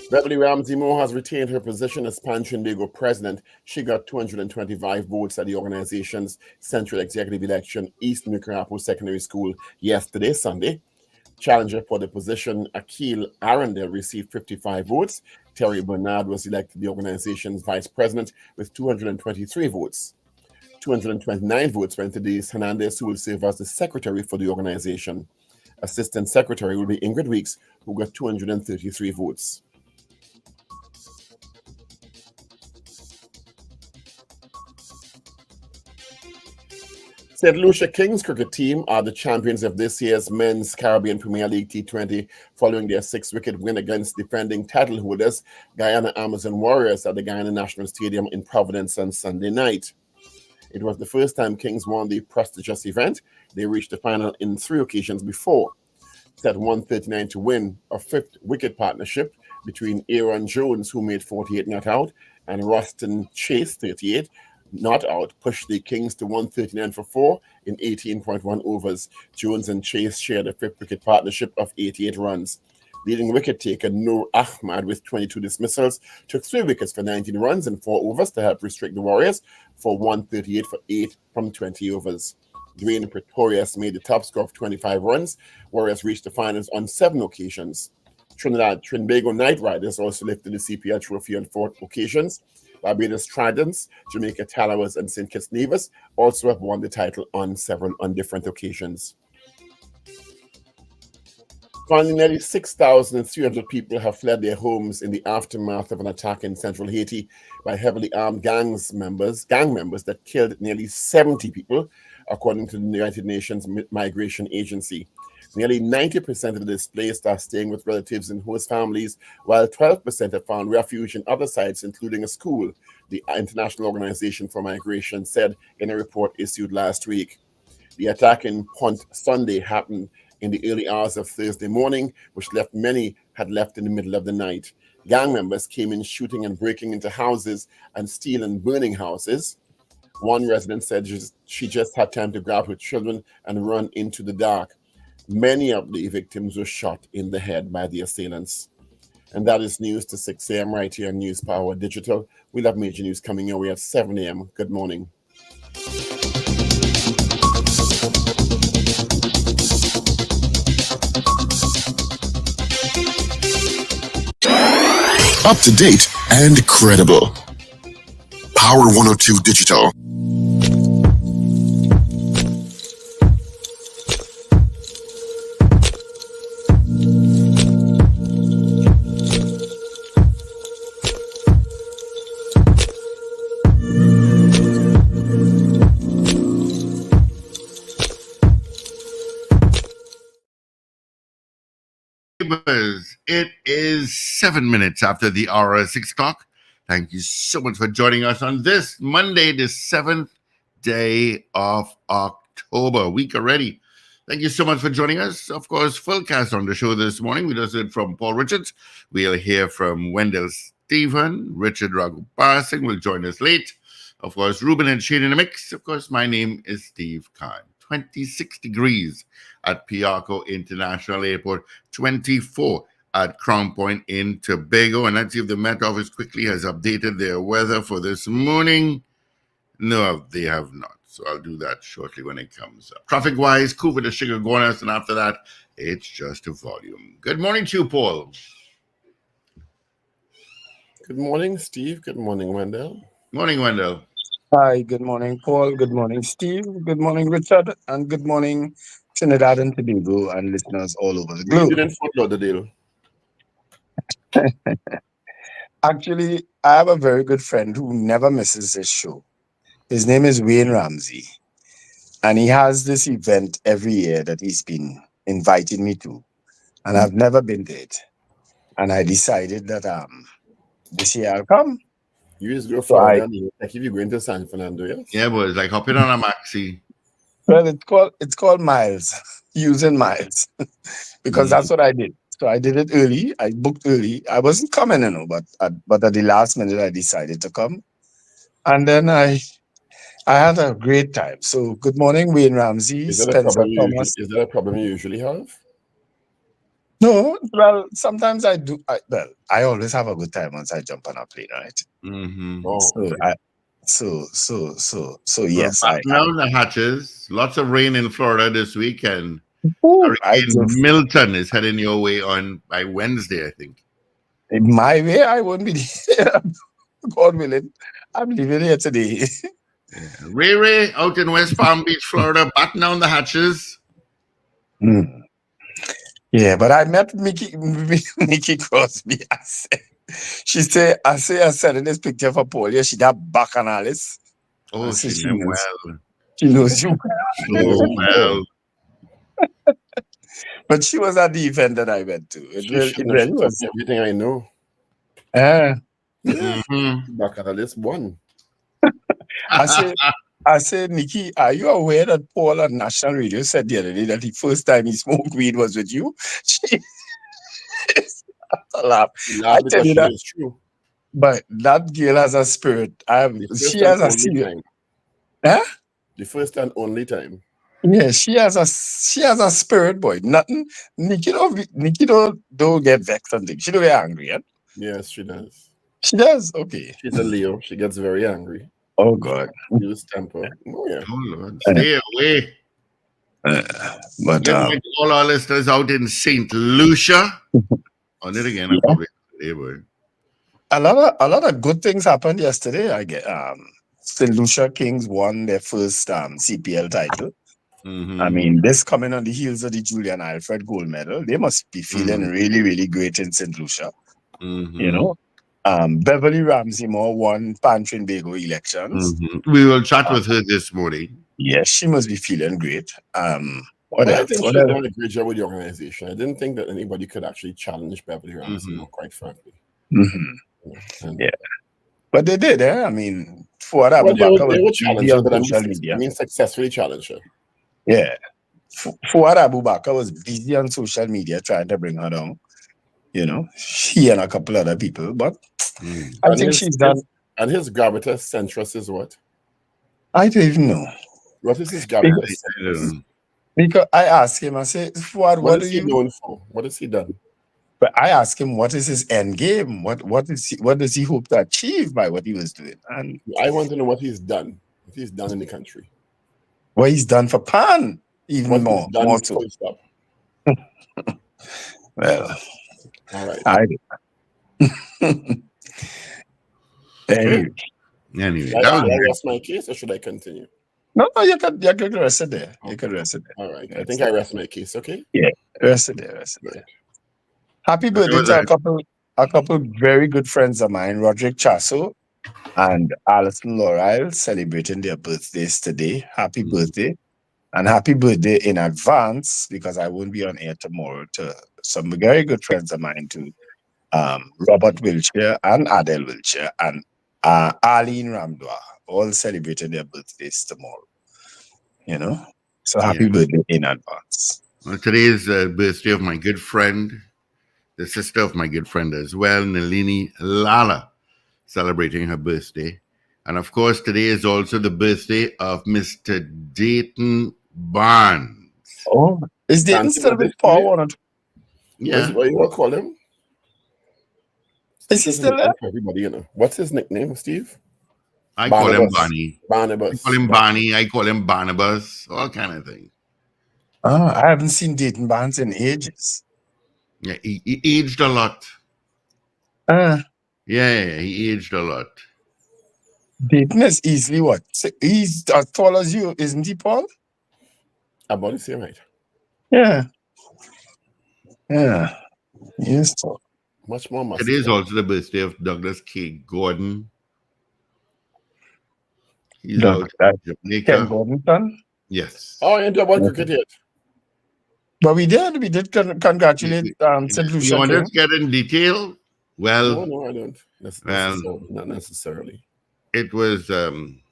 Beverly Ramsey Moore has retained her position as Pan Trinidad president. She got 225 votes at the organization's central executive election, East Nucarapo Secondary School, yesterday, Sunday. Challenger for the position, Akil Arundel, received 55 votes. Terry Bernard was elected the organization's vice president with 223 votes. 229 votes went to Denise Hernandez, who will serve as the secretary for the organization. Assistant secretary will be Ingrid Weeks, who got 233 votes. St. Lucia Kings cricket team are the champions of this year's Men's Caribbean Premier League T20 following their 6-wicket win against defending title holders Guyana Amazon Warriors at the Guyana National Stadium in Providence on Sunday night. It was the first time Kings won the prestigious event. They reached the final in 3 occasions before. Set 139 to win, a 5th wicket partnership between Aaron Jones, who made 48 not out, and Ruston Chase, 38, not out, pushed the Kings to 139 for 4 in 18.1 overs. Jones and Chase shared a 5th wicket partnership of 88 runs. Leading wicket taker Noor Ahmad, with 22 dismissals, took 3 wickets for 19 runs in 4 overs to help restrict the Warriors for 138 for 8 from 20 overs. Dwayne Pretorius made the top score of 25 runs. Warriors reached the finals on 7 occasions. Trinidad and Tobago Knight Riders also lifted the CPL trophy on 4 occasions. Barbados Tridents, Jamaica Tallowas, and St. Kitts Nevis also have won the title on different occasions. Finally, nearly 6,300 people have fled their homes in the aftermath of an attack in central Haiti by heavily armed gang members that killed nearly 70 people, according to the United Nations Migration Agency. Nearly 90% of the displaced are staying with relatives and host families, while 12% have found refuge in other sites, including a school, the International Organization for Migration said in a report issued last week. The attack in Pont Sunday happened in the early hours of Thursday morning, which left many had left in the middle of the night. Gang members came in shooting and breaking into houses and stealing and burning houses. One resident said she just had time to grab her children and run into the dark. Many of the victims were shot in the head by the assailants. And that is news to 6 a.m. right here on News Power Digital. We'll have major news coming your way at 7 a.m. Good morning. Up to date and credible. Power 102 Digital. It is 7 minutes after the hour of 6 o'clock. Thank you so much for joining us on this Monday, the 7th day of October. Week already. Thank you so much for joining us. Of course, full cast on the show this morning. We just heard from Paul Richards. We'll hear from Wendell Stephen. Richard Ragoobarsingh will join us late. Of course, Ruben and Shane in the mix. Of course, my name is Steve Khan. 26 degrees at Piarco International Airport, 24 at Crown Point in Tobago. And let's see if the Met Office quickly has updated their weather for this morning. No, they have not. So I'll do that shortly when it comes up. Traffic-wise, cool with the sugar goners, and after that, it's just a volume. Good morning to you, Paul. Good morning, Steve. Good morning, Wendell. Morning, Wendell. Hi, good morning, Paul. Good morning, Steve. Good morning, Richard. And good morning, Trinidad and Tobago and listeners all over the globe. You didn't follow the deal. Actually, I have a very good friend who never misses this show. His name is Wayne Ramsey. And he has this event every year that he's been inviting me to. And I've never been to it. And I decided that this year I'll come. You just go Florida, like if you're going to San Fernando, yes? Yeah, but it's like hopping on a maxi. Well, it's called miles, using miles, because that's what I did. So I did it early. I booked early. I wasn't coming, but at the last minute I decided to come, and then I had a great time. So good morning, Wayne Ramsey, Is that a problem you usually have? No, well, sometimes I do. I always have a good time once I jump on a plane, right? Mm-hmm. Oh, So okay. Well, yes, batten down the hatches. Lots of rain in Florida this week, and I Hurricane just Milton is heading your way on by Wednesday, I think. in my way, I won't be there. God willing, I'm leaving here today. Yeah. Ray Ray out in West Palm Beach, Florida, batten down the hatches. Hmm. Yeah, but I met Mickey Crosby. I said in this picture for Paul, yeah, she that back analyst. I Oh, say she meant well. she knows you. She knows Oh, you well. well. But she was at the event that I went to. She should It know. She really told was. me everything I know. Uh, Yeah. Mm-hmm. Back at this one. I say, Nikki, are you aware that Paul on national radio said the other day that the first time he smoked weed was with you? She laugh. She I laughed tell because you she that, knows it's true. but that girl has a spirit. The She first and has a only spirit. time. Huh? The first and only time. Yeah, she has a spirit, boy. Nothing. Nikki don't get vexed and things. She don't get angry. Yeah? Yes, she does. She does. Okay. She's a Leo. She gets very angry. Oh God. Use temper. Oh yeah. Oh, Lord. Uh, Stay away. uh, but Good night to all our listeners out in St. Lucia. On it again, I yeah, probably today, boy. a lot of good things happened yesterday. I get St. Lucia Kings won their first CPL title. I Mm-hmm. mean, this coming on the heels of the Julian Alfred gold medal. They must be feeling really, really great in St. Lucia. Mm-hmm. You know, Beverly Ramsey Moore won Pan Trinidad elections. Mm-hmm. We will chat Uh, with her this morning. yes, she must be feeling great. What Well, I else? think What she's else? done a great job with the organization. I didn't think that anybody could actually challenge Beverly Ramsey, Mm-hmm. quite frankly. Mhm. And, Yeah, but they did. I mean, Fuad well, Abubakar they was were busy challengers, on but social I media. mean successfully challenged her. Yeah, Fuad Abubakar was busy on social media trying to bring her down. You know, she and a couple other people. But Mm. I And think she's done. his gravitas centrus is what? I don't even know. What is his Because, gravitas I don't centrus? know. because I asked him, I said, Fuad, What what do is he you? known for? What has he done? But I asked him, what is his end game? What does he hope to achieve by what he was doing? And I want to know what he's done. What he's done in the country. what he's done for Pan, even What he's more, done more so. full stop. Well, All right. I Okay. anyway. Anyway, Should that I was rest my case or should I continue? No, you can rest it there. You can rest it there. All right. I Rest think it. I rest my case, okay? Yeah, rest it there, rest it Good. there. Happy that birthday was to a couple very good friends of mine, Roderick Chasso and Alison Laurel, celebrating their birthdays today. Happy birthday. And happy birthday in advance, because I won't be on air tomorrow, to some very good friends of mine too. Robert Wiltshire and Adele Wiltshire and Arlene Ramdwa, all celebrating their birthdays tomorrow. You know? So happy yeah. birthday in advance. Well, today is the birthday of my good friend, the sister of my good friend as well, Nalini Lala, celebrating her birthday. And of course, today is also the birthday of Mr. Dayton Barnes. Oh, is Dayton Fancy still birthday with to Paul you? Warner? Yeah. What you want to call him? Is he There's a still there? nickname for everybody, you know. What's his nickname, Steve? I call him Barnabas. Barney. I Barnabas. call him Barney. I call him Barnabas. All kind of things. I haven't seen Dayton Barnes in ages. Yeah, he aged a lot. Uh, Yeah, he aged a lot. Dayton is easily what? He's as tall as you, isn't he, Paul? About the same height. Yeah. Yeah. Yes. Much more Today is muscular. also the birthday of Douglas K. Gordon. He's Doug, out that in Ken Jamaica. Gordon's son. Yes. Oh, I ain't about cricket yet. But we did congratulate St. You Lucia want King. us to get in detail? Well, No, I don't. well, Not necessarily. it was.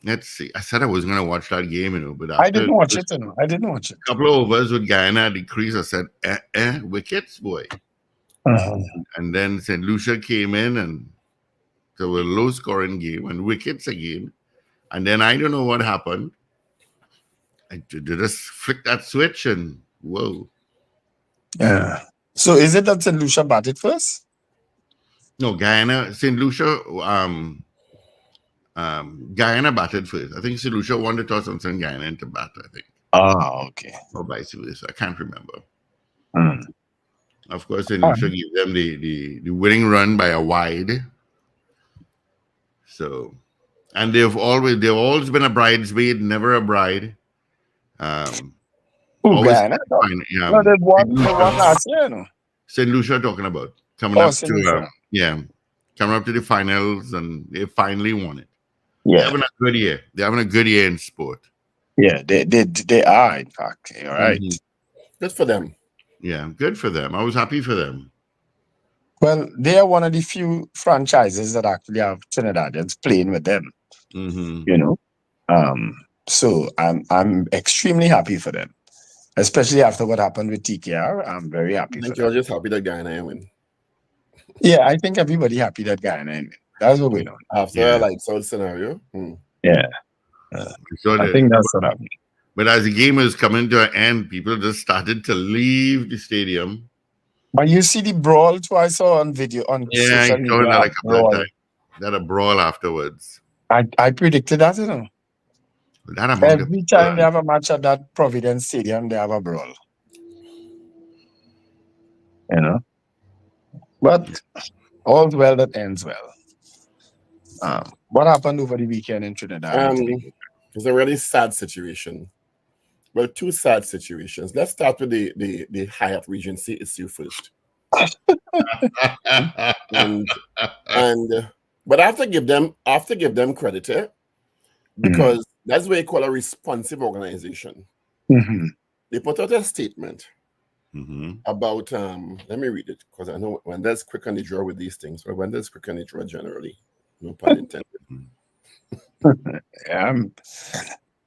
Let's see. I said I was going to watch that game, but I after didn't watch it. I didn't watch it. a couple of overs with Guyana at the crease, I said, wickets, boy. Uh-huh. And then St. Lucia came in, and there was a low-scoring game and wickets again. And then I don't know what happened. I just flicked that switch, and whoa. Yeah. So is it that St. Lucia batted first? No, Guyana, St. Lucia, Guyana batted first. I think St. Lucia won the toss and sent Guyana into bat, I think. Okay. Or vice versa. I can't remember. Mm. Of course, St. Lucia gave them the winning run by a wide. So, and they've always been a bridesmaid, never a bride. Always Guyana? fine. No, they won last year, no? St. Lucia talking about coming up St. to Lucia. coming up to the finals, and they finally won it. Yeah. They're having a good year. They're having a good year in sport. Yeah, they are, in fact. You're right. Good for them. Yeah, good for them. I was happy for them. Well, they are one of the few franchises that actually have Trinidadians playing with them. You know, so I'm extremely happy for them, especially after what happened with TKR. I'm very happy I for think them. you're just happy that Guyana win. Yeah, I think everybody happy that Guyana win. That's what we're doing. After a lights out scenario. Yeah. I think that's what happened. But as the game was coming to an end, people just started to leave the stadium. But you see the brawl too, I saw on video on social media. That a couple of times. That a brawl afterwards. I predicted that, you know. Every time they have a match at that Providence Stadium, they have a brawl. You know. But all's well that ends well. What happened over the weekend in Trinidad? It's a really sad situation. Well, two sad situations. Let's start with the Hyatt Regency issue first. But I have to give them credit because that's what you call a responsive organization. They put out a statement about let me read it because I know Wendell's quick on the draw with these things. Well, Wendell's quick on the draw generally. No pun intended.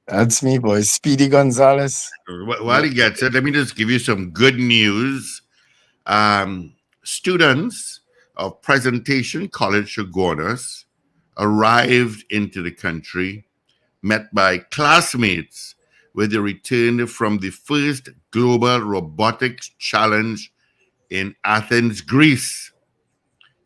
That's me, boy. Speedy Gonzalez. While he gets it, let me just give you some good news. Students of Presentation College Chaguanas arrived into the country, met by classmates with the return from the first Global Robotics Challenge in Athens, Greece.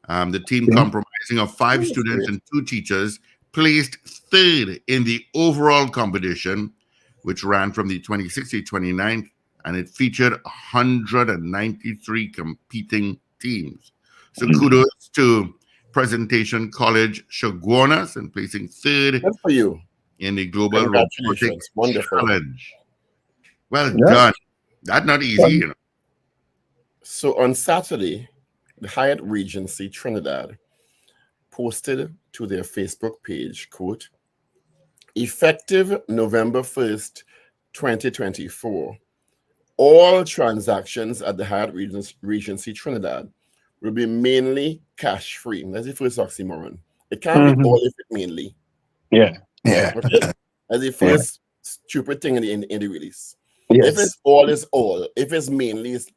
The team, comprising of 5 students and 2 teachers, placed 3rd in the overall competition, which ran from the 26th to 29th, and it featured 193 competing teams. So kudos to Presentation College Chaguanas and placing 3rd for you in the Global Robotics Challenge. Well done. That's not easy, you know. So on Saturday, the Hyatt Regency Trinidad posted to their Facebook page, quote, effective November 1st, 2024, all transactions at the Hyatt Regency Trinidad will be mainly cash-free. That's the first oxymoron. It can't be all if it mainly. Yeah. Okay? That's the first stupid thing in the release. Yes. If it's all, it's all. If it's mainly, it's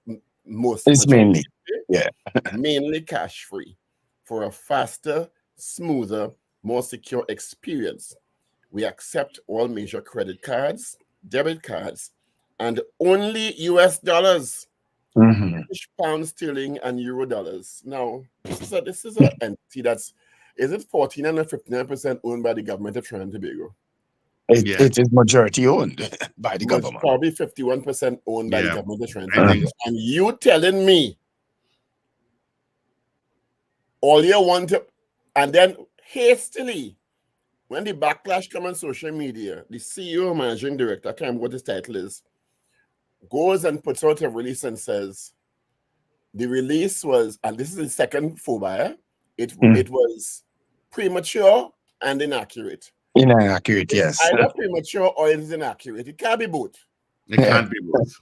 most. It's mainly. Yeah. Mainly cash-free for a faster, smoother, more secure experience. We accept all major credit cards, debit cards, and only US dollars, British pound sterling, and euro dollars. Now, this is an entity that's, is it 49 or 59% owned by the government of Trinidad and Tobago? It is majority owned by the government. Probably 51% owned by the government of Trinidad and Tobago. And you telling me all you want to, and then hastily, when the backlash comes on social media, the CEO, managing director, I can't remember what his title is, goes and puts out a release and says, the release was, and this is the second FOBA, it was premature and inaccurate. Inaccurate, yes. Either premature or it is inaccurate. It can't be both. It can't be both.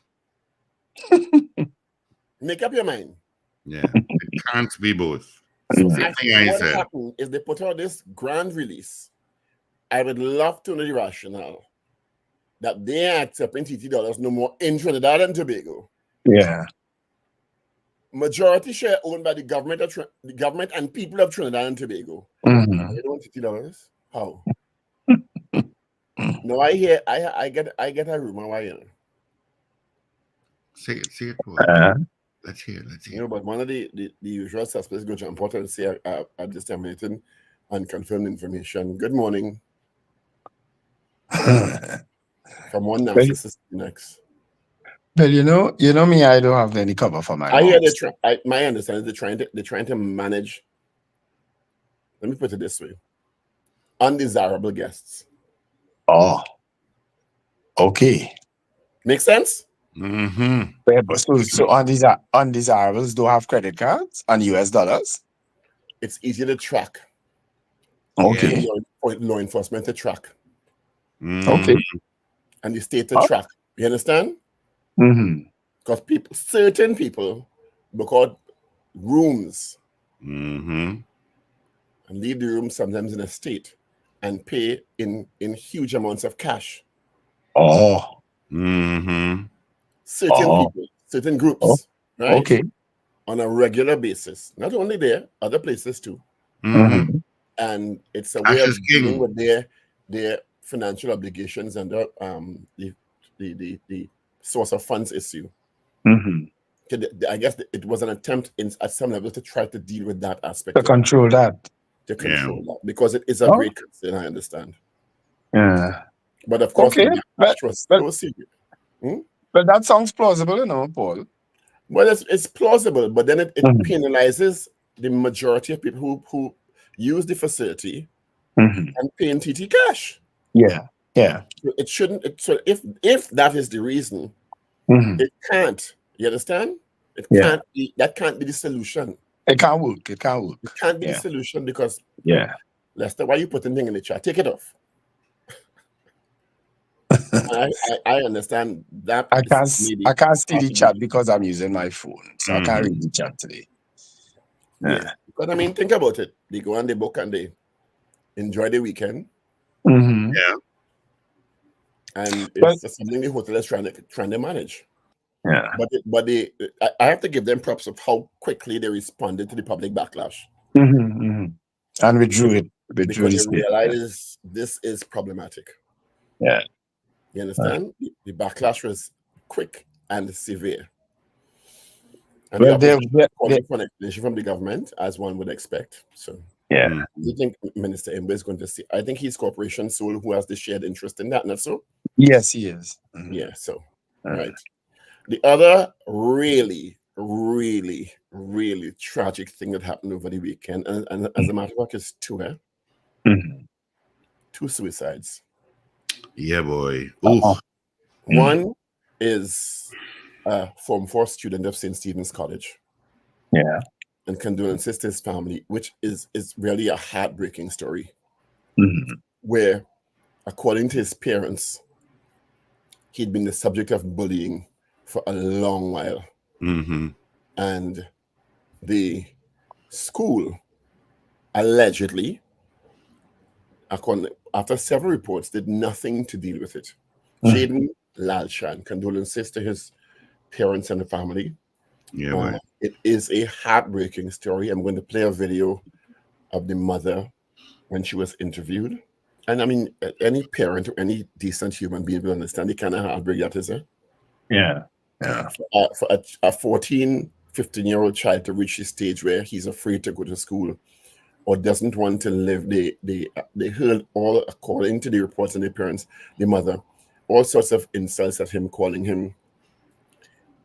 Make up your mind. Yeah, it can't be both. So what happened is they put out this grand release. I would love to know the rationale that they are accepting TT dollars no more in Trinidad and Tobago. Yeah. Majority share owned by the government and people of Trinidad and Tobago. They don't TT dollars. How? No, I get a rumor. Why? Say it. Let's hear. You know, but one of the usual suspects go jump out and say, I'm disseminating unconfirmed information. Good morning. From one narcissist to the next. Well, you know me, I don't have any cover for my I hear mouth. my understanding is they're trying to manage. Let me put it this way: undesirable guests. Oh, okay. Make sense? Mm-hmm. So undesirables don't have credit cards and US dollars? It's easy to track. Okay. For law enforcement to track. Mm-hmm. Okay. And the state to track. You understand? Mm-hmm. Because certain people book out rooms Mm-hmm. and leave the room sometimes in a state and pay in huge amounts of cash. Oh. Mm-hmm. Certain people, certain groups, right? Okay. On a regular basis. Not only there, other places too. Mm-hmm. And it's a Cash way of is king. dealing with their financial obligations and the source of funds issue. Mm-hmm. I guess it was an attempt at some level to try to deal with that aspect. To control that. To control that. Because it is a great concern, I understand. Yeah. But of course, okay. But that sounds plausible, Paul. Well, it's plausible, but then it penalizes the majority of people who use the facility and pay in TT cash. Yeah. It shouldn't. So if that is the reason, it can't. You understand? It can't be. That can't be the solution. It can't work. It can't be the solution because Lester, why are you putting thing in the chat? Take it off. I understand that. I can't see the chat because I'm using my phone, so I can't read the chat today. Yeah, but I mean, think about it. They go on the book and they enjoy the weekend. Yeah, and it's just something the hotel is trying to manage. Yeah, but I have to give them props of how quickly they responded to the public backlash. And withdrew it. Because they realized this is problematic. Yeah. You understand? The backlash was quick and severe. And the explanation from the government, as one would expect. So, yeah. Do you think Minister Imbe is going to see? I think he's corporation soul who has the shared interest in that, not so? Yes, he is. Yeah, so, right. The other really, really, really tragic thing that happened over the weekend, and as a matter of fact, is two suicides. Yeah, boy. One is a Form 4 student of St. Stephen's College. Yeah. And condolences to his family, which is really a heartbreaking story. Where, according to his parents, he'd been the subject of bullying for a long while. And the school allegedly, after several reports, did nothing to deal with it. Jaden Lalshan, condolences to his parents and the family. Yeah, it is a heartbreaking story. I'm going to play a video of the mother when she was interviewed. And I mean, any parent or any decent human being will understand the kind of heartbreak that is. Yeah. For a 14, 15-year-old child to reach the stage where he's afraid to go to school or doesn't want to live, they heard all, according to the reports and the parents, the mother, all sorts of insults at him, calling him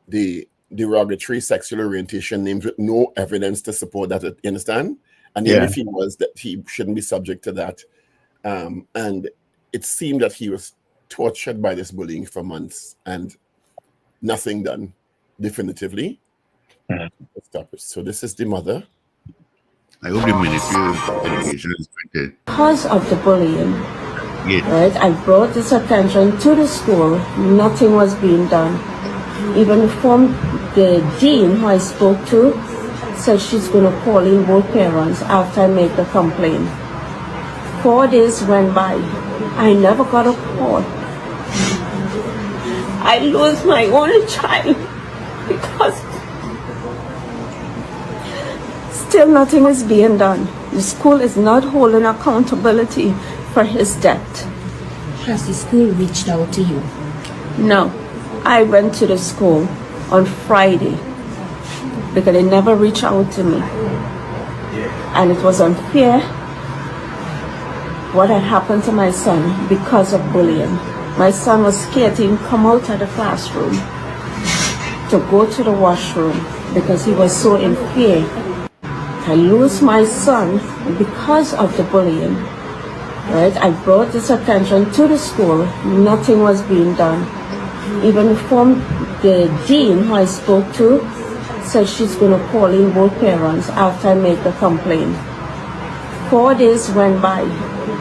the derogatory sexual orientation names with no evidence to support that. You understand? And the only thing was that he shouldn't be subject to that. And it seemed that he was tortured by this bullying for months and nothing done definitively. Stop it. So this is the mother. I hope the Ministry of Education is going to... Because of the bullying, right? I brought this attention to the school. Nothing was being done. Even from the dean who I spoke to, said she's going to call in both parents after I make the complaint. 4 days went by. I never got a call. I lose my only child because still nothing is being done. The school is not holding accountability for his death. Has the school reached out to you? No. I went to the school on Friday because they never reached out to me. And it was unfair what had happened to my son because of bullying. My son was scared to even come out of the classroom to go to the washroom because he was so in fear. I lose my son because of the bullying. Right? I brought this attention to the school. Nothing was being done. Even from the dean who I spoke to said she's going to call in both parents after I make the complaint. 4 days went by.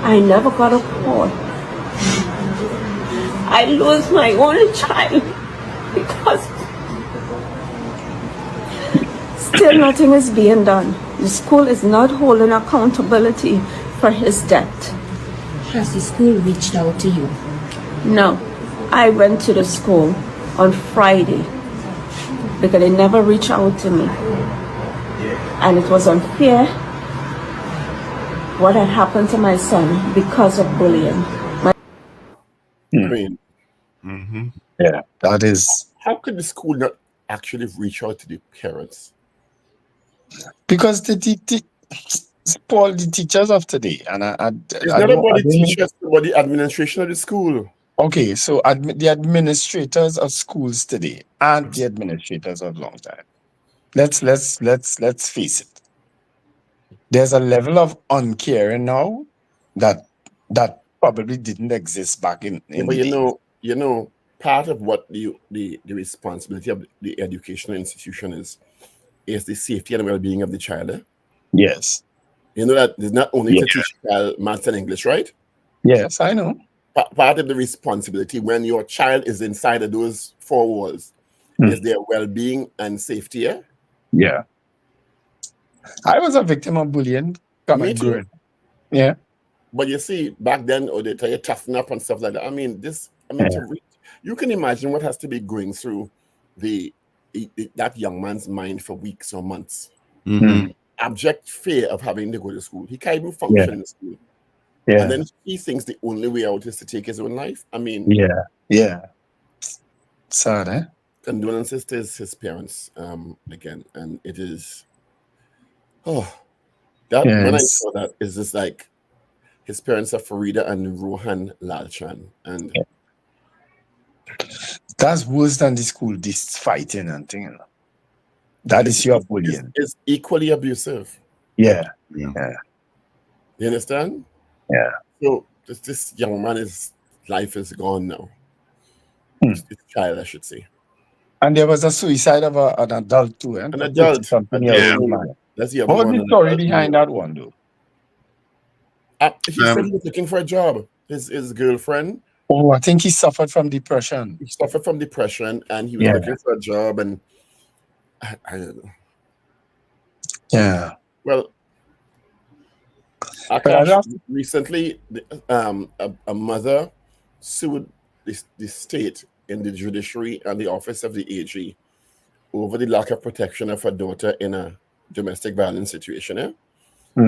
I never got a call. I lose my only child because still nothing is being done. The school is not holding accountability for his death. Has the school reached out to you? No. I went to the school on Friday because they never reached out to me. And it was unfair what had happened to my son because of bullying. I mean, Yeah, that is how could the school not actually reach out to the parents? because Paul, the teachers of today, and It's I not don't, about I the don't. teachers, it's about the administration of the school. Okay, so the administrators of schools today aren't the administrators of long time. Let's face it. There's a level of uncaring now that probably didn't exist back in Yeah, the but day. part of what the responsibility of the educational institution is the safety and well-being of the child. Yes. You know that it's not only Yeah. to teach child maths and English, right? Yes, I know. Part of the responsibility when your child is inside of those four walls is their well-being and safety. Yeah? Yeah. I was a victim of bullying. Me too. Growing. Yeah. But you see, back then, they tell you toughen up and stuff like that. I mean, you can imagine what has to be going through that young man's mind for weeks or months. Abject fear of having to go to school. He can't even function in school. Yeah. And then he thinks the only way out is to take his own life. I mean, yeah. Sad, eh? Condolences to his parents again. And it is, when I saw that, it's just like, his parents are Farida and Rohan Lalchan. And that's worse than the school fighting and thing. You know? That is your bullying. It's equally abusive. Yeah. You understand? Yeah. So this young man's life is gone now. This child, I should say. And there was a suicide of an adult too. An adult. That's the other one. What's the story behind that one, though? He said he was looking for a job. His girlfriend. Oh, I think he suffered from depression. He suffered from depression, and he was looking for a job, and I don't know. Yeah. Well, recently, a mother sued the state in the judiciary and the office of the AG over the lack of protection of her daughter in a domestic violence situation. So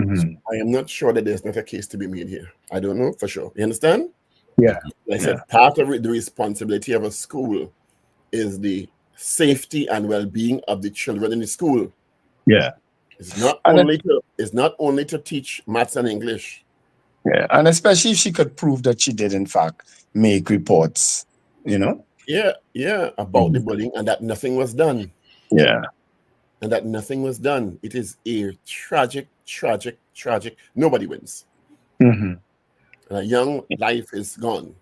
I am not sure that there's not a case to be made here. I don't know for sure. You understand? Yeah. Like I said, part of the responsibility of a school is the safety and well-being of the children in the school. Yeah. It's not only to teach maths and English. Yeah, and especially if she could prove that she did in fact make reports, you know? Yeah, about the bullying and that nothing was done. Yeah. And that nothing was done. It is a tragic. Nobody wins. And a young life is gone.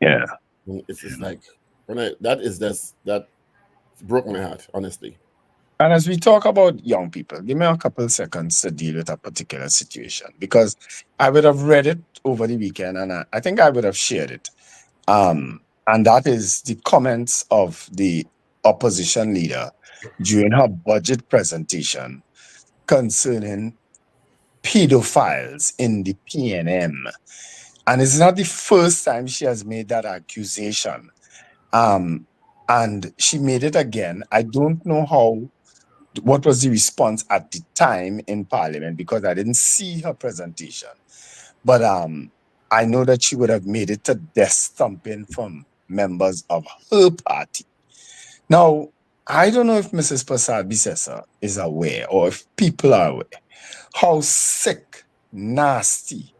Yeah. And it's just like, that broke my heart, honestly. And as we talk about young people, give me a couple seconds to deal with a particular situation, because I would have read it over the weekend and I think I would have shared it. And that is the comments of the opposition leader during her budget presentation concerning pedophiles in the PNM. And it's not the first time she has made that accusation. And she made it again. I don't know what was the response at the time in Parliament, because I didn't see her presentation. But I know that she would have made it to death thumping from members of her party. Now, I don't know if Mrs. Prasad Bisesa is aware or if people are aware how sick, nasty,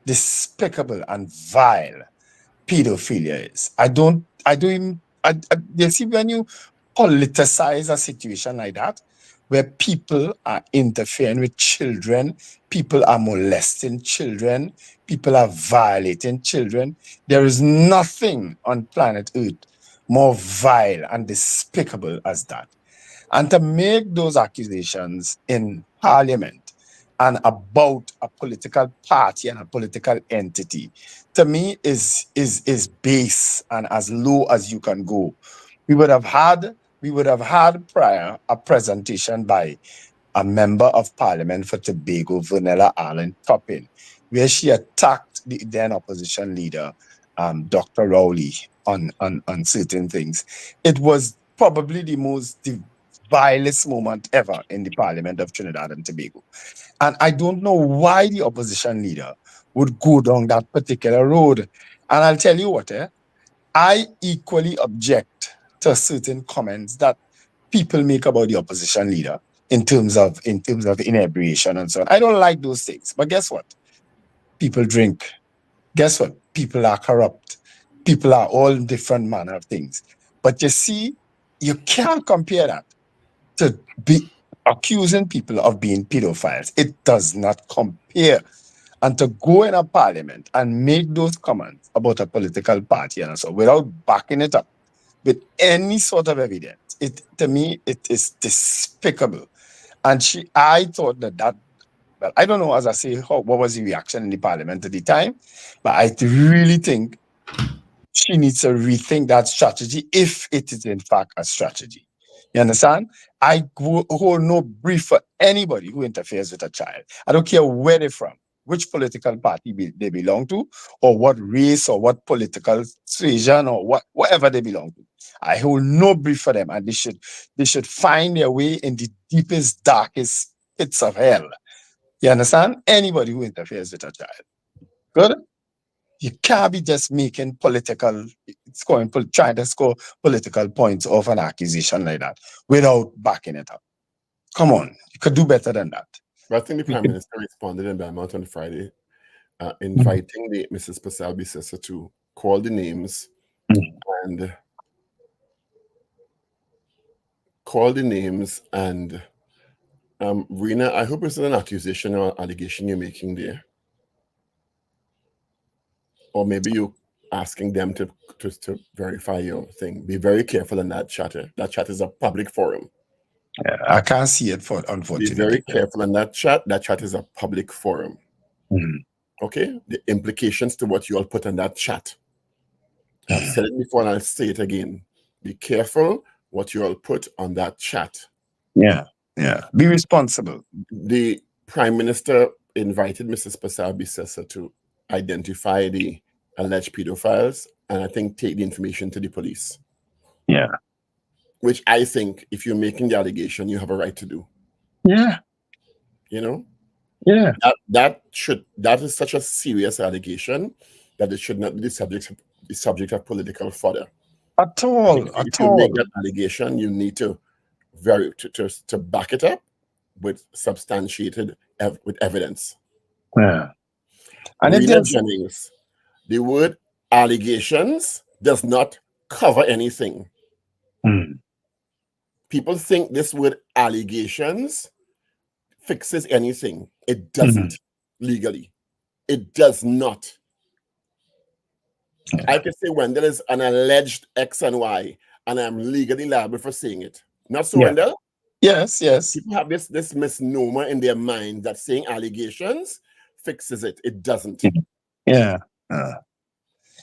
despicable, and vile pedophilia is. You see, when you politicize a situation like that, where people are interfering with children, people are molesting children, people are violating children, there is nothing on planet Earth more vile and despicable as that. And to make those accusations in parliament and about a political party and a political entity, to me is base and as low as you can go. We would have had prior a presentation by a member of parliament for Tobago, Vanilla Allen Toppin, where she attacked the then opposition leader, Dr. Rowley, on certain things. It was probably the vilest moment ever in the parliament of Trinidad and Tobago. And I don't know why the opposition leader would go down that particular road. And I'll tell you what, I equally object to certain comments that people make about the opposition leader in terms of inebriation and so on. I don't like those things. But guess what? People drink. Guess what? People are corrupt. People are all different manner of things. But you see, you can't compare that to be accusing people of being pedophiles. It does not compare. And to go in a parliament and make those comments about a political party and so without backing it up with any sort of evidence, to me it is despicable. And I thought that well, I don't know, as I say, what was the reaction in the parliament at the time, but I really think she needs to rethink that strategy if it is in fact a strategy. You understand? I hold no brief for anybody who interferes with a child. I don't care where they're from, which political party they belong to, or what race or what political persuasion or whatever they belong to. I hold no brief for them, and they should find their way in the deepest, darkest pits of hell. You understand? Anybody who interferes with a child. Good? You can't be just making trying to score political points off an accusation like that without backing it up. Come on, you could do better than that. But I think the Prime Minister responded in Belmont on Friday, inviting the Mrs. Pasalbi sister to call the names and Rena, I hope it's an accusation or allegation you're making there. Or maybe you asking them to verify your thing. Be very careful in that chat. That chat is a public forum. Yeah, I can't see it unfortunately. Be very careful in that chat. That chat is a public forum. Okay? The implications to what you all put in that chat. I've said it before and I'll say it again. Be careful what you all put on that chat. Yeah. Be responsible. The Prime Minister invited Mrs. Pasabi Sessa to identify the alleged pedophiles and I think take the information to the police. Yeah. Which I think if you're making the allegation, you have a right to do. Yeah. You know? Yeah. That is such a serious allegation that it should not be the subject of political fodder. At all. If you make that allegation, you need to back it up with substantiated with evidence. Yeah. And Rena Jennings, the word allegations does not cover anything. People think this word allegations fixes anything. It doesn't legally. It does not. I can say Wendell is an alleged X and Y, and I'm legally liable for saying it. Not so, Wendell? Yes. People have this misnomer in their mind that saying allegations fixes it. It doesn't. Yeah.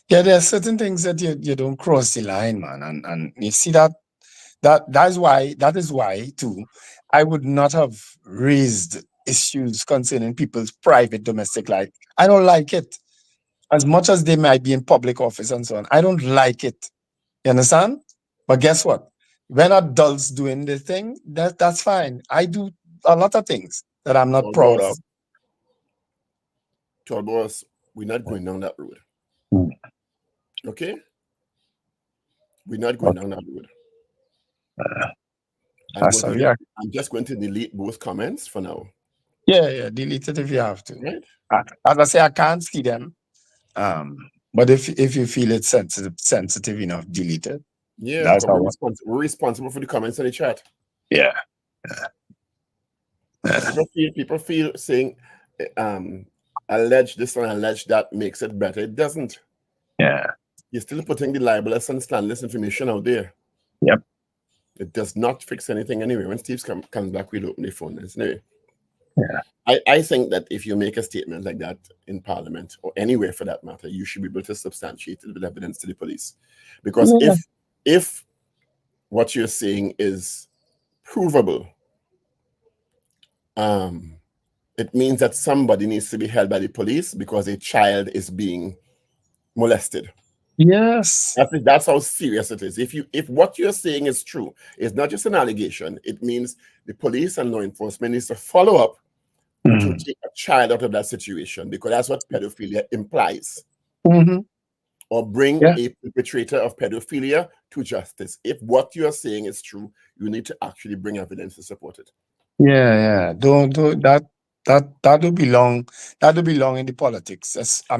There are certain things that you don't cross the line, man. And you see that is why too, I would not have raised issues concerning people's private domestic life. I don't like it. As much as they might be in public office and so on, I don't like it. You understand? But guess what? When adults doing the thing, that's fine. I do a lot of things that I'm not proud of. Boss, we're not going down that road. Okay? We're not going down that road. I'm Sorry, just going to delete both comments for now. Yeah, delete it if you have to. Right? As I say, I can't see them. But if you feel it's sensitive enough, delete it. Yeah, That's but how. we're responsible for the comments in the chat. Yeah. People feel saying allege this and allege that makes it better. It doesn't. Yeah. You're still putting the libelous and scandalous information out there. Yep. It does not fix anything anyway. When Steve comes back, we'll open the phone. Anyway. Yeah. I think that if you make a statement like that in Parliament or anywhere for that matter, you should be able to substantiate it with evidence to the police. Because if what you're saying is provable, it means that somebody needs to be held by the police because a child is being molested. Yes. That's how serious it is. If what you're saying is true, it's not just an allegation. It means the police and law enforcement needs to follow up to take a child out of that situation, because that's what pedophilia implies. Or bring a perpetrator of pedophilia to justice. If what you're saying is true, you need to actually bring evidence to support it. Yeah. Don't that do belong in the politics. As I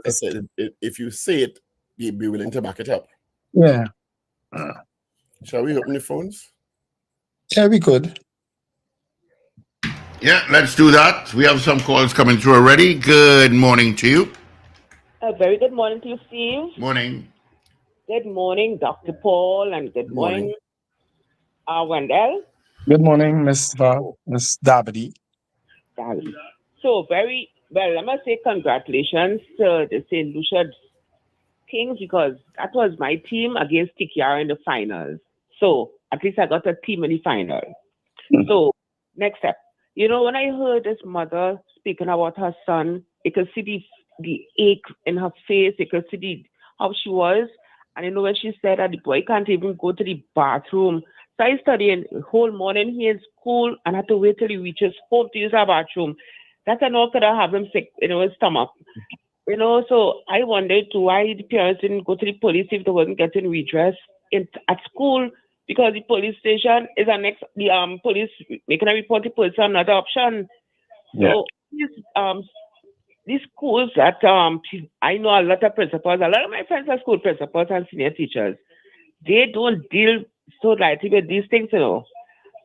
said, if you say it, be willing to back it up. Yeah. Shall we open the phones? Yeah, we could. Yeah, let's do that. We have some calls coming through already. Good morning to you. A very good morning to you, Steve. Morning. Good morning, Dr. Paul, and good morning, Wendell. Good morning, Miss Dabity. So very well, I must say congratulations to the St. Lucia Kings, because that was my team against Tikiara in the finals. So at least I got a team in the final. So next step. You know, when I heard this mother speaking about her son, you could see the ache in her face. You could see how she was. And you know, when she said that the boy can't even go to the bathroom. So I studied the whole morning here in school and had to wait till he reaches home to use our bathroom. That's an all could have him sick in his stomach. You know, so I wondered why the parents didn't go to the police if they wasn't getting redress at school, because the police station is the police making a report to police is another option. So these schools that I know a lot of principals, a lot of my friends are school principals and senior teachers. They don't deal so lightly with these things, you know.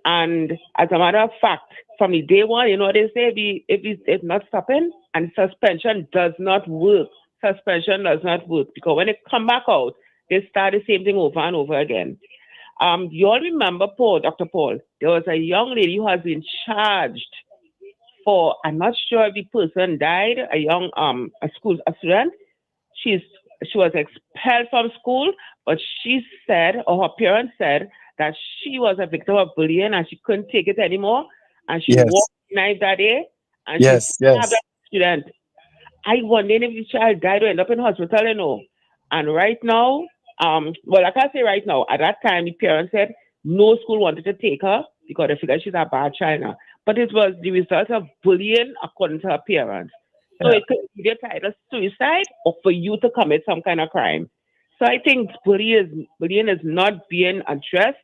And as a matter of fact, from the day one, you know, they say if it's not stopping, and suspension does not work. Suspension does not work, because when they come back out, they start the same thing over and over again. You all remember Dr. Paul? There was a young lady who has been charged for, I'm not sure if the person died, a student. She was expelled from school, but she said, or her parents said, that she was a victim of bullying and she couldn't take it anymore. And she walked the knife that day and she stabbed that student. I wonder if the child died or end up in hospital, you know. And right now, well, I can't say right now. At that time, the parents said no school wanted to take her because they figured she's a bad child now. But it was the result of bullying according to her parents. So it could be either suicide or for you to commit some kind of crime. So I think bullying is not being addressed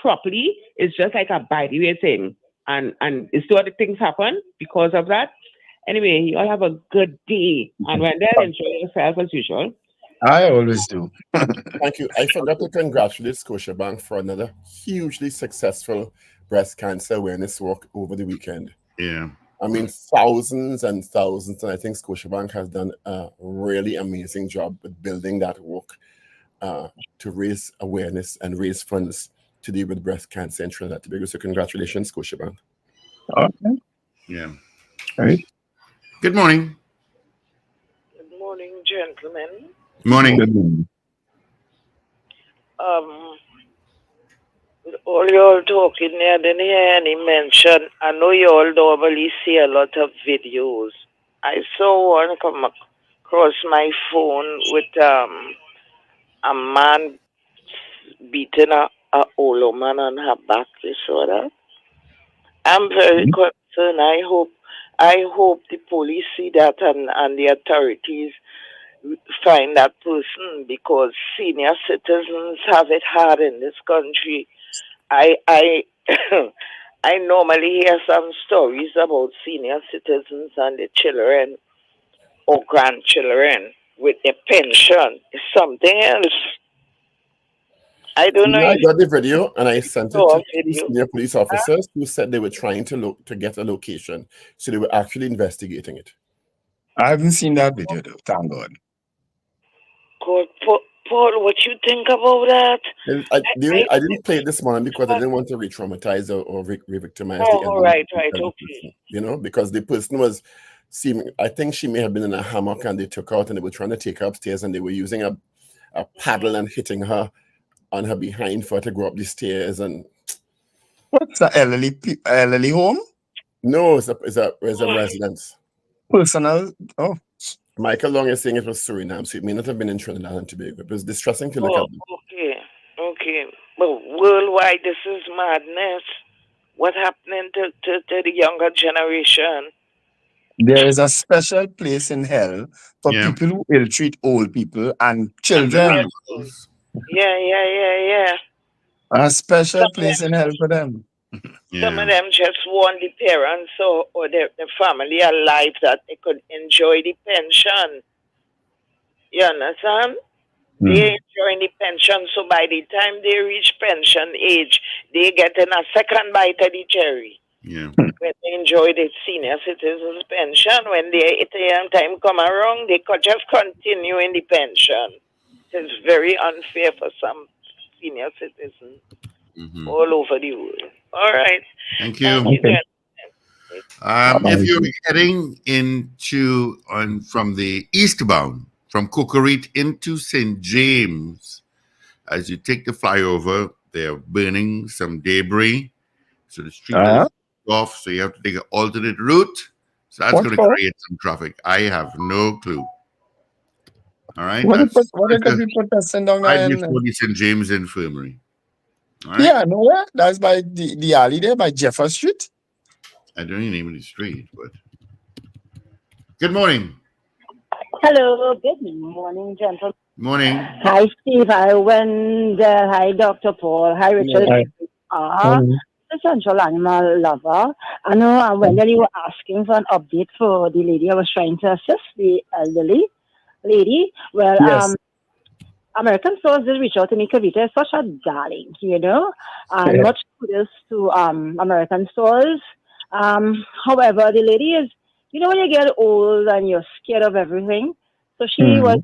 properly. It's just like a by the way thing. And it's still other things happen because of that. Anyway, you all have a good day. And Wendell, enjoy yourself as usual. I always do. Thank you. I forgot to congratulate Scotiabank for another hugely successful breast cancer awareness work over the weekend. Yeah. I mean, thousands and thousands, and I think Scotiabank has done a really amazing job with building that work to raise awareness and raise funds to deal with breast cancer in Trinidad and Tobago. So congratulations, Scotiabank. Okay. Yeah. Right. Good morning. Good morning, gentlemen. Morning. Good morning. With all you all talking there, I didn't hear any mention. I know you all normally see a lot of videos. I saw one come across my phone with a man beating a older man on her back. You saw that? I'm very concerned. I hope the police see that and the authorities find that person, because senior citizens have it hard in this country. I I normally hear some stories about senior citizens and the children or grandchildren with a pension. It's something else. I don't know I if got the video and I you sent it saw to a two video. senior police officers who said they were trying to get a location. So they were actually investigating it. I haven't seen that video though. Thank God. God, Paul, what you think about that? And I didn't play it this morning because I didn't want to re-traumatize or re-victimize the Oh, elderly right, okay. person, you know, because the person was I think she may have been in a hammock and they took her out and they were trying to take her upstairs and they were using a paddle and hitting her on her behind for her to go up the stairs. And What's the elderly home? no, it's a residence. Personal. Oh, Michael Long is saying it was Suriname, so it may not have been in Trinidad and Tobago. It was distressing to look Oh, at. okay. But worldwide, this is madness. What's happening to the younger generation? there is a special place in hell for Yeah. people who ill-treat old people and And the children. animals. Yeah. A special place in hell for them. Some of Yeah. them just want the parents or the family alive that they could enjoy the pension. You understand? They enjoy the pension, so by the time they reach pension age, they get in a second bite of the cherry. Yeah. When they enjoy the senior citizens pension, when the young time come around, they could just continue in the pension. It's very unfair for some senior citizens all over the world. All right. Thank Thank you. you, Okay. If you're heading from the eastbound, from Cocorite into St. James, as you take the flyover, they're burning some debris. So the street is off, so you have to take an alternate route. So that's What going to for? create some traffic. I have no clue. All right. What That's they could be protesting down right there? before the St. James Infirmary. All right. Yeah, nowhere. That's by the alley there by Jefferson Street. I don't even name the street, but good morning. Hello, good morning, gentlemen. Morning. Hi, Steve. Hi, Wendell. Hi, Dr. Paul. Hi, Richard. The Central Animal Lover. I know, Wendell, you were asking for an update for the lady I was trying to assist, the elderly lady. Well, Yes. American Stores did reach out to me. Kavita is such a darling, you know, and much kudos to American Stores. However, the lady is, you know, when you get old and you're scared of everything. So she was,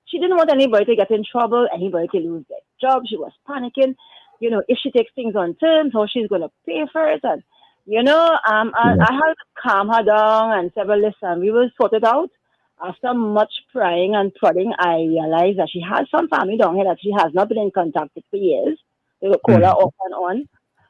she didn't want anybody to get in trouble, anybody to lose their job. She was panicking, you know, if she takes things on terms, how she's going to pay for it. And, you know, I had to calm her down and say, well, listen, we will sort it out. After much prying and prodding, I realized that she has some family down here that she has not been in contact with for years. They would call her off and on.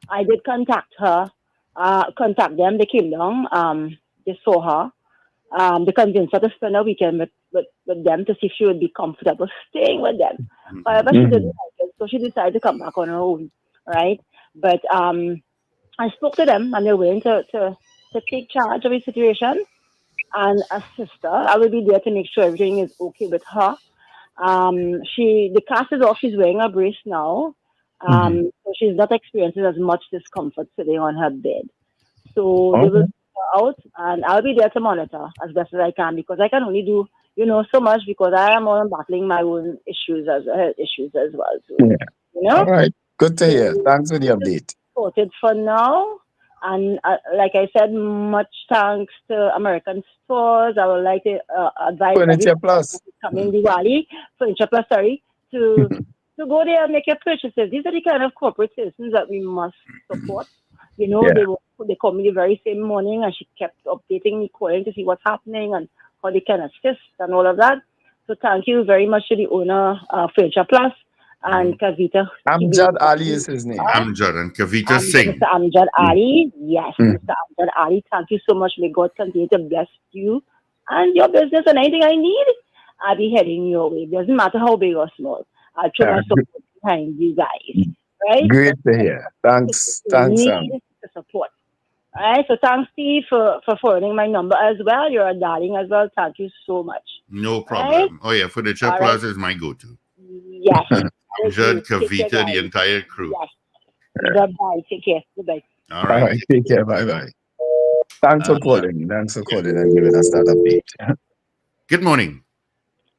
I did contact her, contact them. They came down. They saw her. They convinced her to spend a weekend with them to see if she would be comfortable staying with them. However, she didn't like it, so she decided to come back on her own, right? But I spoke to them, and they're willing to take charge of the situation and assist her. I will be there to make sure everything is okay with her. The cast is off. She's wearing a brace now, so she's not experiencing as much discomfort sitting on her bed. So they will sort her out, and I'll be there to monitor as best as I can because I can only do, you know, so much because I am all battling my own issues as well. So, you know. All right. Good to hear. Thanks for the update. Sorted for now. And like I said, much thanks to American Stores. I would like to advise Furniture Plus. coming Diwali, Furniture Plus, sorry, to go there and make your purchases. These are the kind of corporate citizens that we must support. You know, they called me the very same morning and she kept updating me, calling to see what's happening and how they can assist and all of that. So thank you very much to the owner of Furniture Plus. And Kavita. Amjad Ali is his name. Amjad and Kavita Singh. Mr. Amjad Ali. Yes, Mr. Amjad Ali. Thank you so much. May God continue to bless you and your business and anything I need. I'll be heading your way. Doesn't matter how big or small. I'll throw my support behind you guys. Right? Great to hear. Thanks. Thanks, Sam. The support. All right. So thanks, Steve, for forwarding my number as well. You're a darling as well. Thank you so much. No problem. Right? Oh, yeah. Furniture Plus is my go-to. Yes. Amjad, Kavita, the entire crew. Yes. Bye-bye. Take care. Goodbye. All All right. right, take care. Bye-bye. Thanks for calling. Thanks for calling and giving us that update. Good morning.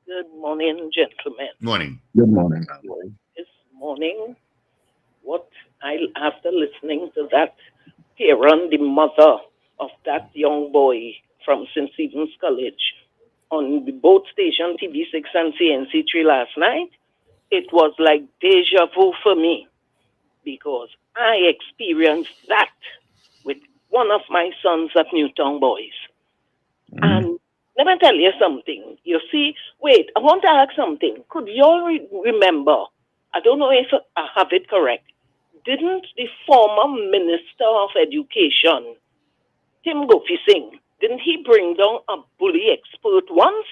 Good morning, gentlemen. Morning. Good morning. This morning, after listening to that parent, the mother of that young boy from St. Stephen's College on the both station TV6 and CNC3 last night, it was like deja vu for me because I experienced that with one of my sons at Newtown Boys. And let me tell you something. You see, wait, I want to ask something. Could you all remember? I don't know if I have it correct. Didn't the former Minister of Education, Tim Singh, didn't he bring down a bully expert once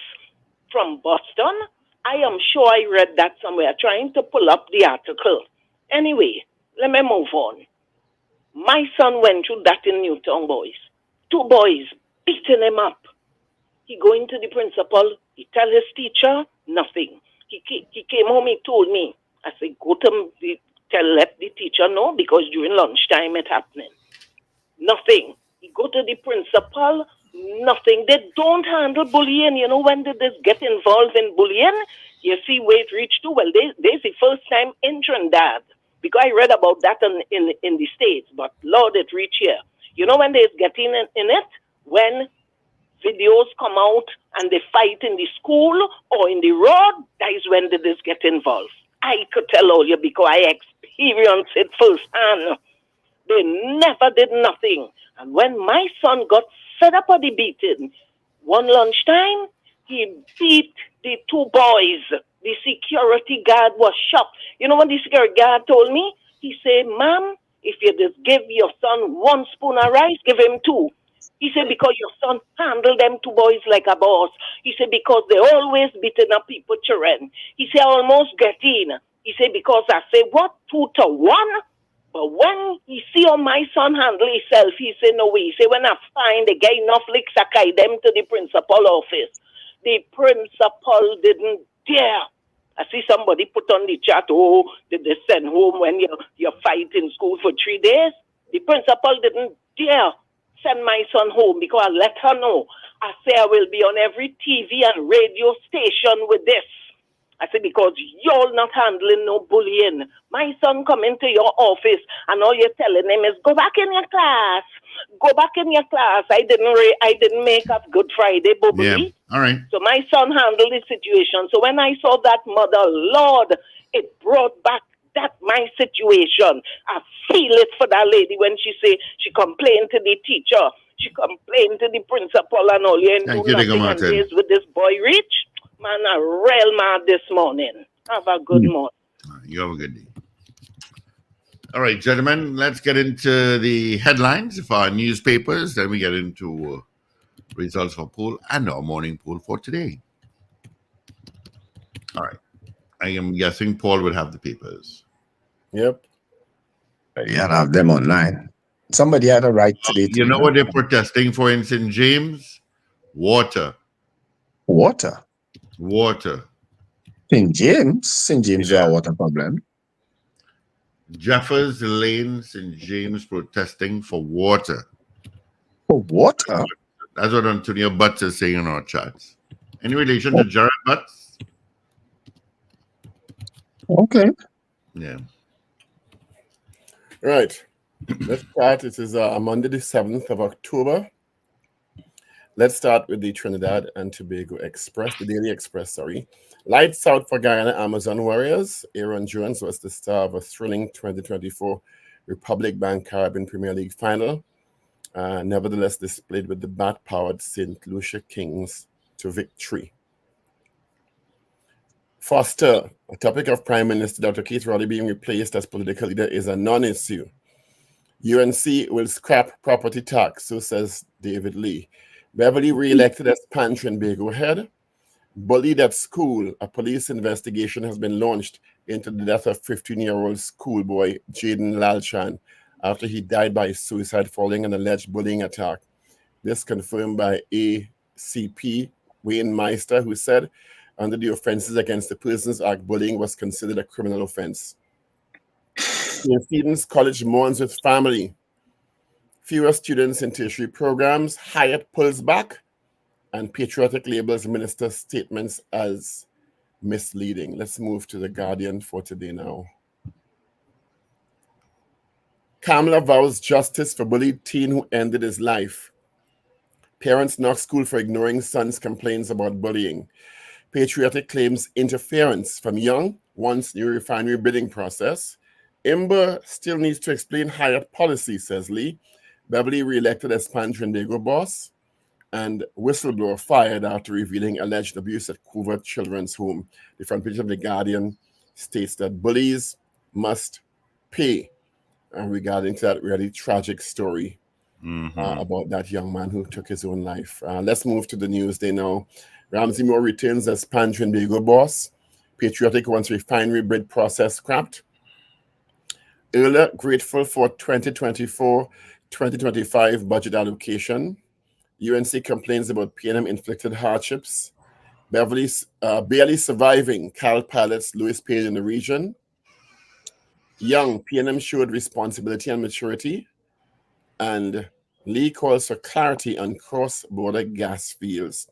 from Boston? I am sure I read that somewhere, trying to pull up the article. Anyway, let me move on. My son went through that in Newtown Boys. 2 boys beating him up. He going to the principal, he tell his teacher, nothing. He came home, he told me. I said, go to let the teacher know because during lunchtime it happening. Nothing. He go to the principal, nothing. They don't handle bullying. You know, when did this get involved in bullying? You see where it reached to? Well, this the first time in Trinidad. Because I read about that in the States, but Lord, it reached here. You know when they get in it? When videos come out and they fight in the school or in the road, that is when did this get involved. I could tell all you because I experienced it firsthand. They never did nothing. And when my son got fed up of the beating, one lunchtime, he beat the 2 boys. The security guard was shocked. You know what the security guard told me? He said, ma'am, if you just give your son 1 spoon of rice, give him 2. He said, because your son handled them 2 boys like a boss. He said, because they always beating up people children. He said, I almost get in. He said, because I say, what, 2 to 1? But when he see how my son handle himself, he said, no way. He said, when I find they get enough licks, I carry them to the principal office. The principal didn't dare. I see somebody put on the chat, oh, did they send home when you fight in school for 3 days? The principal didn't dare send my son home because I let her know. I say I will be on every TV and radio station with this. I said, because you're not handling no bullying. My son come into your office and all you're telling him is, go back in your class. Go back in your class. I didn't make up Good Friday, Bobby. Yeah. All right. So my son handled the situation. So when I saw that mother, Lord, it brought back that my situation. I feel it for that lady when she say she complained to the teacher. She complained to the principal and all. You ain't do nothing and days with this boy reach. Man, a real mad this morning. Have a good morning. You have a good day. All right, gentlemen, let's get into the headlines of our newspapers. Then we get into results for poll and our morning poll for today. All right. I am guessing Paul would have the papers. Yep. You had to have them online. Somebody had a right today. You know what they're protesting for in St. James? Water. Water? Water. St. James? Yeah. A water problem. Jeffers Lane, St. James protesting for water. For water? That's what Antonio Butts is saying in our chats. Any relation to Jared Butts? Okay. Yeah. Right. Let's start. It is Monday, the 7th of October. Let's start with the Trinidad and Tobago Express, the Daily Express, sorry. Lights out for Guyana Amazon Warriors. Aaron Jones was the star of a thrilling 2024 Republic Bank Caribbean Premier League final. Nevertheless, displayed with the bat-powered St. Lucia Kings to victory. Foster, a topic of Prime Minister Dr. Keith Rowley being replaced as political leader is a non-issue. UNC will scrap property tax, so says David Lee. Beverly re-elected as Trinbago head. Bullied at school, a police investigation has been launched into the death of 15-year-old schoolboy Jaden Lalchan after he died by suicide following an alleged bullying attack. This confirmed by ACP Wayne Meister, who said under the Offenses Against the Persons Act, bullying was considered a criminal offense. St. Stephen's College mourns with family. Fewer students in tertiary programs. Hyatt pulls back. And Patriotic labels minister's statements as misleading. Let's move to The Guardian for today now. Kamala vows justice for bullied teen who ended his life. Parents knock school for ignoring son's complaints about bullying. Patriotic claims interference from Young wants new refinery bidding process. Imber still needs to explain Hyatt policy, says Lee. Beverly re-elected as Trinidad boss. And whistleblower fired after revealing alleged abuse at Covert Children's Home. The front page of The Guardian states that bullies must pay. And regarding to that really tragic story about that young man who took his own life. Let's move to the news day now. Ramsey Moore returns as Trinidad boss. Patriotic wants refinery bid process scrapped. Earlier, grateful for 2024-2025 budget allocation. UNC complains about PNM inflicted hardships. Beverly's barely surviving Cal pilots Louis Page in the region. Young PNM showed responsibility and maturity. And Lee calls for clarity on cross-border gas fields.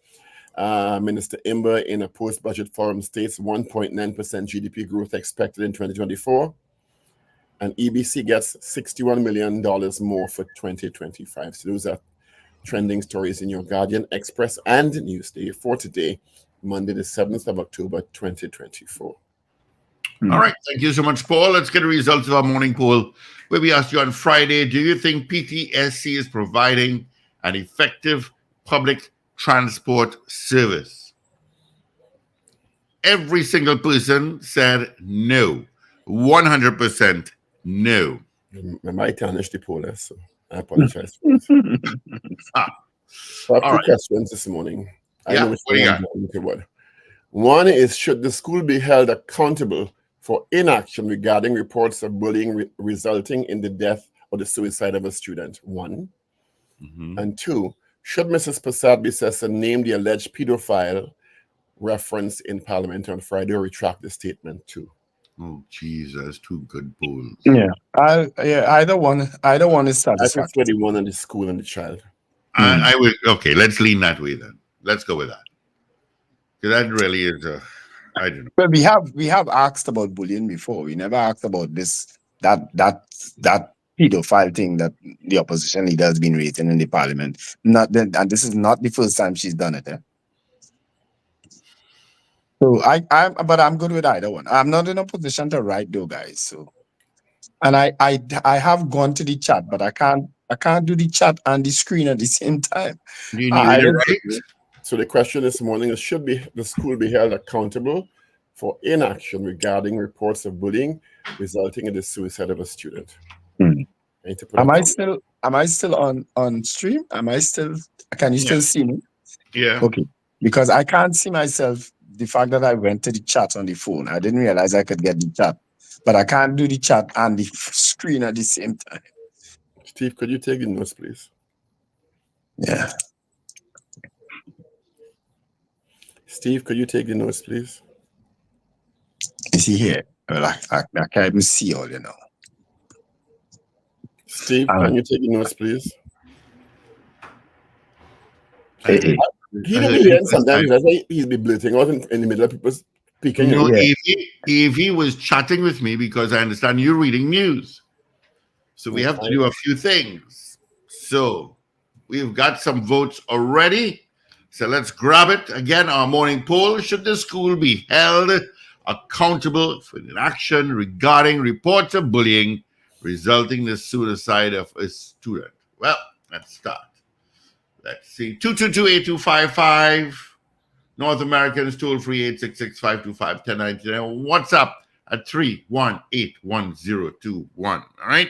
Minister Imber in a post-budget forum states 1.9% GDP growth expected in 2024. And EBC gets $61 million more for 2025. So those are trending stories in your Guardian, Express, and Newsday for today, Monday, the 7th of October, 2024. All right. Thank you so much, Paul. Let's get the results of our morning poll, where we asked you on Friday, do you think PTSC is providing an effective public transport service? Every single person said no. 100% no. I might tarnish the poll, so I apologize. So I have two questions this morning. I know which one. One is, should the school be held accountable for inaction regarding reports of bullying resulting in the death or the suicide of a student? One. And two, should Mrs. Prasad Bissessa name the alleged pedophile referenced in Parliament on Friday or retract the statement too? Oh, Jesus, two good polls. Yeah, either one is satisfactory. I prefer the one on the school and the child. I would. Okay, let's lean that way then. Let's go with that. Because that really is I don't know. But we have asked about bullying before. We never asked about that pedophile thing that the opposition leader has been raising in the Parliament. And this is not the first time she's done it. So I'm good with either one. I'm not in a position to write though, guys. So, and I have gone to the chat, but I can't do the chat and the screen at the same time. You need it right. So the question this morning is, should the school be held accountable for inaction regarding reports of bullying resulting in the suicide of a student? Am I still on stream? Can you still see me? Yeah. Okay. Because I can't see myself. The fact that I went to the chat on the phone, I didn't realize I could get the chat, but I can't do the chat and the screen at the same time. Steve, could you take the notes, please? Yeah. Steve, could you take the notes, please? Is he here? Well, I can't even see all, Steve, can you take the notes, please? Hey. He don't be hearing sometimes. That's why he'll be blurting out in the middle of people speaking. You know, Evie was chatting with me because I understand you're reading news. So we have to do a few things. So we've got some votes already. So let's grab it. Again, our morning poll. Should the school be held accountable for inaction regarding reports of bullying resulting in the suicide of a student? Well, let's start. Let's see. 222-8255. North Americans toll-free 866-525-1099. WhatsApp at 318-1021. All right.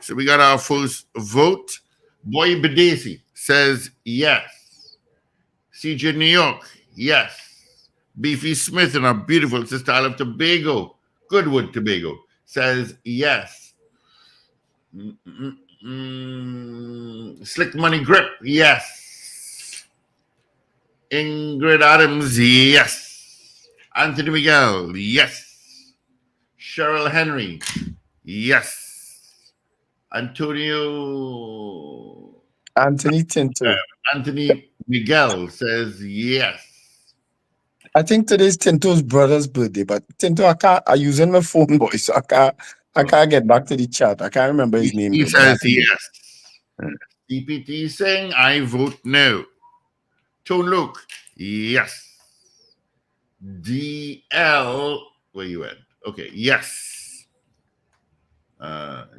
So we got our first vote. Boy Bedesi says yes. CJ New York, yes. Beefy Smith and our beautiful sister Isle of Tobago, Goodwood, Tobago, says yes. Slick Money Grip, yes. Ingrid Adams, yes. Anthony Miguel, yes. Cheryl Henry, Yes. Anthony Tinto. Anthony Miguel says yes. I think today's Tinto's brother's birthday, but Tinto, I'm using my phone, boy, so I can't get back to the chat. I can't remember his name. He Though, but I says think yes. CPT saying I vote no. Tone Luke, yes. DL, where you at? Okay, yes.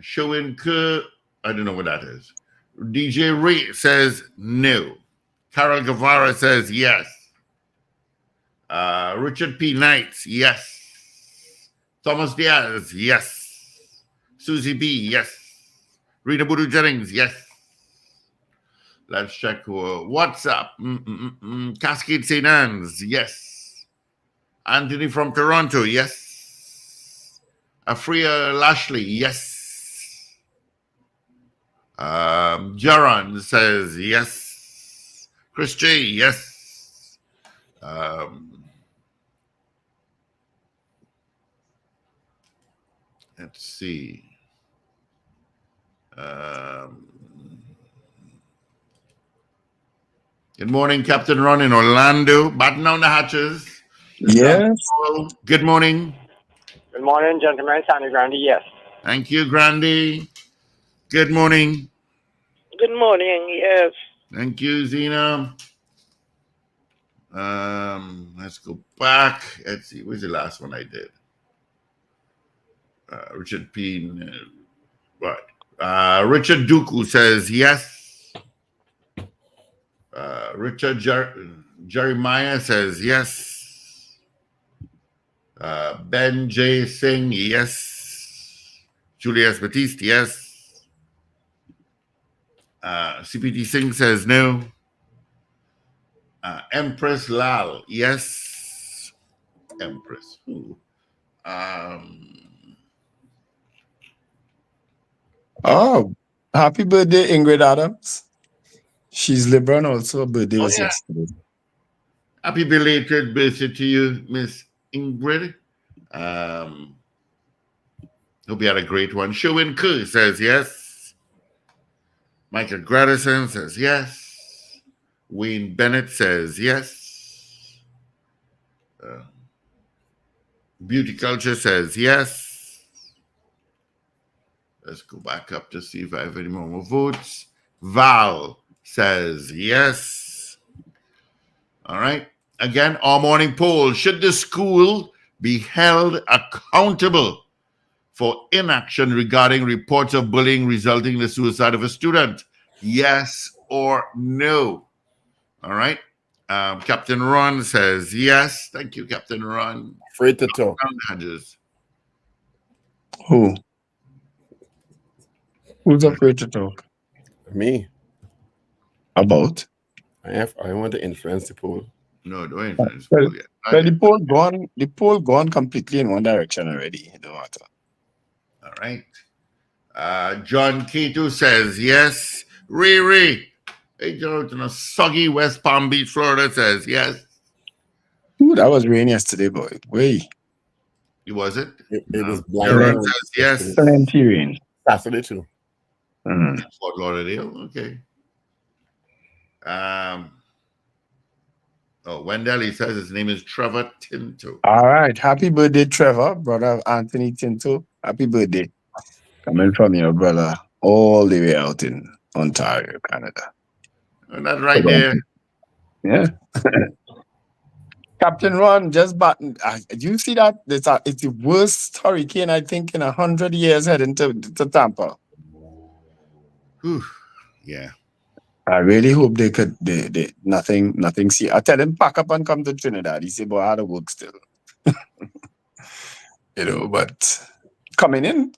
Showing Kerr, I don't know what that is. DJ Ray says no. Carol Guevara says yes. Richard P. Knights, yes. Thomas Diaz, yes. Susie B, yes. Rita Budu Jennings, yes. Let's check what's up. Cascade St. Anne's, yes. Anthony from Toronto, yes. Afria Lashley, yes. Jaron says yes. Chris J, yes. Let's see. Good morning, Captain Ron in Orlando. Batten down the hatches. yes. Good morning. Good morning, gentlemen. Sandy Grandy, yes. Thank you, Grandy. Good morning. Good morning, yes. Thank you, Zena. Let's go back. Let's see. Where's the last one I did? Richard P. Right. Richard Duku says yes. Richard Jeremiah says yes. Ben J. Singh, yes. Julius Batiste, yes. CPT Singh says no. Empress Lal, yes. Empress. Ooh. Oh, happy birthday, Ingrid Adams. She's Libran also. Her birthday was yesterday. Happy belated birthday to you, Miss Ingrid. Hope you had a great one. Showin Kerr says yes. Michael Gradison says yes. Wayne Bennett says yes. Beauty Culture says yes. Let's go back up to see if I have any more votes. Val says yes. All right. Again, our morning poll. Should the school be held accountable for inaction regarding reports of bullying resulting in the suicide of a student? Yes or no? All right. Captain Ron says yes. Thank you, Captain Ron. Afraid to talk. Who? Who's afraid to talk? Me. About? I want to influence the poll. No, don't influence the poll yet. Well, the poll gone completely in one direction already. It don't matter. All right. John Cato says yes. Riri, out in a soggy West Palm Beach, Florida, says yes. Ooh, that was rain yesterday, boy. Wait. Was it? It was Aaron says yes. Plenty rain. Saturday too. Fort Lauderdale, okay. Wendell, he says his name is Trevor Tinto. All right. Happy birthday, Trevor, brother Anthony Tinto. Happy birthday. Coming from your brother all the way out in Ontario, Canada. And that's right there. Yeah. Captain Ron just buttoned. Do you see that? It's the worst hurricane, I think, in 100 years heading to Tampa. Whew. Yeah. I really hope they could. They nothing. See, I tell him pack up and come to Trinidad. He said, "Boy, I had to work still." But coming in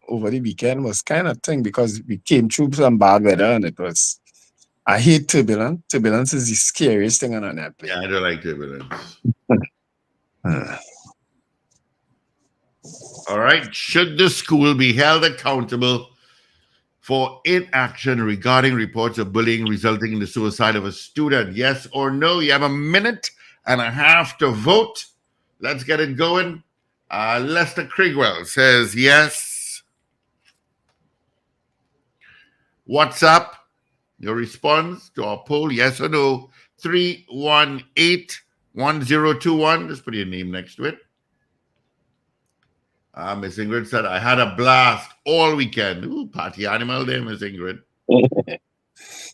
over the weekend was kind of thing because we came through some bad weather and it was. I hate turbulence. Turbulence is the scariest thing on an airplane. Yeah, I don't like turbulence. All right. Should the school be held accountable for inaction regarding reports of bullying resulting in the suicide of a student? Yes or no? You have a minute and a half to vote. Let's get it going. Lester Crigwell says yes. What's up? Your response to our poll, yes or no? 318-1021. Just put your name next to it. Miss Ingrid said, I had a blast all weekend. Ooh, party animal there, Miss Ingrid.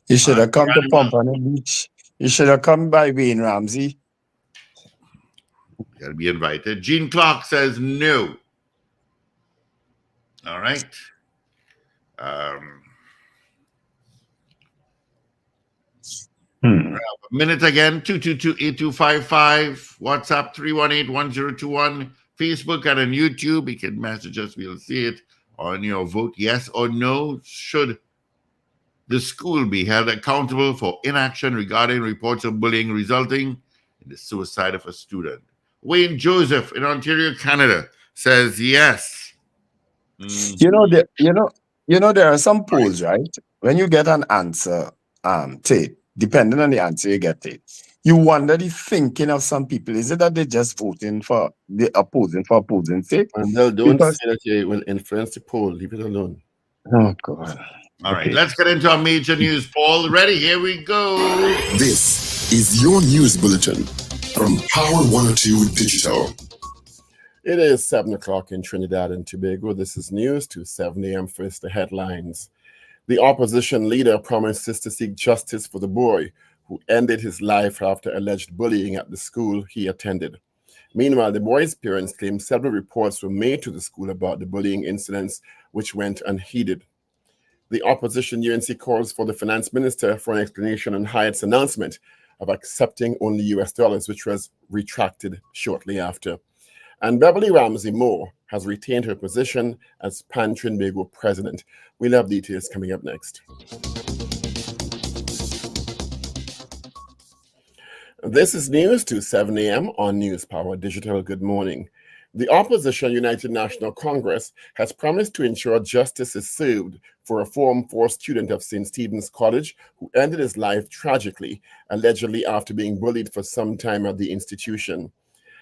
You should have come to Pompano Beach. You should have come by Wayne Ramsey. You gotta be invited. Jean Clark says no. All right. A minute again, 222-8255. WhatsApp 318-1021. Facebook and on YouTube. You can message us. We'll see it on your vote, yes or no. Should the school be held accountable for inaction regarding reports of bullying resulting in the suicide of a student? Wayne Joseph in Ontario, Canada says yes. You know, there are some polls, right? When you get an answer, depending on the answer you get, you wonder the thinking of some people. Is it that they're just opposing for opposing's sake? Wendell, don't say that you will influence the poll. Leave it alone. Oh, God. All right, let's get into our major news, Paul. Ready? Here we go. This is your news bulletin from Power 102 Digital. It is 7 o'clock in Trinidad and Tobago. This is news to 7 a.m. First, the headlines. The opposition leader promises to seek justice for the boy who ended his life after alleged bullying at the school he attended. Meanwhile, the boy's parents claim several reports were made to the school about the bullying incidents, which went unheeded. The opposition UNC calls for the finance minister for an explanation on Hyatt's announcement of accepting only US dollars, which was retracted shortly after. And Beverly Ramsey Moore has retained her position as Trinidad president. We'll have details coming up next. This is news to 7 a.m. on News Power Digital. Good morning. The opposition United National Congress has promised to ensure justice is served for a Form 4 student of St. Stephen's College who ended his life tragically, allegedly after being bullied for some time at the institution.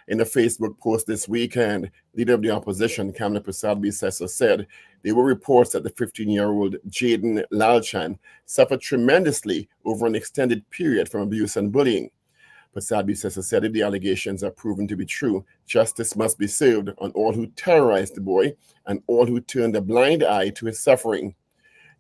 In a Facebook post this weekend, leader of the opposition, Kamla Prasad-Bissessar, said there were reports that the 15-year-old Jaden Lalchan suffered tremendously over an extended period from abuse and bullying. Prasad-Bissessar said if the allegations are proven to be true, justice must be served on all who terrorized the boy and all who turned a blind eye to his suffering.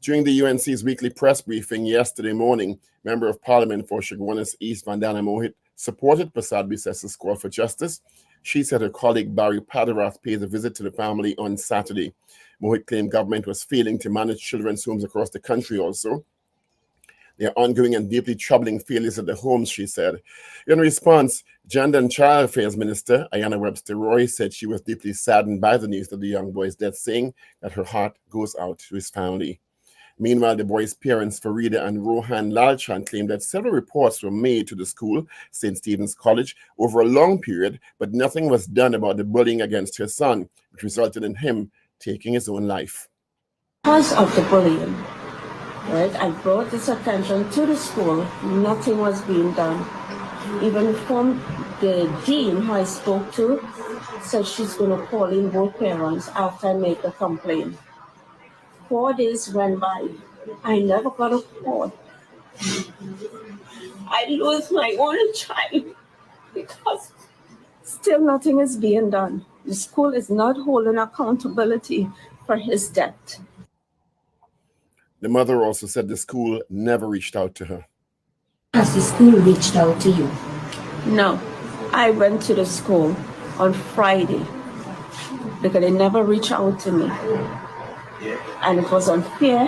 During the UNC's weekly press briefing yesterday morning, Member of Parliament for Chaguanas East Vandana Mohit supported Prasad-Bissessar's call for justice. She said her colleague Barry Padarath paid a visit to the family on Saturday. Mohit claimed government was failing to manage children's homes across the country also. There are ongoing and deeply troubling failures at the homes, she said. In response, Gender and Child Affairs Minister Ayanna Webster Roy said she was deeply saddened by the news of the young boy's death, saying that her heart goes out to his family. Meanwhile, the boy's parents, Farida and Rohan Lalchan, claimed that several reports were made to the school, St. Stephen's College, over a long period, but nothing was done about the bullying against her son, which resulted in him taking his own life. Because of the bullying, right, I brought this attention to the school. Nothing was being done. Even from the dean who I spoke to, said she's going to call in both parents after I make a complaint. 4 days went by. I never got a call. I lose my only child because still nothing is being done. The school is not holding accountability for his death. The mother also said the school never reached out to her. Has the school reached out to you? No. I went to the school on Friday because they never reached out to me. And it was unfair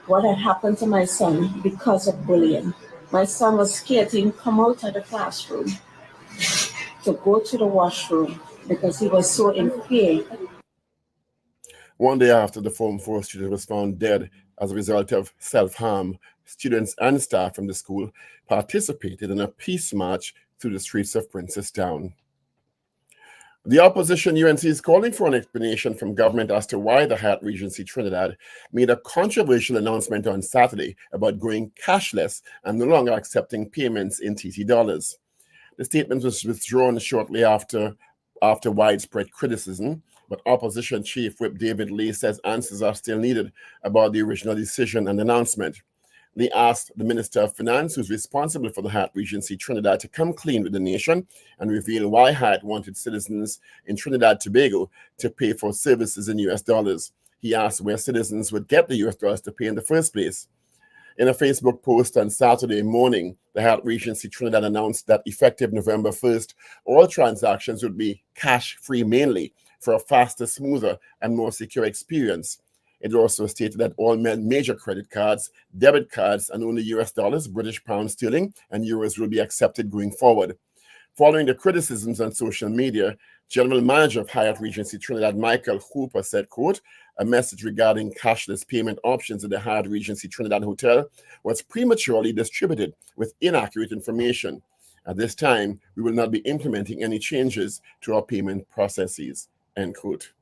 what had happened to my son because of bullying. My son was scared to even come out of the classroom to go to the washroom because he was so in fear. One day after the Form 4 student was found dead as a result of self-harm, students and staff from the school participated in a peace march through the streets of Princestown. The opposition UNC is calling for an explanation from government as to why the Hyatt Regency Trinidad made a controversial announcement on Saturday about going cashless and no longer accepting payments in TT dollars. The statement was withdrawn shortly after after widespread criticism, but opposition chief whip David Lee says answers are still needed about the original decision and announcement. Lee asked the Minister of Finance, who's responsible for the Hyatt Regency Trinidad, to come clean with the nation and reveal why Hyatt wanted citizens in Trinidad and Tobago to pay for services in US dollars. He asked where citizens would get the US dollars to pay in the first place. In a Facebook post on Saturday morning, the Hyatt Regency Trinidad announced that effective November 1st, all transactions would be cash-free mainly for a faster, smoother, and more secure experience. It also stated that all major credit cards, debit cards, and only US dollars, British pounds sterling, and euros will be accepted going forward. Following the criticisms on social media, General Manager of Hyatt Regency Trinidad, Michael Hooper, said, quote, a message regarding cashless payment options at the Hyatt Regency Trinidad Hotel was prematurely distributed with inaccurate information. At this time, we will not be implementing any changes to our payment processes, end quote.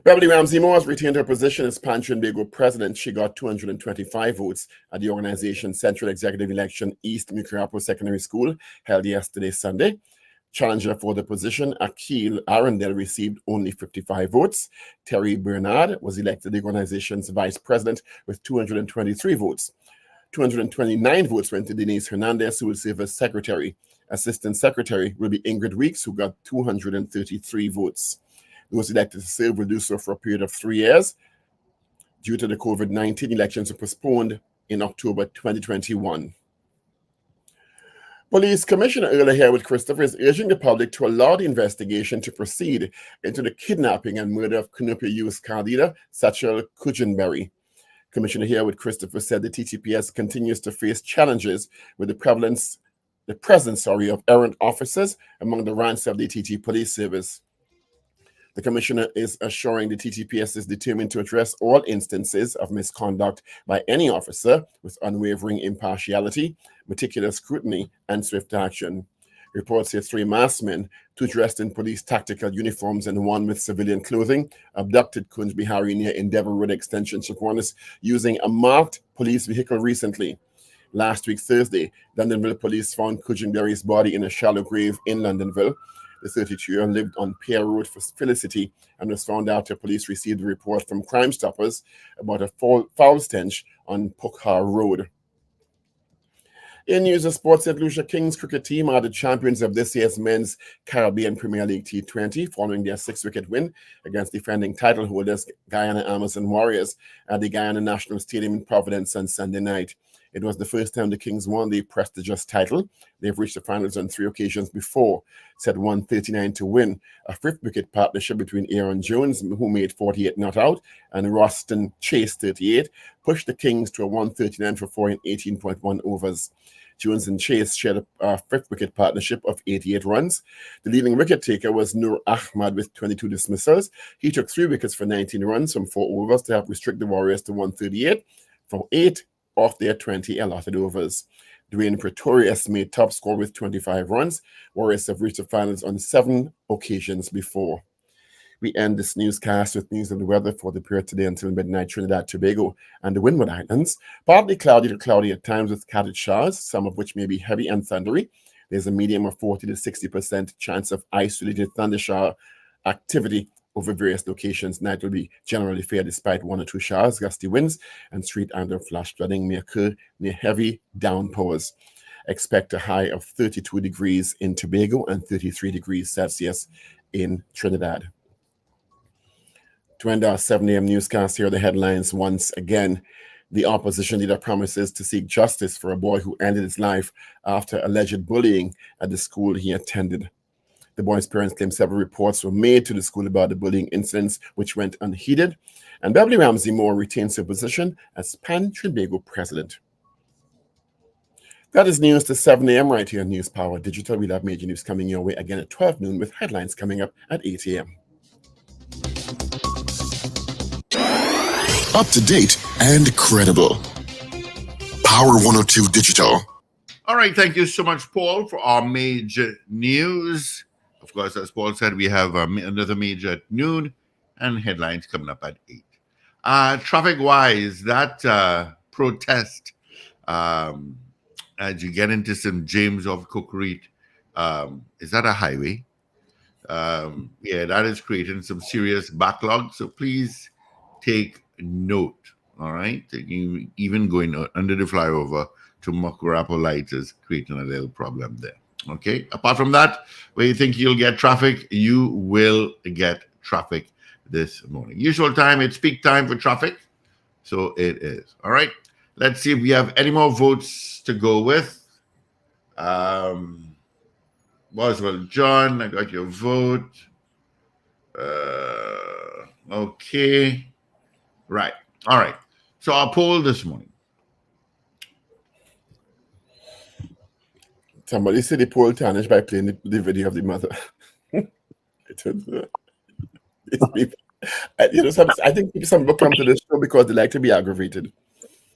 Beverly Ramsey Moore has retained her position as Pan Trinbago president. She got 225 votes at the organization's Central Executive Election East Mucurapo Secondary School held yesterday, Sunday. Challenger for the position, Akil Arundel, received only 55 votes. Terry Bernard was elected the organization's vice president with 223 votes. 229 votes went to Dennise Hernandez, who will serve as secretary. Assistant secretary will be Ingrid Weeks, who got 233 votes. Those elected to serve will do so for a period of 3 years. Due to the COVID-19, elections were postponed in October 2021. Police Commissioner Earl Harewood Christopher is urging the public to allow the investigation to proceed into the kidnapping and murder of Cunupia youth car leader Satchel Kujanberry. Commissioner Harewood Christopher said the TTPS continues to face challenges with the presence of errant officers among the ranks of the TT Police Service. The Commissioner is assuring the TTPS is determined to address all instances of misconduct by any officer with unwavering impartiality, meticulous scrutiny, and swift action. Reports say 3 masked men, 2 dressed in police tactical uniforms and 1 with civilian clothing, abducted Kunj Bihari near Endeavour Road Extension, Chaguanas, using a marked police vehicle recently. Last week, Thursday, Londonville police found Kujanberry's body in a shallow grave in Londonville. The 32-year-old lived on Pear Road for Felicity and was found after police received a report from Crime Stoppers about a foul stench on Pukhar Road. In news of sports, St. Lucia Kings cricket team are the champions of this year's Men's Caribbean Premier League T20 following their 6-wicket win against defending title holders Guyana Amazon Warriors at the Guyana National Stadium in Providence on Sunday night. It was the first time the Kings won the prestigious title. They've reached the finals on 3 occasions before, set 139 to win. A 5th-wicket partnership between Aaron Jones, who made 48 not out, and Roston Chase, 38, pushed the Kings to a 139 for 4 in 18.1 overs. Jones and Chase shared a 5th-wicket partnership of 88 runs. The leading wicket-taker was Nur Ahmad with 22 dismissals. He took 3 wickets for 19 runs from 4 overs to help restrict the Warriors to 138 for 8 off their 20 allotted overs. Dwayne Pretorius made top score with 25 runs. Warriors have reached the finals on 7 occasions before. We end this newscast with news of the weather for the period today until midnight. Trinidad, Tobago, and the Windward Islands. Partly cloudy to cloudy at times with scattered showers, some of which may be heavy and thundery. There's a medium of 40 to 60% chance of isolated thunder shower activity over various locations. Night will be generally fair despite 1 or 2 showers. Gusty winds and street and flash flooding may occur near heavy downpours. Expect a high of 32 degrees in Tobago and 33 degrees Celsius in Trinidad. To end our 7 a.m. newscast, here are the headlines once again. The opposition leader promises to seek justice for a boy who ended his life after alleged bullying at the school he attended. The boy's parents claim several reports were made to the school about the bullying incidents, which went unheeded. And Beverly Ramsey Moore retains her position as Pan Trinbago president. That is news to 7 a.m. right here on News Power Digital. We'll have major news coming your way again at 12 noon with headlines coming up at 8 a.m. Up to date and credible. Power 102 Digital. All right, thank you so much, Paul, for our major news. Of course, as Paul said, we have another major at noon and headlines coming up at 8. Traffic-wise, that protest, as you get into St. James of Cook Reef, is that a highway? Yeah, that is creating some serious backlog. So please take note. All right, even going under the flyover to Makurapo Lights is creating a little problem there. Okay. Apart from that, where you think you'll get traffic, you will get traffic this morning. Usual time, it's peak time for traffic. So it is. All right. Let's see if we have any more votes to go with. Boswell John, I got your vote. Okay. Right. All right. So our poll this morning. Somebody said the poll tarnished by playing the video of the mother. I think some people come to this show because they like to be aggravated.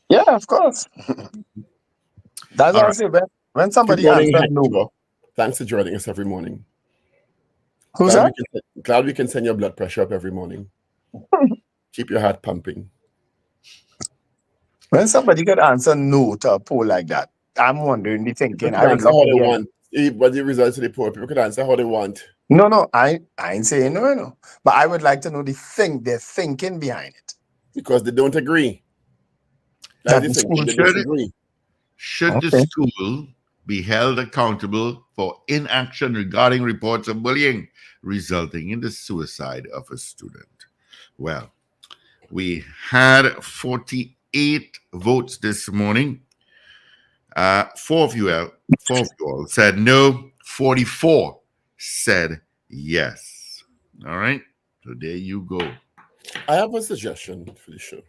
Yeah, of course. That's what I say. When somebody answers no. Thanks for joining us every morning. Who's that? Glad we can send your blood pressure up every morning. Keep your heart pumping. When somebody could answer no to a poll like that, I'm wondering, the thinking. I would answer how they want. But the results of the poll, people could answer how they want. No, I ain't saying no. But I would like to know they're thinking behind it. Because they don't agree. Should the school be held accountable for inaction regarding reports of bullying resulting in the suicide of a student? Well, we had 48 votes this morning. 4 of you all said no. 44 said yes. All right. So there you go. I have a suggestion for the show.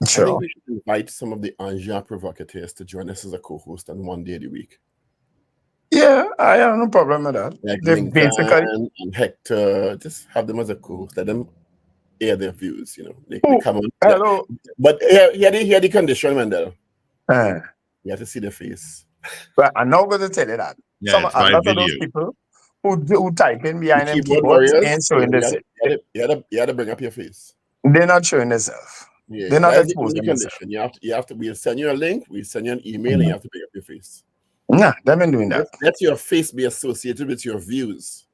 Sure. I think we should invite some of the Angers provocateurs to join us as a co-host on one day of the week. Yeah, I have no problem with that. Like They basically and Hector, just have them as a co-host. Let them air their views. They come on. Hello. But here the condition, Wendell. You have to see the face. But I'm not going to tell you that. Yeah, a lot of those people who type in behind them keyboards ain't showing themselves. You had to bring up your face. They're not showing themselves. Yeah, they're not exposing themselves. You have to. We'll send you a link. We'll send you an email, and you have to bring up your face. Nah, they been doing that. Let your face be associated with your views.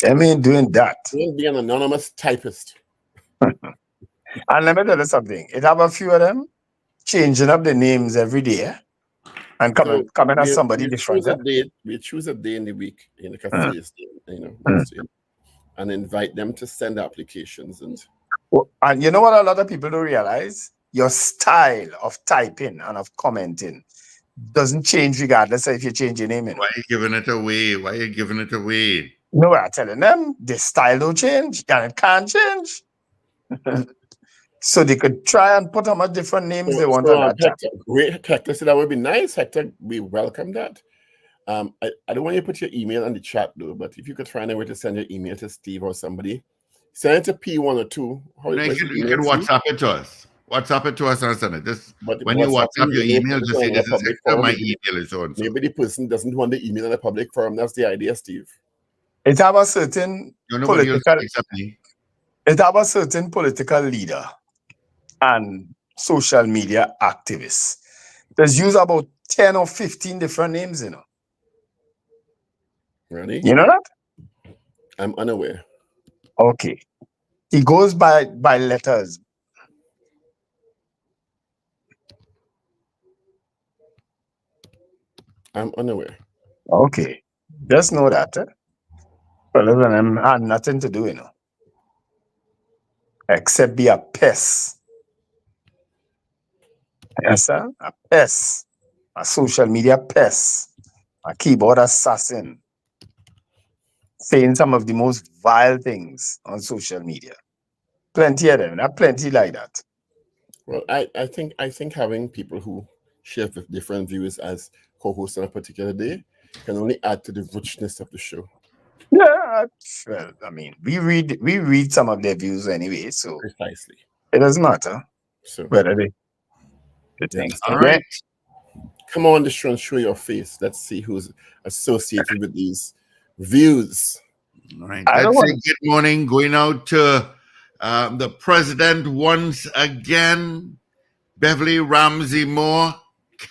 They been doing that. Don't be an anonymous typist. And let me tell you something. It have a few of them changing up the names every day and coming as somebody different. We choose a day in the week, like a Thursday, and invite them to send applications. And you know what a lot of people don't realize? Your style of typing and of commenting doesn't change regardless of if you change your name. Why are you giving it away? No, I'm telling them the style don't change and it can't change. So they could try and put how much different names they want on that chat. Hector said that would be nice. Hector, we welcome that. I don't want you to put your email in the chat though, but if you could find a way to send your email to Steve or somebody, send it to P1 or 2. You can WhatsApp it to us. WhatsApp it to us and send it. When you WhatsApp your email, just say this is Hector, my email is on. Maybe the person doesn't want the email in a public forum. That's the idea, Steve. It have a certain political leader and social media activists. There's used about 10 or 15 different names, Really? You know that? I'm unaware. Okay. He goes by letters. I'm unaware. Okay. Just know that. Fellas and them had nothing to do, except be a pest. Yes, sir? A pest. A social media pest. A keyboard assassin. Saying some of the most vile things on social media. Plenty of them. Plenty like that. Well, I think having people who share different views as co-hosts on a particular day can only add to the richness of the show. Yeah, well, I mean, we read some of their views anyway, so precisely it doesn't matter. So whether they think. All right. Come on the show and show your face. Let's see who's associated with these views. All right. Let's say good morning going out to the president once again, Beverly Ramsey Moore.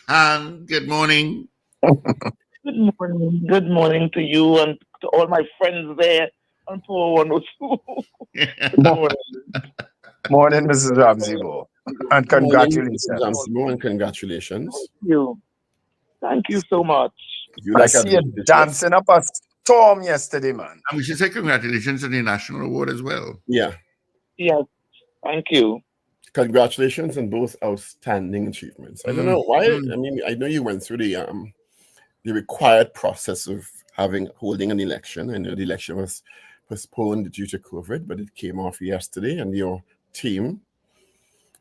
Good morning. Good morning. Good morning to you and to all my friends there on 402. Morning, Mrs. Ramsey Moore. And Morning, congratulations. Mrs. Ramsey Moore, and congratulations. Thank you so much. You I like see you dancing up a storm yesterday, man. And we should say congratulations on the national award as well. Yeah. Yes, thank you. Congratulations on both outstanding achievements. I don't know why. I mean, I know you went through the required process of holding an election. I know the election was postponed due to COVID, but it came off yesterday, and your team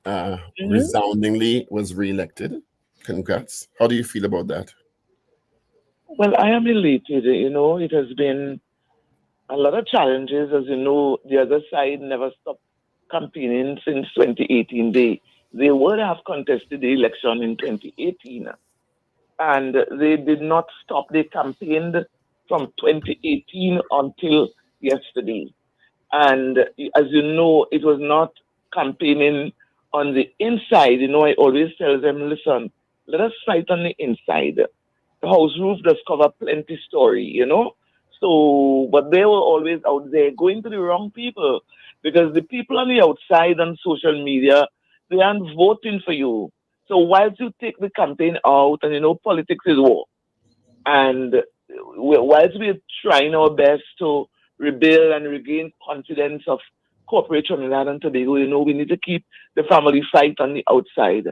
resoundingly was re-elected. Congrats. How do you feel about that? Well, I am elated. You know, it has been a lot of challenges. As you know, the other side never stopped campaigning since 2018. They would have contested the election in 2018, and they did not stop. They campaigned from 2018 until yesterday. And as you know, it was not campaigning on the inside. You know, I always tell them, listen, let us fight on the inside. The house roof does cover plenty story, you know. So, but they were always out there going to the wrong people, because the people on the outside on social media, they aren't voting for you. So whilst you take the campaign out, and you know, politics is war, and whilst we're trying our best to rebuild and regain confidence of corporate Trinidad and Tobago, you know, we need to keep the family fight on the outside.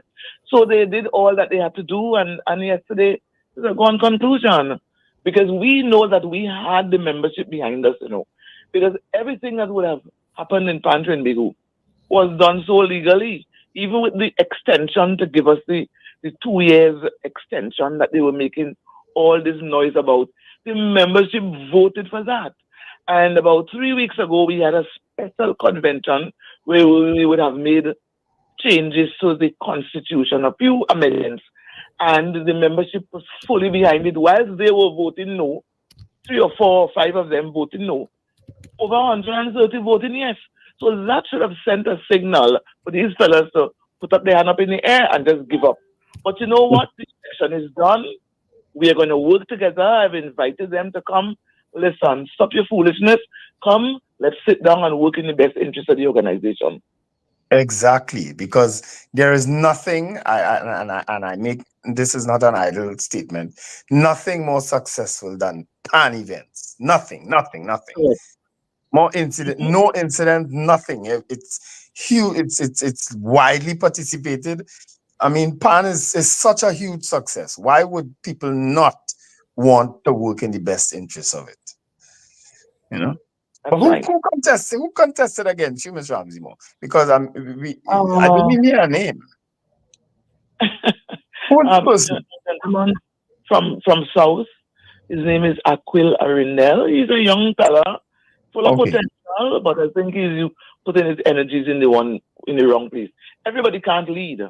So they did all that they had to do, and yesterday was a gone conclusion, because we know that we had the membership behind us, you know, because everything that would have happened in Trinidad was done so legally, even with the extension to give us the 2 years extension that they were making all this noise about. The membership voted for that. And about 3 weeks ago, we had a special convention where we would have made changes to the constitution, a few amendments, and the membership was fully behind it. Whilst they were voting no, 3 or 4 or 5 of them voting no, over 130 voting yes. So that should have sent a signal for these fellas to put up their hand up in the air and just give up. But you know what? The election is done. We are going to work together. I've invited them to come. Listen, stop your foolishness. Come, let's sit down and work in the best interest of the organization. Exactly, because there is nothing, I make, this is not an idle statement, nothing more successful than pan events. Nothing. More incident, no incident, nothing. It's huge. It's widely participated. I mean, pan is such a huge success. Why would people not want to work in the best interest of it? You know. But who contested? Who contested against you, Ms. Ramsey Moore? Because I didn't hear a name. Someone from South. His name is Aquil Arindel. He's a young fella, full of potential, but I think he's putting his energies in the wrong place. Everybody can't lead.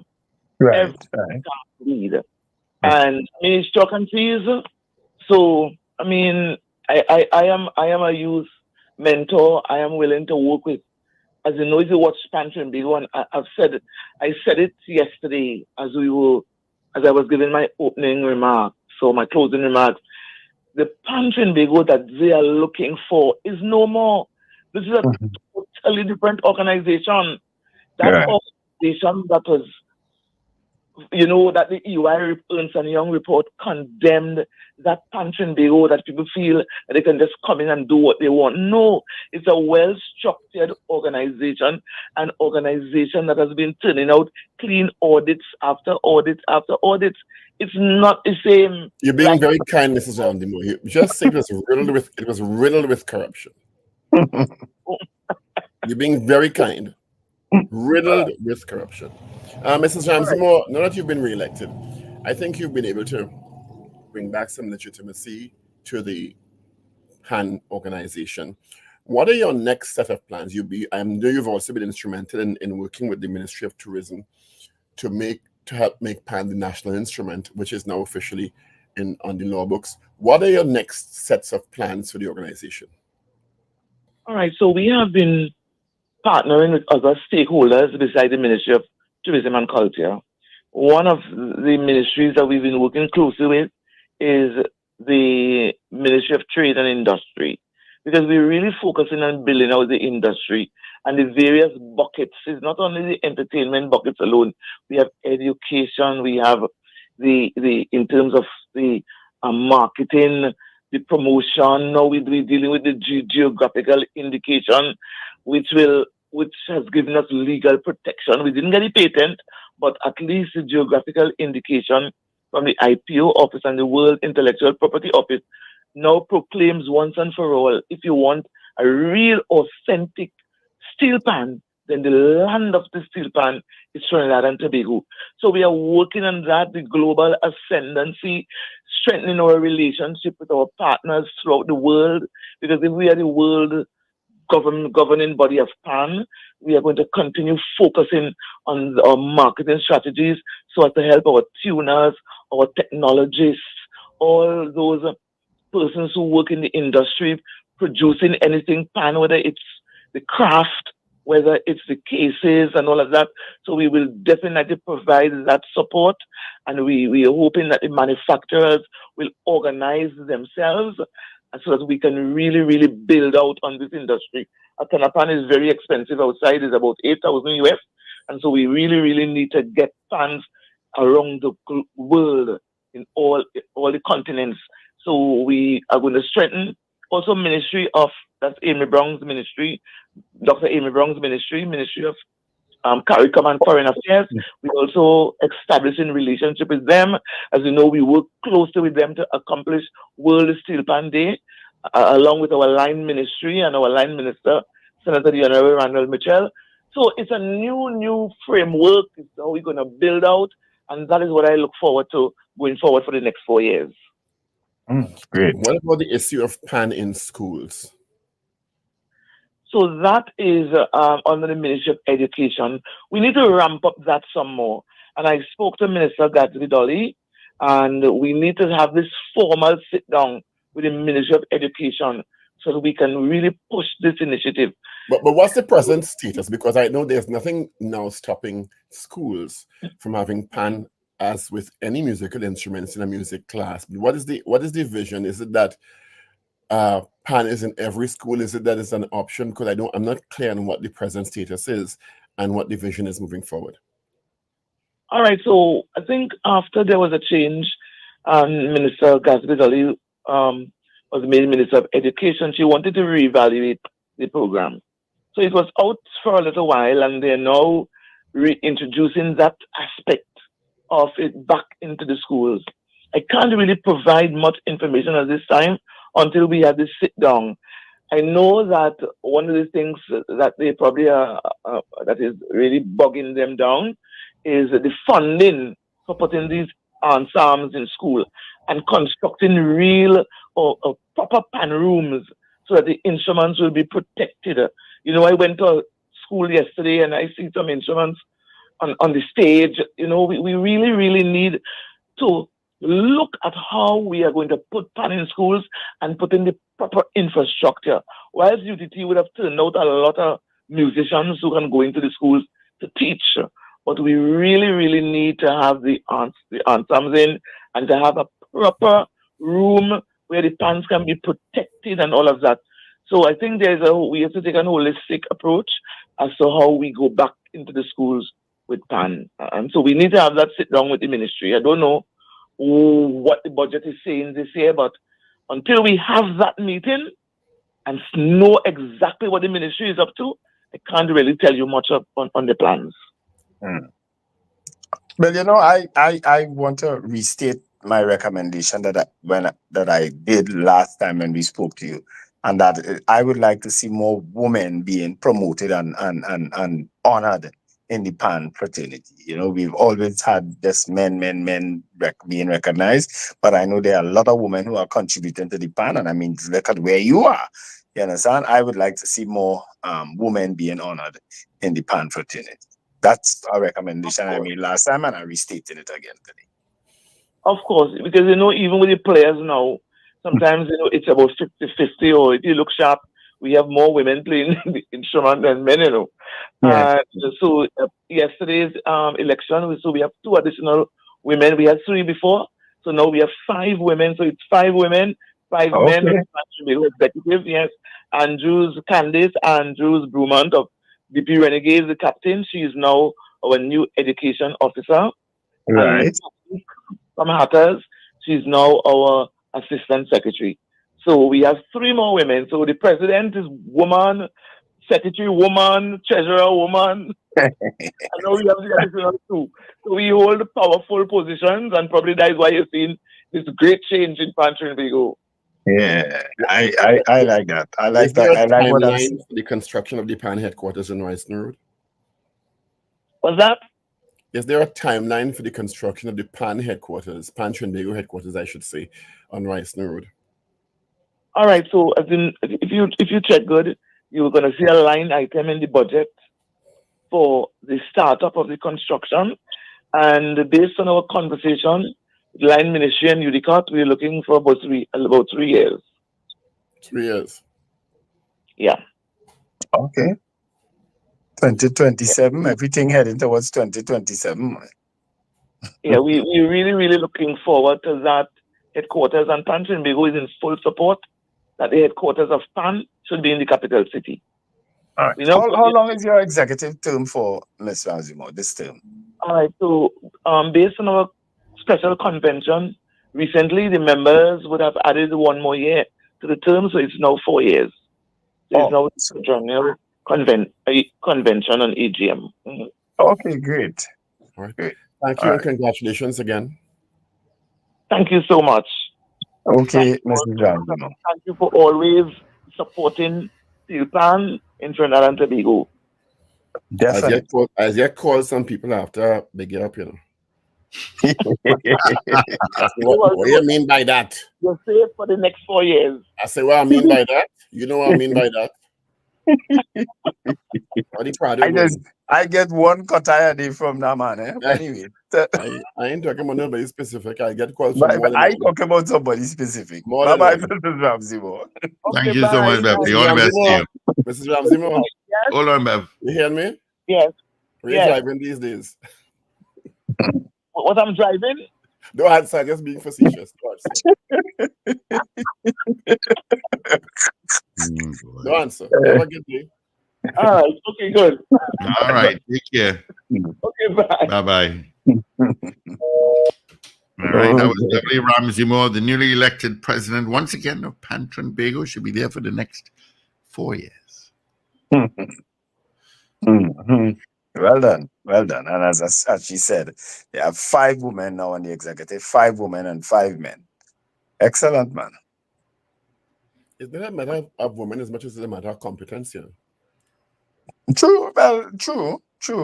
Right. Everybody can't lead. And I mean, it's chalk and cheese. So I mean, I am a youth mentor. I am willing to work with, as you know, if you watch Trinidad and Tobago, I said it yesterday as I was giving my opening remarks, so my closing remarks. The Trinidad and Tobago that they are looking for is no more. This is a totally different organization. That organization that was, you know, that the EY Ernst & Young report condemned, that Trinidad and Tobago that people feel that they can just come in and do what they want. No, it's a well-structured organization, an organization that has been turning out clean audits after audits after audits. It's not the same. You're being very kind, Mrs. Ramsey Moore. You just said it was riddled with corruption. You're being very kind. Riddled with corruption. Mrs. Ramsey Moore, now that you've been re-elected, I think you've been able to bring back some legitimacy to the PAN organization. What are your next set of plans? I know you've also been instrumental in working with the Ministry of Tourism to help make PAN the national instrument, which is now officially on the law books. What are your next sets of plans for the organization? All right, so we have been partnering with other stakeholders besides the Ministry of Tourism and Culture. One of the ministries that we've been working closely with is the Ministry of Trade and Industry, because we're really focusing on building out the industry and the various buckets. It's not only the entertainment buckets alone. We have education, we have the in terms of the marketing, the promotion. Now we're dealing with the geographical indication, which has given us legal protection. We didn't get a patent, but at least the geographical indication from the IPO office and the World Intellectual Property Office now proclaims once and for all, if you want a real authentic steel pan, then the land of the steel pan is Trinidad and Tobago. So we are working on that, the global ascendancy, strengthening our relationship with our partners throughout the world, because if we are the world governing body of PAN, we are going to continue focusing on our marketing strategies so as to help our tuners, our technologists, all those persons who work in the industry producing anything PAN, whether it's the craft, whether it's the cases and all of that. So we will definitely provide that support, and we are hoping that the manufacturers will organize themselves so that we can really, really build out on this industry. A ton of pan is very expensive outside, it's about 8,000 US, and so we really, really need to get pans around the world in all the continents. So we are going to strengthen also Ministry of, that's Amy Brown's ministry, Dr. Amy Brown's ministry of CARICOM and Foreign Affairs. We also establishing relationship with them. As you know, we work closely with them to accomplish World Steel Pan Day, along with our line ministry and our line minister, Senator the Honorable Randall Mitchell. So it's a new framework. It's how we're going to build out, and that is what I look forward to going forward for the next 4 years. Great. What about the issue of pan in schools? So that is under the Ministry of Education. We need to ramp up that some more. And I spoke to Minister Gatsby Dolly, and we need to have this formal sit down with the Ministry of Education so that we can really push this initiative. But what's the present status? Because I know there's nothing now stopping schools from having pan as with any musical instruments in a music class. But what is the vision? Is it that pan is in every school? Is it that it's an option? Because I'm not clear on what the present status is and what the vision is moving forward. All right, so I think after there was a change, Minister Gatsby Dolly was made Minister of Education. She wanted to reevaluate the program. So it was out for a little while, and they're now reintroducing that aspect of it back into the schools. I can't really provide much information at this time until we have this sit down. I know that one of the things that they probably that is really bogging them down is the funding for putting these ensembles in school and constructing real or proper pan rooms so that the instruments will be protected. You know, I went to school yesterday and I see some instruments on the stage. You know, we really, really need to look at how we are going to put pan in schools and put in the proper infrastructure. Whilst UTT would have turned out a lot of musicians who can go into the schools to teach, but we really, really need to have the ensembles in and to have a proper room where the pans can be protected and all of that. So I think we have to take an holistic approach as to how we go back into the schools with pan. And so we need to have that sit down with the ministry. I don't know what the budget is saying this year, but until we have that meeting and know exactly what the ministry is up to, I can't really tell you much on the plans. Well, you know, I want to restate my recommendation that I did last time when we spoke to you, and that I would like to see more women being promoted and honored in the pan fraternity. You know, we've always had just men being recognized, but I know there are a lot of women who are contributing to the pan, and I mean, look at where you are. You understand? I would like to see more women being honored in the pan fraternity. That's a recommendation I made last time, and I restated it again today. Of course, because, you know, even with the players now, sometimes, you know, it's about 50-50, or if you look sharp, we have more women playing the instrument than men, you know. Yeah. So yesterday's election, so we have 2 additional women. We had 3 before, so So now we have 5 women. So it's 5 women, 5 men. Executive, yes. Candice Andrews Brumont of BP Renegades, the captain. She is now our new education officer. Right. And from Hatters, she's now our assistant secretary. So we have 3 more women. So the president is woman, secretary woman, treasurer woman. And now we have the additional 2. So we hold powerful positions, and probably that is why you're seeing this great change in Trinidad and Tobago. Yeah, I like that. I like Is there that. a I like what I'm timeline saying. for the construction of the PAN headquarters in Royston Road? What's that? Is there a timeline for the construction of the PAN headquarters, PAN Trinidad headquarters, I should say, on Royston Road? All right. So as in, if you check good, you're going to see a line item in the budget for the startup of the construction. And based on our conversation, Line Ministry and UDCOT, we're looking for about 3 years. 3 years. Yeah. Okay. 2027, everything heading towards 2027. Yeah, we're really, really looking forward to that headquarters, and PAN Trinidad is in full support that the headquarters of PAN should be in the capital city. All right. How long is your executive term for, Ms. Ramsimo, this term? All right. So based on our special convention, recently the members would have added 1 more year to the term, so it's now 4 years. So it's now general convention on AGM. Mm-hmm. Okay, great. All right. Great. Thank you, and congratulations again. Thank you so much. Okay, Mrs. Ramsimo. Thank you for always supporting Steel PAN in Trinidad and Tobago. Definitely. As you call some people after big up, you know. What do you mean by that? You're safe for the next 4 years. I say what I mean by that. You know what I mean by that. I get 1 kotaya a day from that man. Anyway, I ain't talking about nobody specific. I get calls but from more than I talk about somebody specific. Bye bye, Mrs. Ramsimo. Thank you so much, Bev. All the best to you. Mrs. Ramsimo. Yes. Hold on, Bev. You hear me? Yes. Where you driving these days? What I'm driving? No answer, just being facetious. No answer. Have a good day. All right. Okay, good. All right. Take care. Okay, bye. Bye-bye. All right. That was lovely. Ramsey Moore, the newly elected president, once again, of PAN Trinidad, should be there for the next 4 years. Well done. Well done. And as she said, they have 5 women now on the executive, 5 women and 5 men. Excellent, man. It's not a matter of women as much as it's a matter of competence, you know. True. Well, true.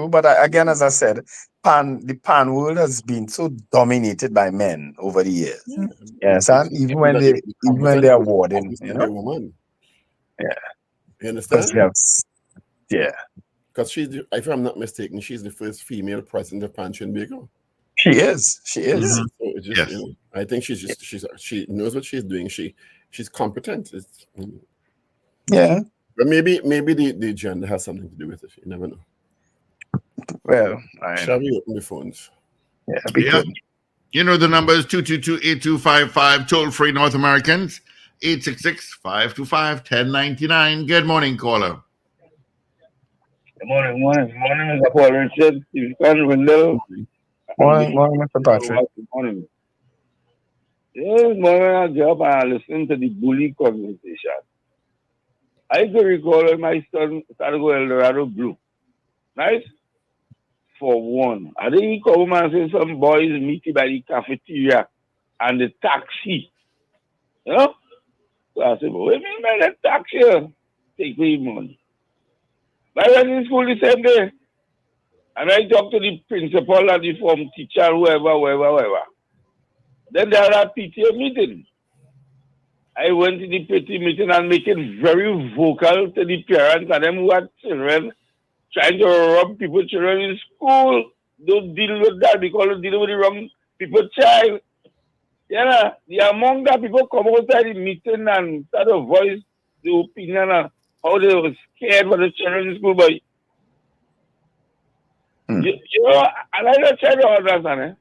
But again, as I said, the PAN world has been so dominated by men over the years. Yes, and even when they are awarding, you know. Woman. Yeah. You understand? Yeah. Because if I'm not mistaken, she's the first female president of PAN Trinidad. She is. Yeah. So it's just, you know, I think she knows what she's doing. She's competent. Yeah. But maybe the gender has something to do with it. You never know. Well, shall we open the phones? Yeah, be good. You know the number is 222-8255, toll free North Americans, 866-525-1099. Good morning, caller. Good morning, Mr. Paul Richard, Wendell. Morning, Mr. Patrick. Good morning. Yes, morning, I get up and I listen to the bully conversation. I can recall when my son started going Eldorado Blue. Right? For one. I think he come and say some boys meet by the cafeteria and the taxi. You know? So I said, but what do you mean by that taxi? Take me money. But I went in school the same day. And I talked to the principal and the form teacher, whoever. Then there had a PTA meeting. I went to the PTA meeting and make it very vocal to the parents and them who had children, trying to rob people's children in school. Don't deal with that because you deal with the wrong people's child. Yeah, among that people come outside the meeting and start to voice the opinion of how they were scared for the children in school. But you know, and I just try to understand.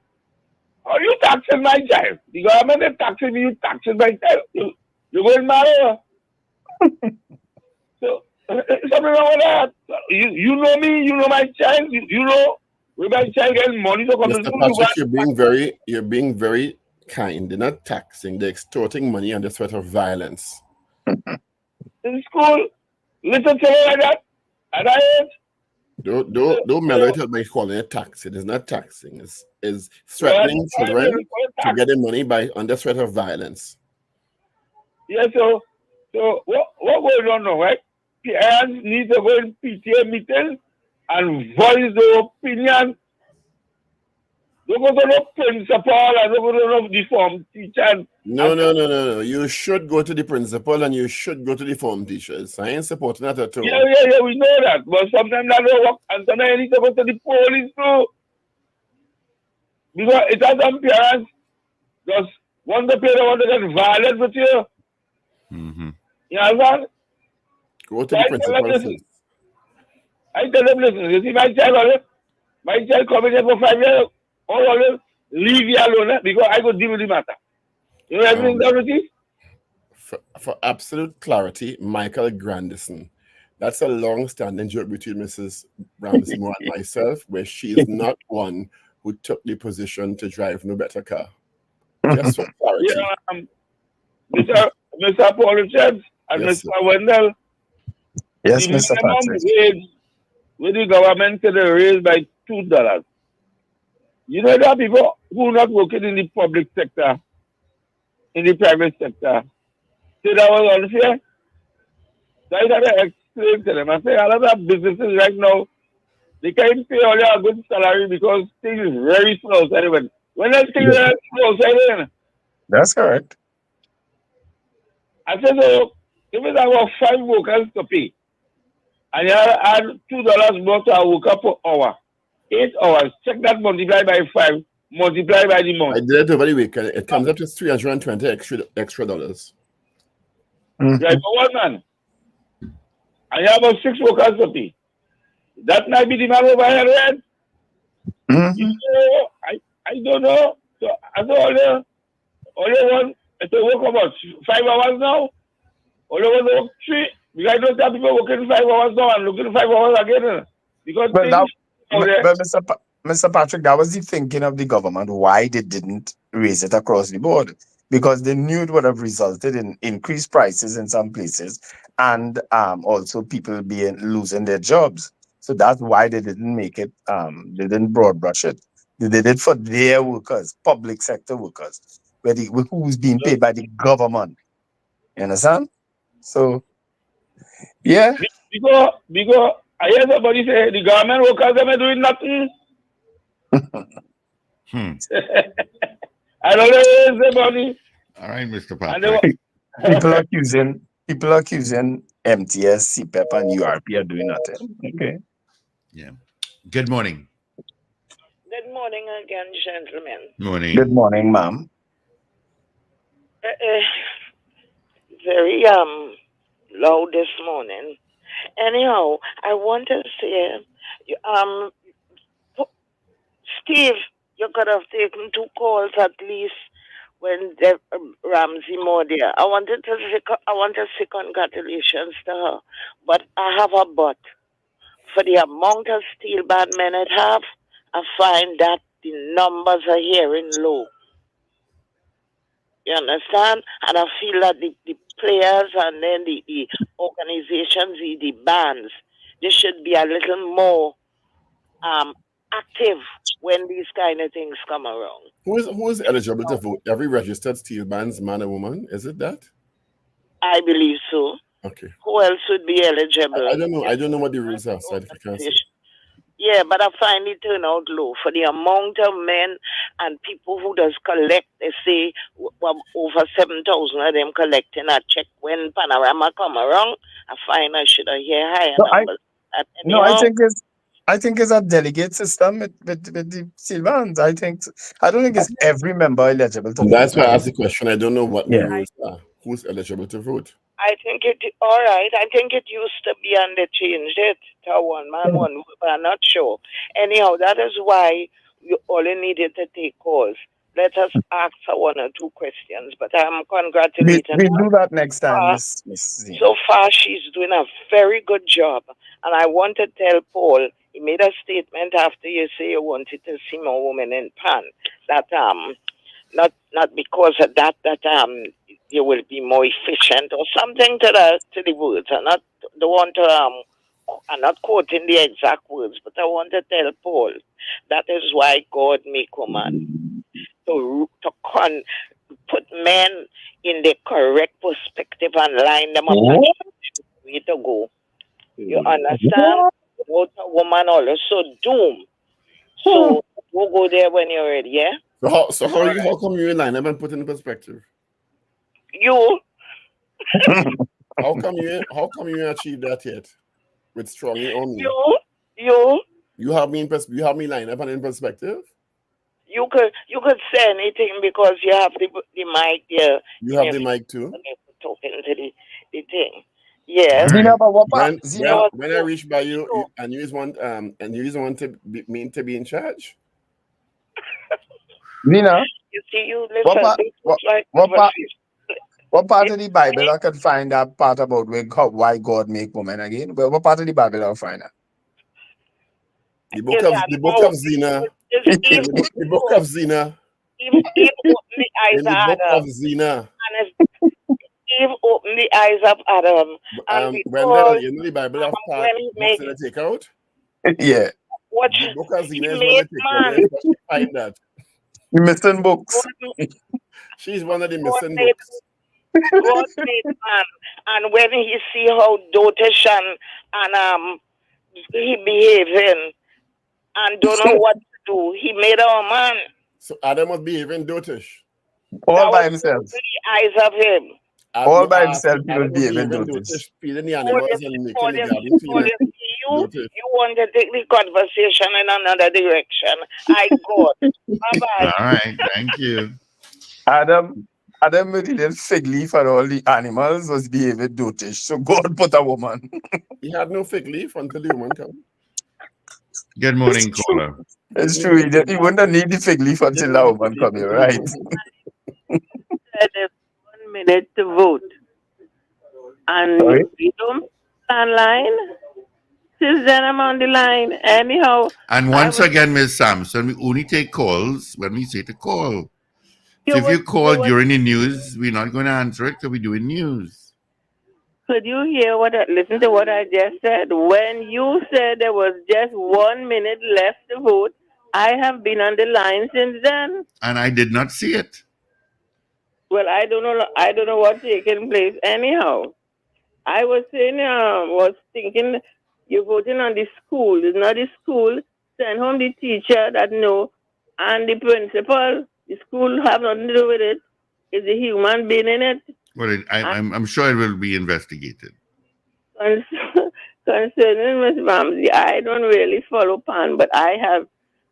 Are you taxing my child? The government is taxing me, you taxing my child. You're going mad. So, something wrong with that. You know me, you know my child, you know where my child getting money to come to Mr. school. Patrick, you're being very kind. They're not taxing, they're extorting money under threat of violence. In school, listen to me like that. And I ain't. Don't mellow it up by calling it taxing. It's not taxing. It's threatening children to get the money by under threat of violence. Yeah, so what going on now, right? Parents need to go in PTA meeting and voice their opinion. Don't go to the principal and don't go to the form teacher. No. You should go to the principal and you should go to the form teachers. I ain't supporting that at all. Yeah, we know that. But sometimes that don't work and sometimes you need to go to the police too. Because it has some parents just want the parent want to get violent with you. Mm-hmm. You understand? Go to the principal first. I tell them, listen, you see my child coming here for 5 years, always leave you alone because I go deal with the matter. You know everything done with it? For absolute clarity, Michael Grandison. That's a long-standing joke between Mrs. Ramsey Moore and myself, where she is not one who took the position to drive no better car. Just for clarity. Yeah, Mr. Paul Richards and Yes, Mr. Wendell. Yes, the Mr. minimum Patrick. wage with the government said they raised by $2. You know there are people who are not working in the public sector, in the private sector. Say that was unfair. So I got to explain to them. I say a lot of businesses right now, they can't pay all their good salary because things is very slow. So anyway, when things are slow, so anyway, That's correct. I said, so if it's about 5 workers to pay, and you add $2 more to a worker per hour, 8 hours, check that multiplied by 5, multiplied by the month. I did it over the weekend. It comes up to $320 extra dollars. Right, for one man. And you have about 6 workers to pay. That might be the man over here, right? You know, I don't know. So I thought only one to work about 5 hours now. Only one to work 3. Because I don't have people working 5 hours now and looking 5 hours again. Because Mr. Patrick, that was the thinking of the government, why they didn't raise it across the board. Because they knew it would have resulted in increased prices in some places and also people losing their jobs. So that's why they didn't make it, they didn't broad brush it. They did it for their workers, public sector workers, who's being paid by the government. You understand? So, yeah. Because I hear somebody say the government workers are doing nothing. I don't know the money. All right, Mr. Patrick. People accusing MTS, CPEP, and URP are doing nothing. Okay. Yeah. Good morning. Good morning again, gentlemen. Morning. Good morning, ma'am. Very low this morning. Anyhow, I want to say, Steve, you could have taken 2 calls at least when the Ramsey Moore there. I want to say congratulations to her, but I have a but. For the amount of steel bad men it have, I find that the numbers are hearing low. You understand? And I feel that the players and then the organizations, the bands, they should be a little more active when these kind of things come around. Who is eligible to vote? Every registered steel band's man or woman? Is it that? I believe so. Okay. Who else would be eligible? I don't know. I don't know what the rules are, so I can't say. Yeah, but I find it turn out low for the amount of men and people who does collect. They say over 7,000 of them collecting a check when Panorama come around. I find I should have hear higher numbers. I think it's a delegate system with the Sylvans. I don't think it's every member eligible to vote. That's why I asked the question. I don't know what the rules are. Who's eligible to vote? I think all right. I think it used to be and they changed it to one man, one vote, but I'm not sure. Anyhow, that is why you only needed to take calls. let us ask her one or two questions. But I'm congratulating We her. do that next time, Uh, Miss Zena. So far, she's doing a very good job. And I want to tell Paul, he made a statement after you say you wanted to see more women in PAN, that not because of that you will be more efficient or something to the words. I'm not quoting the exact words, but I want to tell Paul that is why God make woman to put men in the correct perspective and line them up and show them the way to go. You understand? Without a woman also doom. So we'll go there when you're ready, yeah? How come you line up and put in perspective? You How come you achieve that yet? With strongly only. You have me line up and in perspective? You could say anything because you have the mic there. You have the mic too? Talking to the thing. Yes. Zena, but what when I reach by you and you want to be in charge? Zena, You see, you listen. What part of the Bible I can find that part about why God make woman again? Well, what part of the Bible I'll find that? The book of Zena. The book of Zena. Eve opened the eyes in the of book Adam. of Zena. Eve opened the eyes of Adam. And Wendell, you know the Bible have part books that they take out? Yeah. The book of Zena is when they take out. But she find that. The missing books. She's one of the missing books. God made man, and when he see how dotish and he behaving and don't know what to do, he made a man. So Adam was behaving dotish. All by himself. The eyes of him. All by himself, he will be behaving dotish. Feeding the animals and making the garden clean. You want to take the conversation in another direction. I got. Bye-bye. All right, thank you. Adam with the little fig leaf and all the animals was behaving dotish. So God put a woman. He had no fig leaf until the woman come. Good morning, caller. It's true. He wouldn't need the fig leaf until that woman come here, right? There's 1 minute to vote. And you don't stand line. Since then I'm on the line. Anyhow. And once again, Ms. Sampson, we only take calls when we say to call. So if you call during the news, we're not going to answer it because we're doing news. Could you listen to what I just said? When you said there was just 1 minute left to vote, I have been on the line since then. And I did not see it. Well, I don't know what's taking place. Anyhow, I was thinking you're voting on the school. It's not the school. Send home the teacher that know, and the principal. The school have nothing to do with it. It's a human being in it. Well, I'm sure it will be investigated. Concerning Ms. Ramsey, I don't really follow PAN, but I have,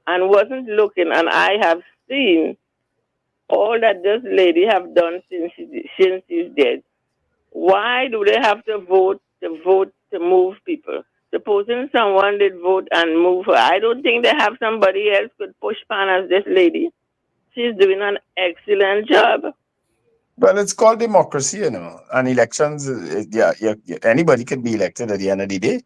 and wasn't looking, and I have seen all that this lady have done since she's dead. Why do they have to vote to move people? Supposing someone did vote and move her, I don't think they have somebody else could push PAN as this lady. She's doing an excellent job. Well, it's called democracy, and elections. Anybody can be elected at the end of the day.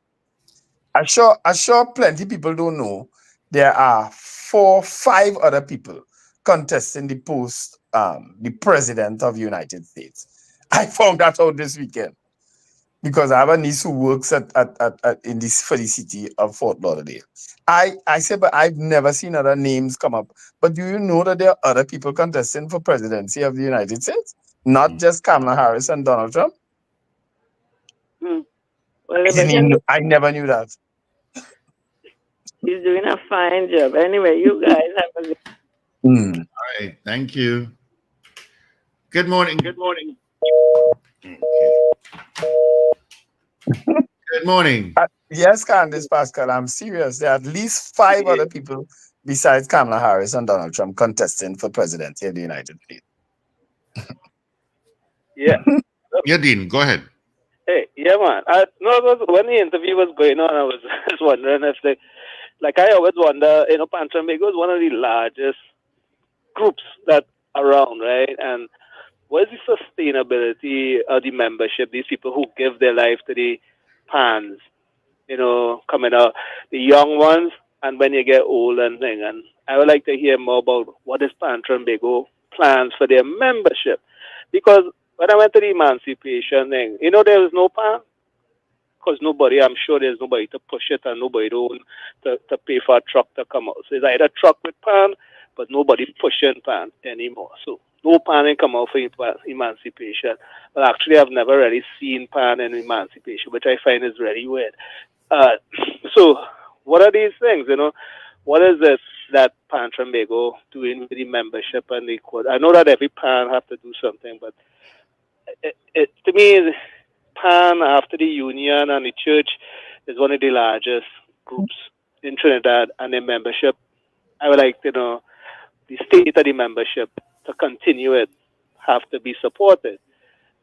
I'm sure plenty people don't know there are 5 other people contesting the post, the president of the United States. I found that out this weekend because I have a niece who works for the city of Fort Lauderdale. I said, but I've never seen other names come up. But do you know that there are other people contesting for presidency of the United States? Not just Kamala Harris and Donald Trump? Well, I never knew that. He's doing a fine job. Anyway, you guys have a good All right, thank you. Good morning. Good morning. Good morning. Yes, Candice Pascal, I'm serious. There are at least 5 other people besides Kamala Harris and Donald Trump contesting for president in the United States. Yeah. Yeah, Dean, go ahead. Hey, yeah, man. When the interview was going on, I was just wondering if I always wonder, Pan Tobago is one of the largest groups that around, right? And what is the sustainability of the membership? These people who give their life to the pans, coming out, the young ones, and when you get old and thing. And I would like to hear more about what is Pan Trinbago plans for their membership, because when I went to the emancipation thing, there was no pan. Because nobody, I'm sure there's nobody to push it and nobody to pay for a truck to come out. So it's either truck with pan, but nobody pushing pan anymore. So no pan in come out for emancipation. But actually, I've never really seen pan in emancipation, which I find is really weird. So what are these things? What is it that Pan Trinbago doing with the membership and the quote? I know that every pan have to do something, but to me, PAN, after the union and the church, is one of the largest groups in Trinidad, and their membership, I would like to know the state of the membership to continue it have to be supported.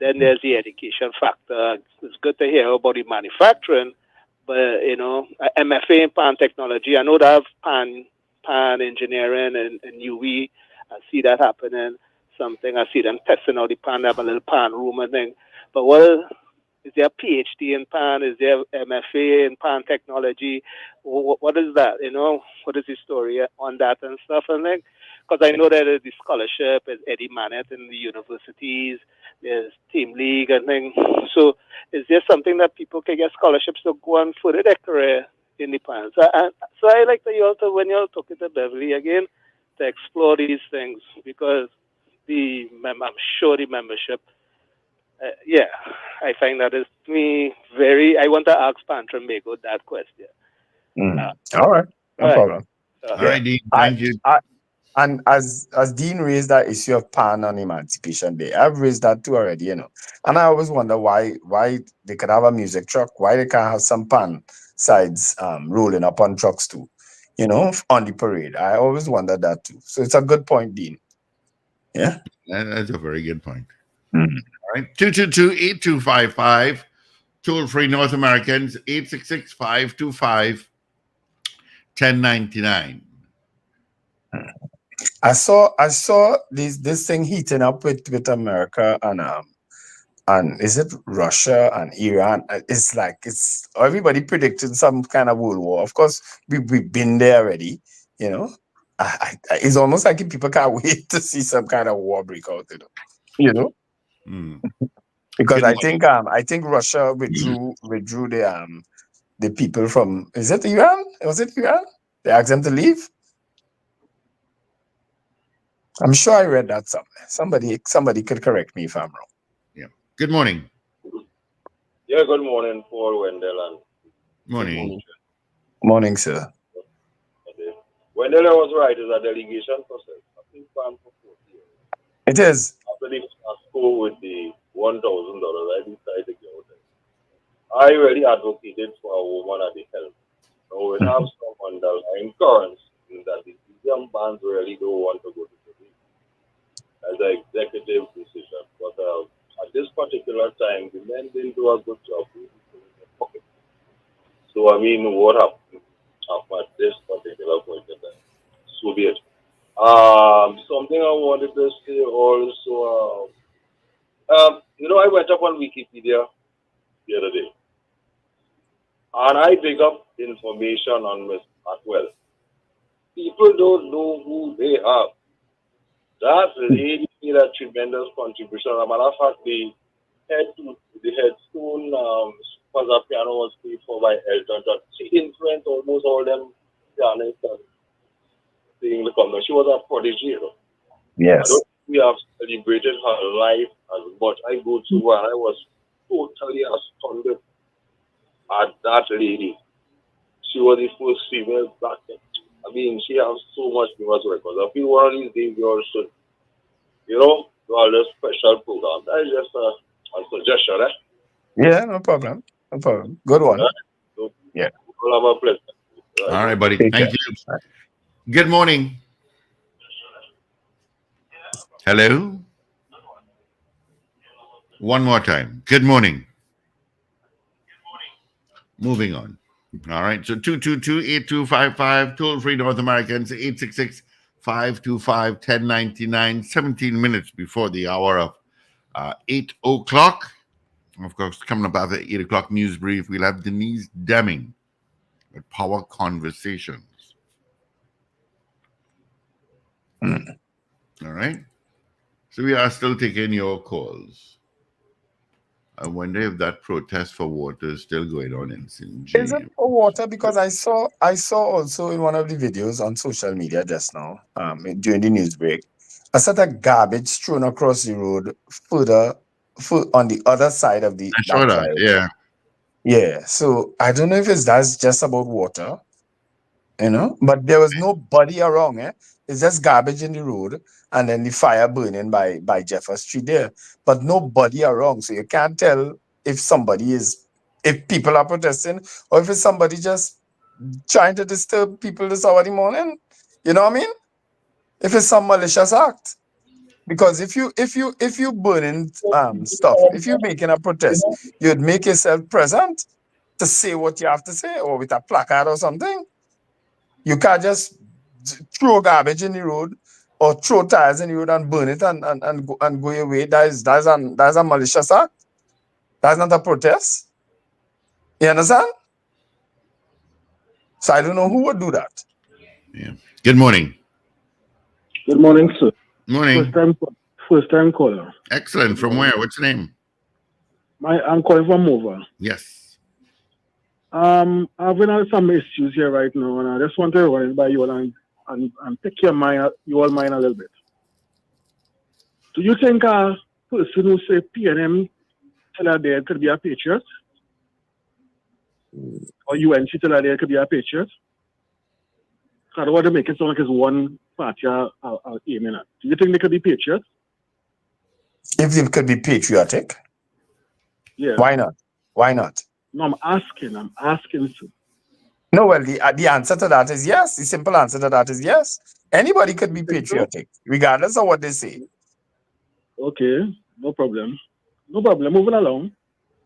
Then there's the education factor. It's good to hear about the manufacturing, but MFA in PAN technology, I know they have PAN engineering and UV. I see that happening. Something I see them testing out the PAN. They have a little PAN room and thing. But is there a PhD in PAN? Is there MFA in PAN technology? What is that? What is the story on that and stuff? And then, because I know that the scholarship is Eddie Manet in the universities, there's Team League and things. So is there something that people can get scholarships to go and further their career in the PAN? So I like when you're talking to Beverly again, to explore these things, because I'm sure the membership, I find that is me I want to ask Pan Trinbago that question. All right, no problem. All right, Dean, thank you. And as Dean raised that issue of PAN on Emancipation Day, I've raised that too already, And I always wonder why they could have a music truck, why they can't have some PAN sides rolling up on trucks too, on the parade. I always wonder that too. So it's a good point, Dean. Yeah. That's a very good point. Mm-hmm. All right. 222-8255. Toll free North Americans, 866-525-1099. I saw this thing heating up with America and is it Russia and Iran? It's like everybody predicting some kind of world war. Of course, we've been there already. It's almost like people can't wait to see some kind of war break out. Because I think Russia withdrew the people from, is it Iran? Was it Iran? They asked them to leave. I'm sure I read that somewhere. Somebody could correct me if I'm wrong. Yeah. Good morning. Yeah, good morning, Paul, Wendell, and morning. Morning, sir. Okay. Wendell was right. It's a delegation process. I think for 4 years. It is. After the school with the $1,000, I decided to go there. I really advocated for a woman at the help. So we have some underlying currents in that the young bands really don't want to go to the league as an executive decision. But at this particular time, the men didn't do a good job. So, what happened at this particular point in time? So be it. Something I wanted to say also, I went up on Wikipedia the other day, and I dig up information on Miss Atwell. People don't know who they are. That lady made a tremendous contribution. As a matter of fact, the headstone for the piano was paid for by Elton John. She influenced almost all them pianists and singing the company. She was a prodigy. Yes. I don't think we have celebrated her life as much. I go to her and I was totally astounded at that lady. She was the first female black. She has so much famous records. I feel one of these days you all should, do all this special program. That is just a suggestion, Yeah, no problem. No problem. Good one. So, yeah. We'll have a pleasure. All right, buddy. Thank you. Good morning. Hello. One more time. Good morning. Moving on. All right. So 222-8255, toll free North Americans, 525-1099, 17 minutes before the hour of 8 o'clock. Of course, coming up after 8 o'clock news brief, we'll have Dennise Demming with Power Conversations. All right. So we are still taking your calls. I wonder if that protest for water is still going on in St. James. Is it for water? Because I saw also in one of the videos on social media just now, during the news break, a set of garbage strewn across the road on the other side of I saw that, yeah. Yeah. So I don't know if that's just about water, but there was nobody around, It's just garbage in the road and then the fire burning by Jefferson Street there. But nobody around. So you can't tell if people are protesting or if it's somebody just trying to disturb people this hour in the morning. You know what I mean? If it's some malicious act. Because if you burning stuff, if you're making a protest, you'd make yourself present to say what you have to say, or with a placard or something. You can't just throw garbage in the road or throw tires in the road and burn it and go your way. That's a malicious act. That's not a protest. You understand? So I don't know who would do that. Yeah. Good morning. Good morning, sir. Morning. First time caller. Excellent. From where? What's your name? I'm calling from Mova. Yes. I've been having some issues here right now, and I just want to run it by you and pick your mind a little bit. Do you think a person who say PNM tell there could be a patriot? Or UNC tell there could be a patriot? I don't want to make it sound like it's one party are aiming at. Do you think they could be patriots? If they could be patriotic? Yeah. Why not? Why not? No, I'm asking, sir. No, well, the answer to that is yes. The simple answer to that is yes. Anybody could be patriotic, regardless of what they say. Okay, no problem. Moving along.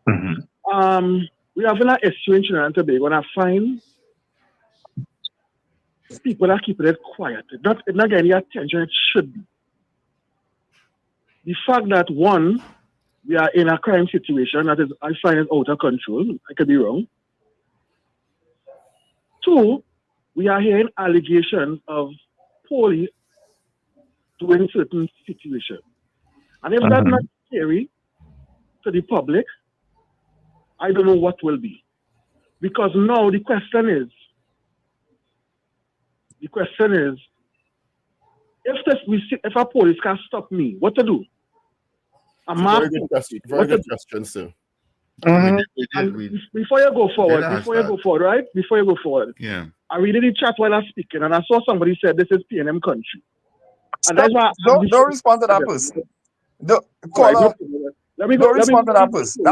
Mm-hmm. We have an issue in Trinidad and Tobago, and I find people are keeping it quiet. It's not getting the attention it should be. The fact that, one, we are in a crime situation that is, I find it out of control. I could be wrong. Two, we are hearing allegations of police doing certain situations. And if that's not scary to the public, I don't know what will be. Because now the question is, if a police can stop me, what to do? Very good question, sir. Before you go forward, yeah. I read the chat while I was speaking, and I saw somebody said this is PNM country. And that's why don't respond to that person. Don't respond to that person.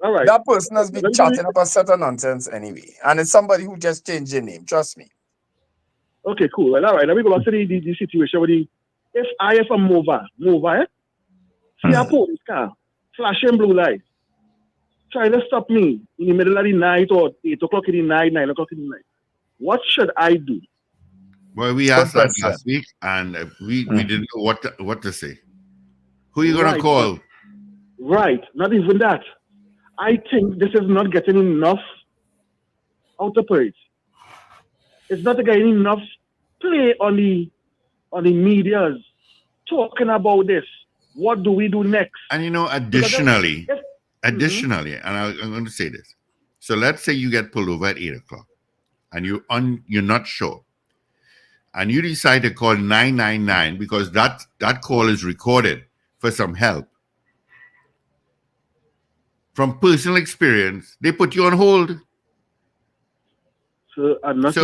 All right. That person has been chatting up a set of nonsense anyway, and it's somebody who just changed their name. Trust me. Okay, cool. Well, all right. Let me go back to the situation with if I have a mover, see a police car flashing blue light, trying to stop me in the middle of the night or 8 o'clock in the night, 9 o'clock in the night. What should I do? Well, we asked that last week, and we didn't know what to say. Who are you going to call? Right. Not even that. I think this is not getting enough out of it. It's not getting enough play on the medias talking about this. What do we do next? And additionally, and I'm going to say this. So let's say you get pulled over at 8 o'clock, and you're not sure, and you decide to call 999 because that call is recorded for some help. From personal experience, they put you on hold. So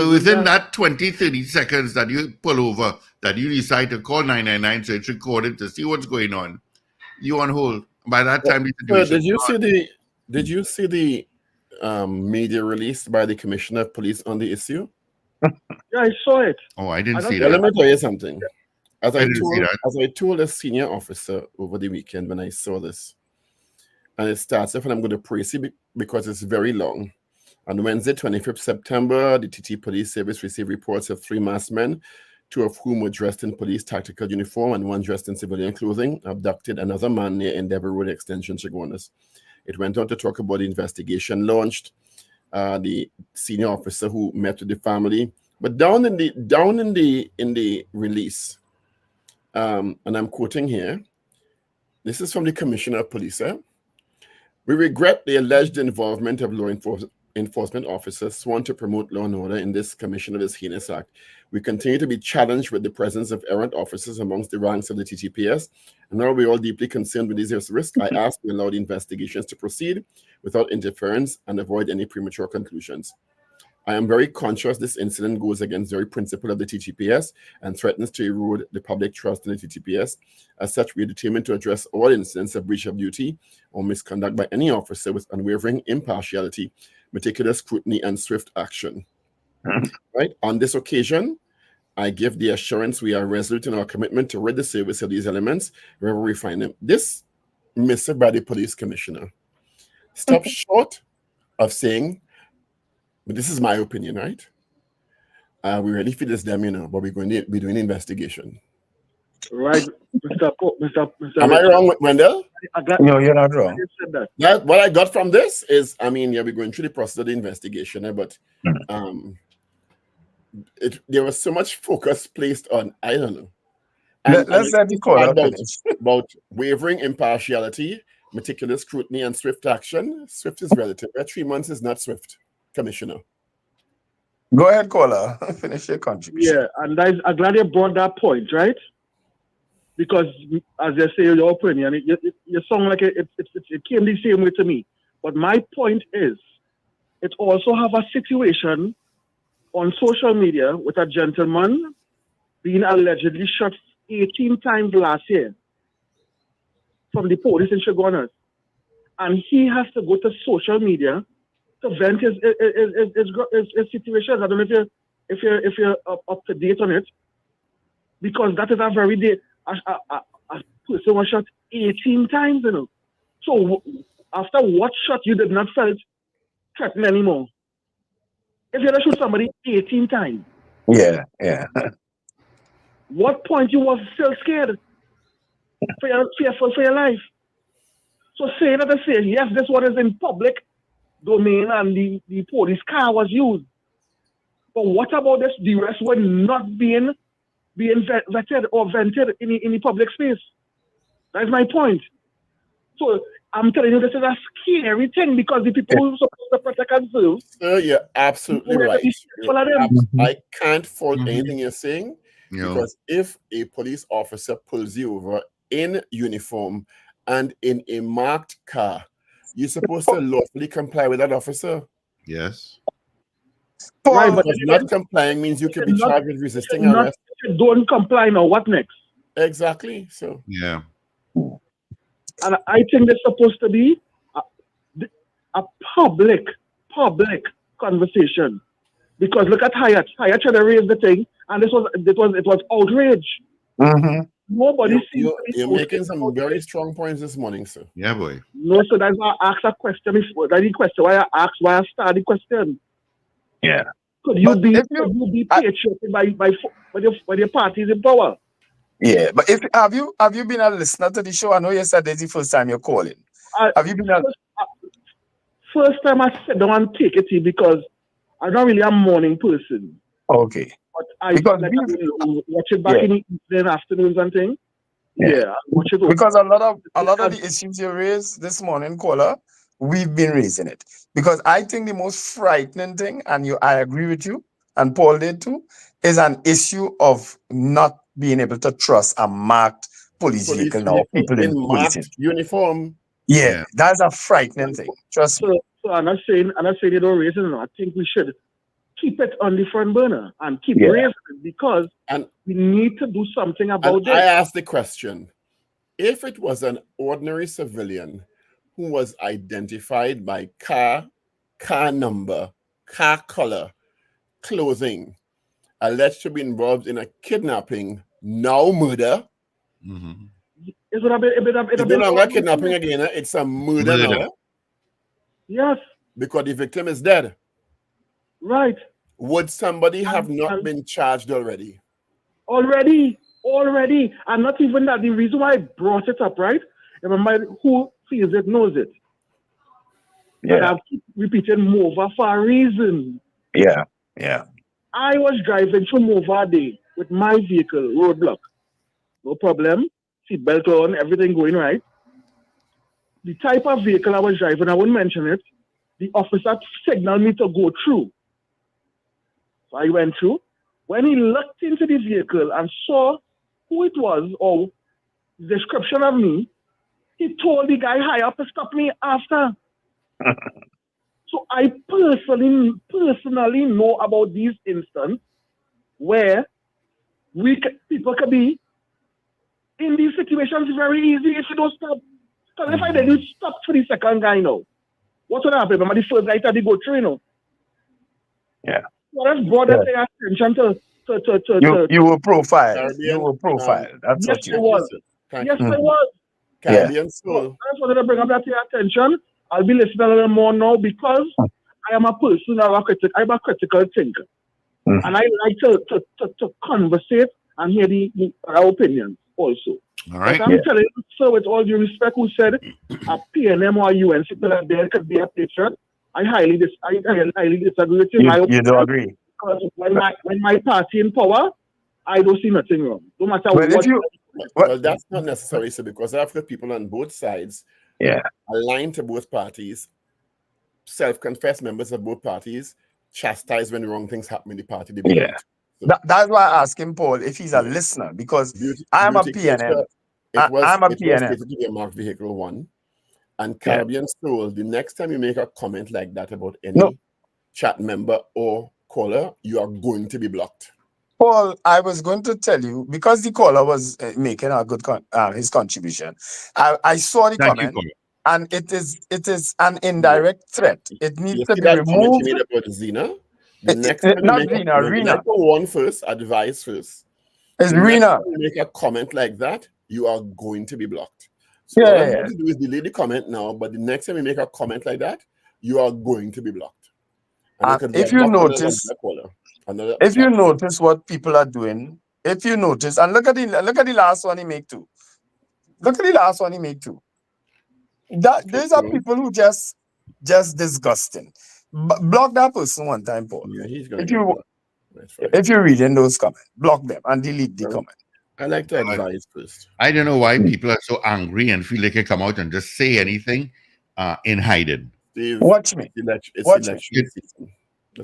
within that 20, 30 seconds that you pull over, that you decide to call 999, so it's recorded to see what's going on, you're on hold. By that time, the situation. Did you see the media released by the Commissioner of Police on the issue? Yeah, I saw it. Oh, I didn't see that. Let me tell you something. As I told a senior officer over the weekend when I saw this, and it starts off, and I'm going to praise it because it's very long. On Wednesday, 25th September, the TT Police Service received reports of 3 masked men 2 of whom were dressed in police tactical uniform and 1 dressed in civilian clothing, abducted another man near Endeavour Road Extension, Chaguanas. It went on to talk about the investigation launched, the senior officer who met with the family. But down in the release, and I'm quoting here, this is from the Commissioner of Police. We regret the alleged involvement of law enforcement officers sworn to promote law and order in this commission of this heinous act. We continue to be challenged with the presence of errant officers amongst the ranks of the TTPS, and now we're all deeply concerned with these risks. I ask to allow the investigations to proceed without interference and avoid any premature conclusions. I am very conscious this incident goes against the very principle of the TTPS and threatens to erode the public trust in the TTPS. As such, we are determined to address all incidents of breach of duty or misconduct by any officer with unwavering impartiality, meticulous scrutiny, and swift action. Right? On this occasion, I give the assurance we are resolute in our commitment to rid the service of these elements wherever we find them. This missive by the police commissioner stops short of saying, but this is my opinion, right? We really feel it's them, but we're going to be doing an investigation. Right, Mr. Am I wrong, Wendell? No, you're not wrong. Yeah, what I got from this is, we're going through the process of the investigation, but there was so much focus placed on, I don't know. Let's let the call about wavering impartiality, meticulous scrutiny, and swift action. Swift is relative. 3 months is not swift, Commissioner. Go ahead, caller. Finish your contribution. Yeah, and I'm glad you brought that point, right? Because, as you say, your opinion, you sound like it came the same way to me. But my point is, it also have a situation on social media with a gentleman being allegedly shot 18 times last year from the police in Chaguanas. And he has to go to social media to vent his situation. I don't know if you're up to date on it, because that is a very day. A person was shot 18 times, So after what shot you did not felt threatened anymore? If you had to shoot somebody 18 times, yeah. What point you was still scared, fearful for your life? So say that say yes, this one is in public domain and the police car was used. But what about this? The rest were not being vetted or vented in the public space. That's my point. So I'm telling you, this is a scary thing because the people who are supposed to protect and serve. Sir, you're absolutely right. I can't fault anything you're saying, because if a police officer pulls you over in uniform and in a marked car, you're supposed to lawfully comply with that officer. Yes. Right, but not complying means you can be charged with resisting arrest. If you don't comply now, what next? Exactly. So yeah. And I think there's supposed to be a public conversation, because look at Hyatt. Hyatt tried to raise the thing, and it was outrage. Nobody sees. You're making some very strong points this morning, sir. Yeah, boy. No, so that's why I asked a question before. That's the question why I asked, why I started the question. Yeah. Could you be patriotic by your parties in power? Yeah, but have you been a listener to the show? I know you said this is the first time you're calling. Have you been first time I sit down and take it because I'm not really a morning person. Okay. But I watch it back in the afternoons and things. Yeah, watch it. Because a lot of the issues you raised this morning, caller, we've been raising it. Because I think the most frightening thing, and I agree with you, and Paul did too, is an issue of not being able to trust a marked police vehicle now. People in marked uniform. Yeah, that's a frightening thing. Trust me. So I'm not saying you don't raise it. No. I think we should keep it on the front burner and keep raising it, because we need to do something about this. I asked the question: if it was an ordinary civilian who was identified by car number, car color, clothing, alleged to be involved in a kidnapping, now murder. It's no longer kidnapping again. It's a murder now. Yes. Because the victim is dead. Right. Would somebody have not been charged already? Already. And not even that. The reason why I brought it up, right? Remember, who feels it knows it. Yeah. And I've keep repeating Mova for a reason. Yeah. I was driving from Mova Day with my vehicle, roadblock. No problem. Seatbelt on, everything going right. The type of vehicle I was driving, I wouldn't mention it. The officer signaled me to go through. So I went through. When he looked into the vehicle and saw who it was or description of me, he told the guy high up to stop me after. So I personally know about these instances where people could be in these situations very easy if you don't stop. Because if I didn't stop for the second guy now, what would happen? Remember the first guy that they go through, you know? Yeah. So that's brought that attention to you were profiled. Caribbean, You were profiled. That's yes, what I you was. Thank Yes, you. I was. Caribbean So Soul. I just wanted to bring up that to your attention. I'll be listening a little more now because I am a person, I'm a critical thinker. And I like to conversate and hear our opinions also. All right. But I'm telling you, sir, with all due respect, who said a PNM or a UNC player there could be a patriot, I highly disagree with you. You don't agree? Because when my party in power, I don't see nothing wrong. No matter what. Well, that's not necessary, sir, because I've heard people on both sides aligned to both parties, self-confessed members of both parties, chastise when wrong things happen in the party. That's why I asked him, Paul, if he's a listener, because I'm a PNM. It was PNM. stated to be a marked vehicle 1. And Caribbean Soul, the next time you make a comment like that about any chat member or caller, you are going to be blocked. Paul, I was going to tell you, because the caller was making a good his contribution. I saw the comment, and it is an indirect threat. It needs to be removed. Comment you made about Zena? The next time not you make Zena, Rena. One first, advice first. It's the Rena. Next time you make a comment like that, you are going to be blocked. So all I'm going to do is delete the comment now, but the next time you make a comment like that, you are going to be blocked. And if you notice, you notice what people are doing, if you notice, and look at the last one he made too. Look at the last one he made too. These are people who just disgusting. Block that person one time, Paul. Yeah, he's going to get blocked. If you're reading those comments, block them and delete the comment. I like to advise first. I don't know why people are so angry and feel they can come out and just say anything in hiding. Watch me. Watch me.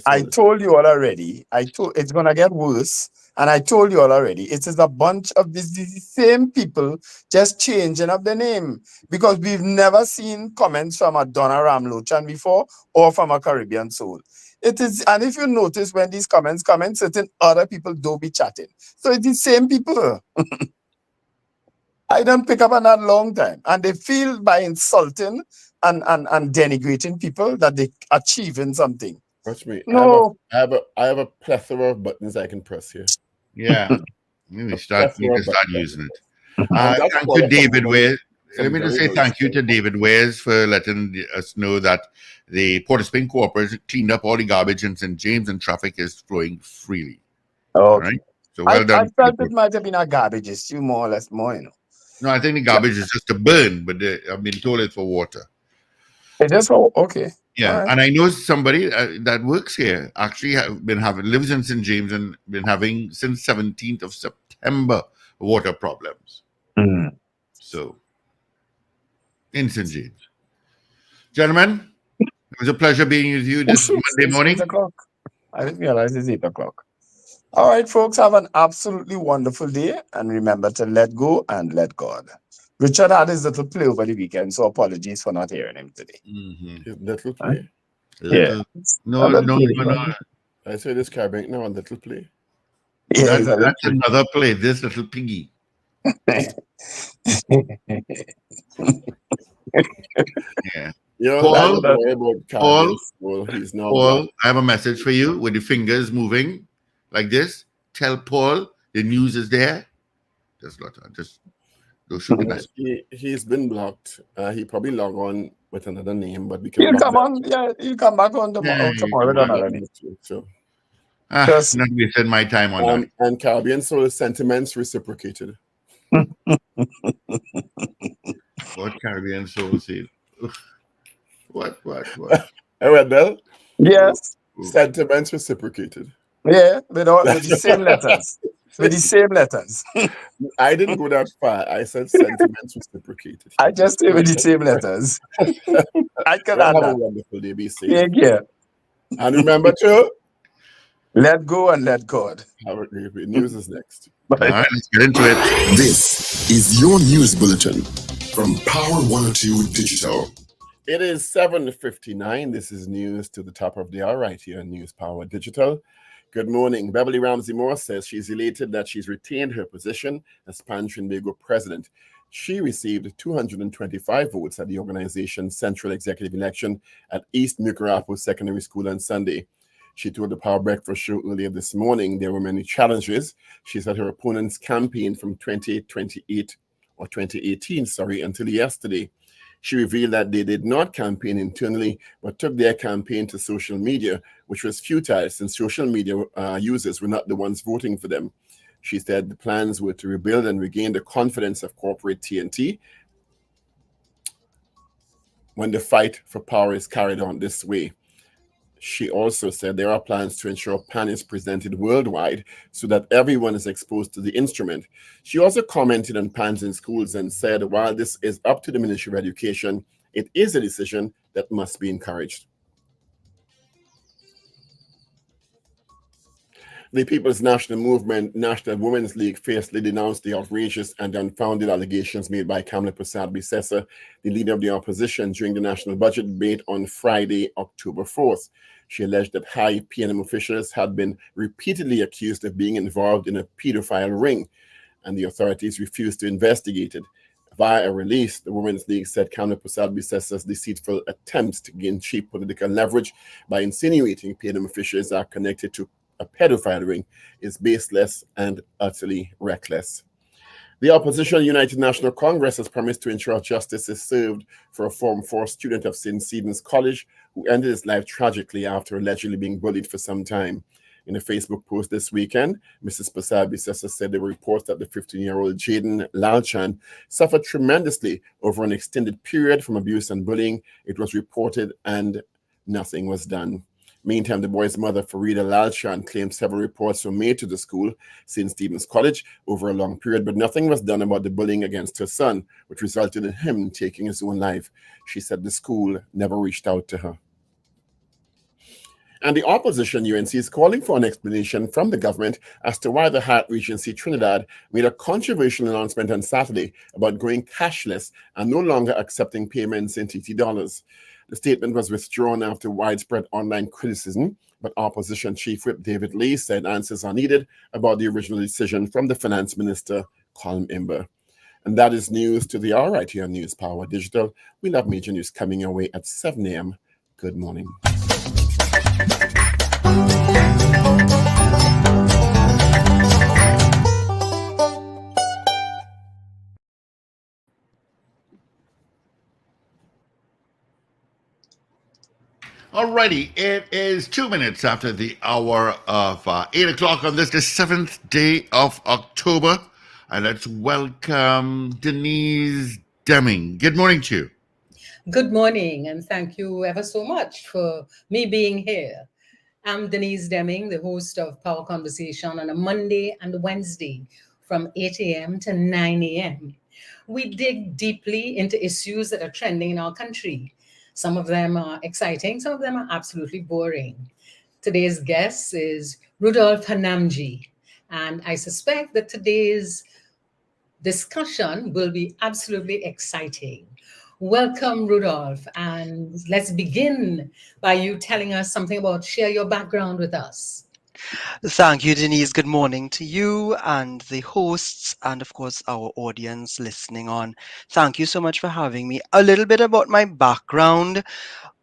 I told you all already. It's gonna get worse, and I told you all already. It is a bunch of these same people just changing up the name because we've never seen comments from a Donna Ramlochan before or from a Caribbean Soul. It is, and if you notice when these comments come in, certain other people don't be chatting. So it's the same people. I don't pick up on that long time, and they feel by insulting and denigrating people that they achieving something. Watch me. No, I have a plethora of buttons I can press here. Yeah, we can start using it. Thank you, David Wares. Let me just say thank you to David Wares for letting us know that the Port of Spain Corporation cleaned up all the garbage in St. James and traffic is flowing freely. All right. So well done. I felt it might have been a garbage issue, more or less, you know. No, I think the garbage is just a burn, but I've been told it's for water. It is for okay. Yeah, right. And I know somebody that works here actually lives in St. James and been having since 17th of September water problems. So, in St. James. Gentlemen, it was a pleasure being with you this Monday morning. 8 o'clock. I didn't realize it's 8 o'clock. All right, folks, have an absolutely wonderful day. And remember to let go and let God. Richard had his little play over the weekend, so apologies for not hearing him today. His little play? Yeah. No. I say this Caribbean now on little play. Yeah, that's another play, this little piggy. Yeah. Paul, I have a message for you with the fingers moving like this. Tell Paul the news is there. Just go shoot the night. He's been blocked. He probably log on with another name, but we can. He'll come on. Yeah, he'll come back on tomorrow with another name. So. Trust Not wasting my time on that. And Caribbean Soul sentiments reciprocated. What Caribbean Soul said. What? Hey, Wendell, Yes. sentiments reciprocated. Yeah, with the same letters. With the same letters. I didn't go that far. I said sentiments reciprocated. I just say with the same letters. I can Well, add have a that. wonderful day. Be safe. Thank you. And remember to Let go and let God. have a great day. News is next. All right, let's get into it. This is your news bulletin from Power 102 Digital. It is 7:59. This is news to the top of the hour right here on News Power Digital. Good morning. Beverly Ramsey Moore says she's elated that she's retained her position as Pan Trinbago president. She received 225 votes at the organization's central executive election at East Mucurapo Secondary School on Sunday. She told the Power Breakfast show earlier this morning there were many challenges. She said her opponents campaigned from 2018 until yesterday. She revealed that they did not campaign internally, but took their campaign to social media, which was futile since social media users were not the ones voting for them. She said the plans were to rebuild and regain the confidence of corporate TNT when the fight for power is carried on this way. She also said there are plans to ensure PAN is presented worldwide so that everyone is exposed to the instrument. She also commented on PANs in schools and said while this is up to the Ministry of Education, it is a decision that must be encouraged. The People's National Movement National Women's League fiercely denounced the outrageous and unfounded allegations made by Kamla Prasad-Bissessar, the leader of the opposition, during the national budget debate on Friday, October 4th. She alleged that high PNM officials had been repeatedly accused of being involved in a pedophile ring, and the authorities refused to investigate it. Via a release, the Women's League said Kamla Prasad-Bissessar's deceitful attempts to gain cheap political leverage by insinuating PNM officials are connected to a pedophile ring is baseless and utterly reckless. The opposition United National Congress has promised to ensure justice is served for a Form 4 student of St. Stephen's College who ended his life tragically after allegedly being bullied for some time. In a Facebook post this weekend, Mrs. Prasad-Bissessar said there were reports that the 15-year-old Jaden Lalchan suffered tremendously over an extended period from abuse and bullying. It was reported and nothing was done. Meantime, the boy's mother, Farida Lalchan, claimed several reports were made to the school, St. Stephen's College, over a long period, but nothing was done about the bullying against her son, which resulted in him taking his own life. She said the school never reached out to her. And the opposition UNC is calling for an explanation from the government as to why the Hyatt Regency Trinidad made a controversial announcement on Saturday about going cashless and no longer accepting payments in TT dollars. The statement was withdrawn after widespread online criticism, but opposition chief whip David Lee said answers are needed about the original decision from the finance minister, Colm Imber. And that is news to the hour right here on News Power Digital. We'll have major news coming your way at 7 a.m. Good morning. Alrighty, it is 2 minutes after the hour of 8 o'clock on this, the 7th day of October. And let's welcome Dennise Demming. Good morning to you. Good morning, and thank you ever so much for me being here. I'm Dennise Demming, the host of Power Conversation on a Monday and a Wednesday from 8 a.m. to 9 a.m. We dig deeply into issues that are trending in our country. Some of them are exciting, some of them are absolutely boring. Today's guest is Rudolph Hanamji, and I suspect that today's discussion will be absolutely exciting. Welcome, Rudolph, and let's begin by you telling us something about, share your background with us. Thank you, Denise. Good morning to you and the hosts, and of course, our audience listening on. Thank you so much for having me. A little bit about my background.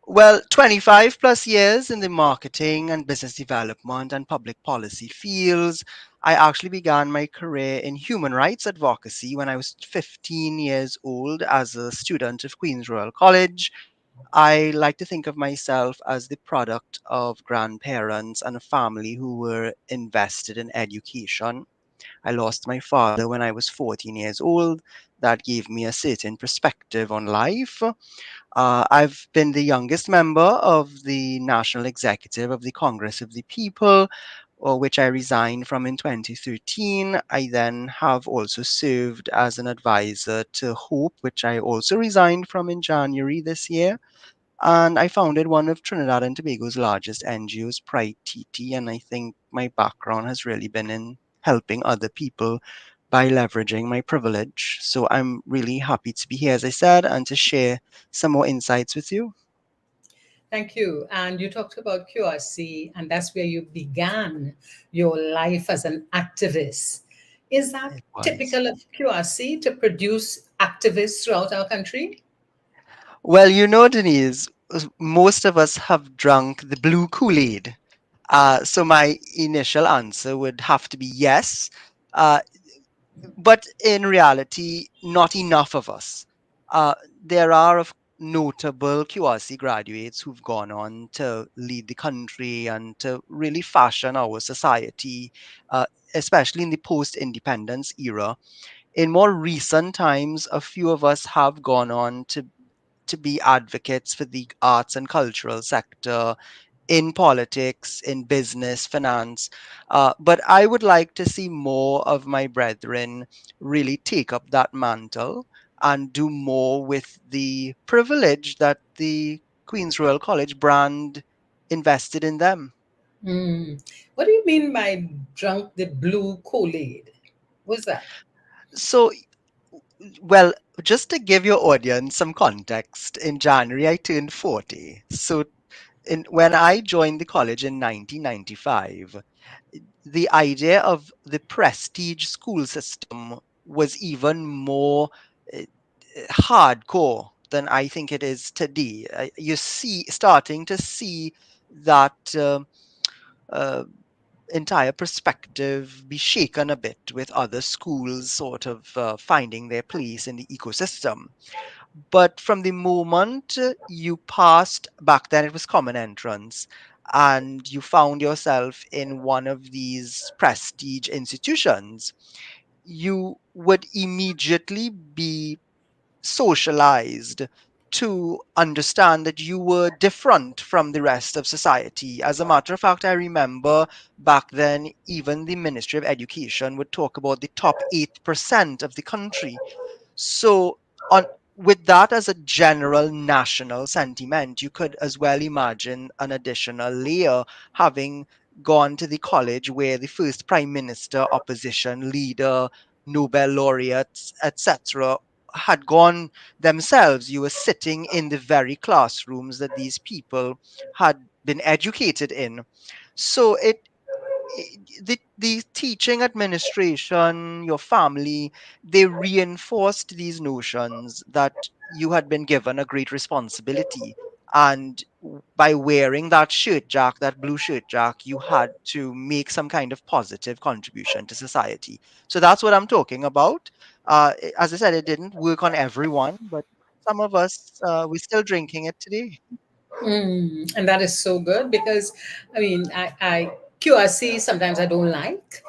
Well, 25 plus years in the marketing and business development and public policy fields. I actually began my career in human rights advocacy when I was 15 years old as a student of Queen's Royal College. I like to think of myself as the product of grandparents and a family who were invested in education. I lost my father when I was 14 years old. That gave me a certain perspective on life. I've been the youngest member of the National Executive of the Congress of the People, which I resigned from in 2013. I then have also served as an advisor to Hope, which I also resigned from in January this year. And I founded one of Trinidad and Tobago's largest NGOs, Pride TT. And I think my background has really been in helping other people by leveraging my privilege. So I'm really happy to be here, as I said, and to share some more insights with you. Thank you. And you talked about QRC, and that's where you began your life as an activist. Is that It was. typical of QRC to produce activists throughout our country? Well, you know, Denise, most of us have drunk the blue Kool-Aid. So my initial answer would have to be yes. Uh, but in reality, not enough of us. There are of notable QRC graduates who've gone on to lead the country and to really fashion our society, especially in the post-independence era. In more recent times, a few of us have gone on to be advocates for the arts and cultural sector in politics, in business, finance. But I would like to see more of my brethren really take up that mantle and do more with the privilege that the Queen's Royal College brand invested in them. What do you mean by drunk the blue Kool-Aid? What's that? So, well, just to give your audience some context, in January I turned 40. So, when I joined the college in 1995, the idea of the prestige school system was even more uh, hardcore than I think it is today. You see, starting to see that uh, entire perspective be shaken a bit with other schools sort of finding their place in the ecosystem. But from the moment you passed, back then it was common entrance, and you found yourself in one of these prestige institutions, you would immediately be socialized to understand that you were different from the rest of society. As a matter of fact, I remember back then, even the Ministry of Education would talk about the top 8% of the country. So, on with that as a general national sentiment, you could as well imagine an additional layer having gone to the college where the first prime minister, opposition leader, Nobel laureates, etc., had gone themselves. You were sitting in the very classrooms that these people had been educated in. So the teaching administration, your family, they reinforced these notions that you had been given a great responsibility. And by wearing that shirt jack, that blue shirt jack, you had to make some kind of positive contribution to society. So that's what I'm talking about. As I said, it didn't work on everyone, but some of us, we're still drinking it today. And that is so good because, I mean, I QRC sometimes I don't like,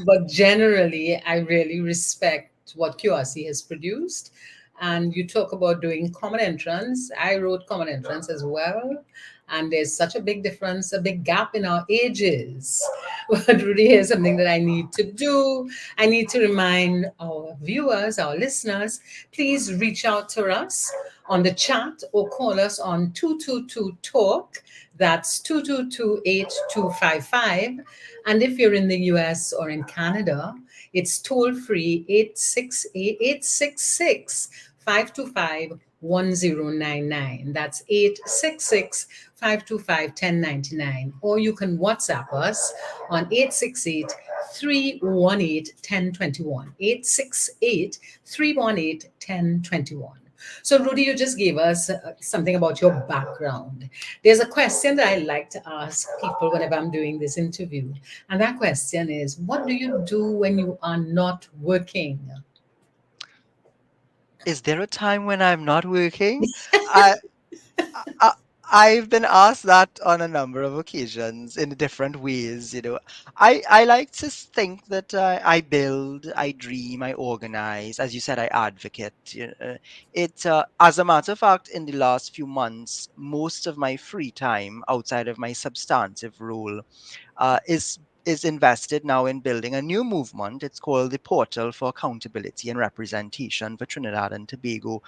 but generally I really respect what QRC has produced. And you talk about doing common entrance. I wrote common entrance as well. And there's such a big difference, a big gap in our ages. But really is something that I need to do. I need to remind our viewers, our listeners, please reach out to us on the chat or call us on 222 Talk. That's 222-8255. And if you're in the US or in Canada, it's toll free 866-525-1099. That's 866-525-1099. Or you can WhatsApp us on 868-318-1021. 868-318-1021. So, Rudy, you just gave us something about your background. There's a question that I like to ask people whenever I'm doing this interview. And that question is, what do you do when you are not working? Is there a time when I'm not working? I, I I've been asked that on a number of occasions in different ways. I like to think that I build, I dream, I organize. As you said, I advocate. As a matter of fact, in the last few months, most of my free time outside of my substantive role is invested now in building a new movement. It's called the Portal for Accountability and Representation for Trinidad and Tobago,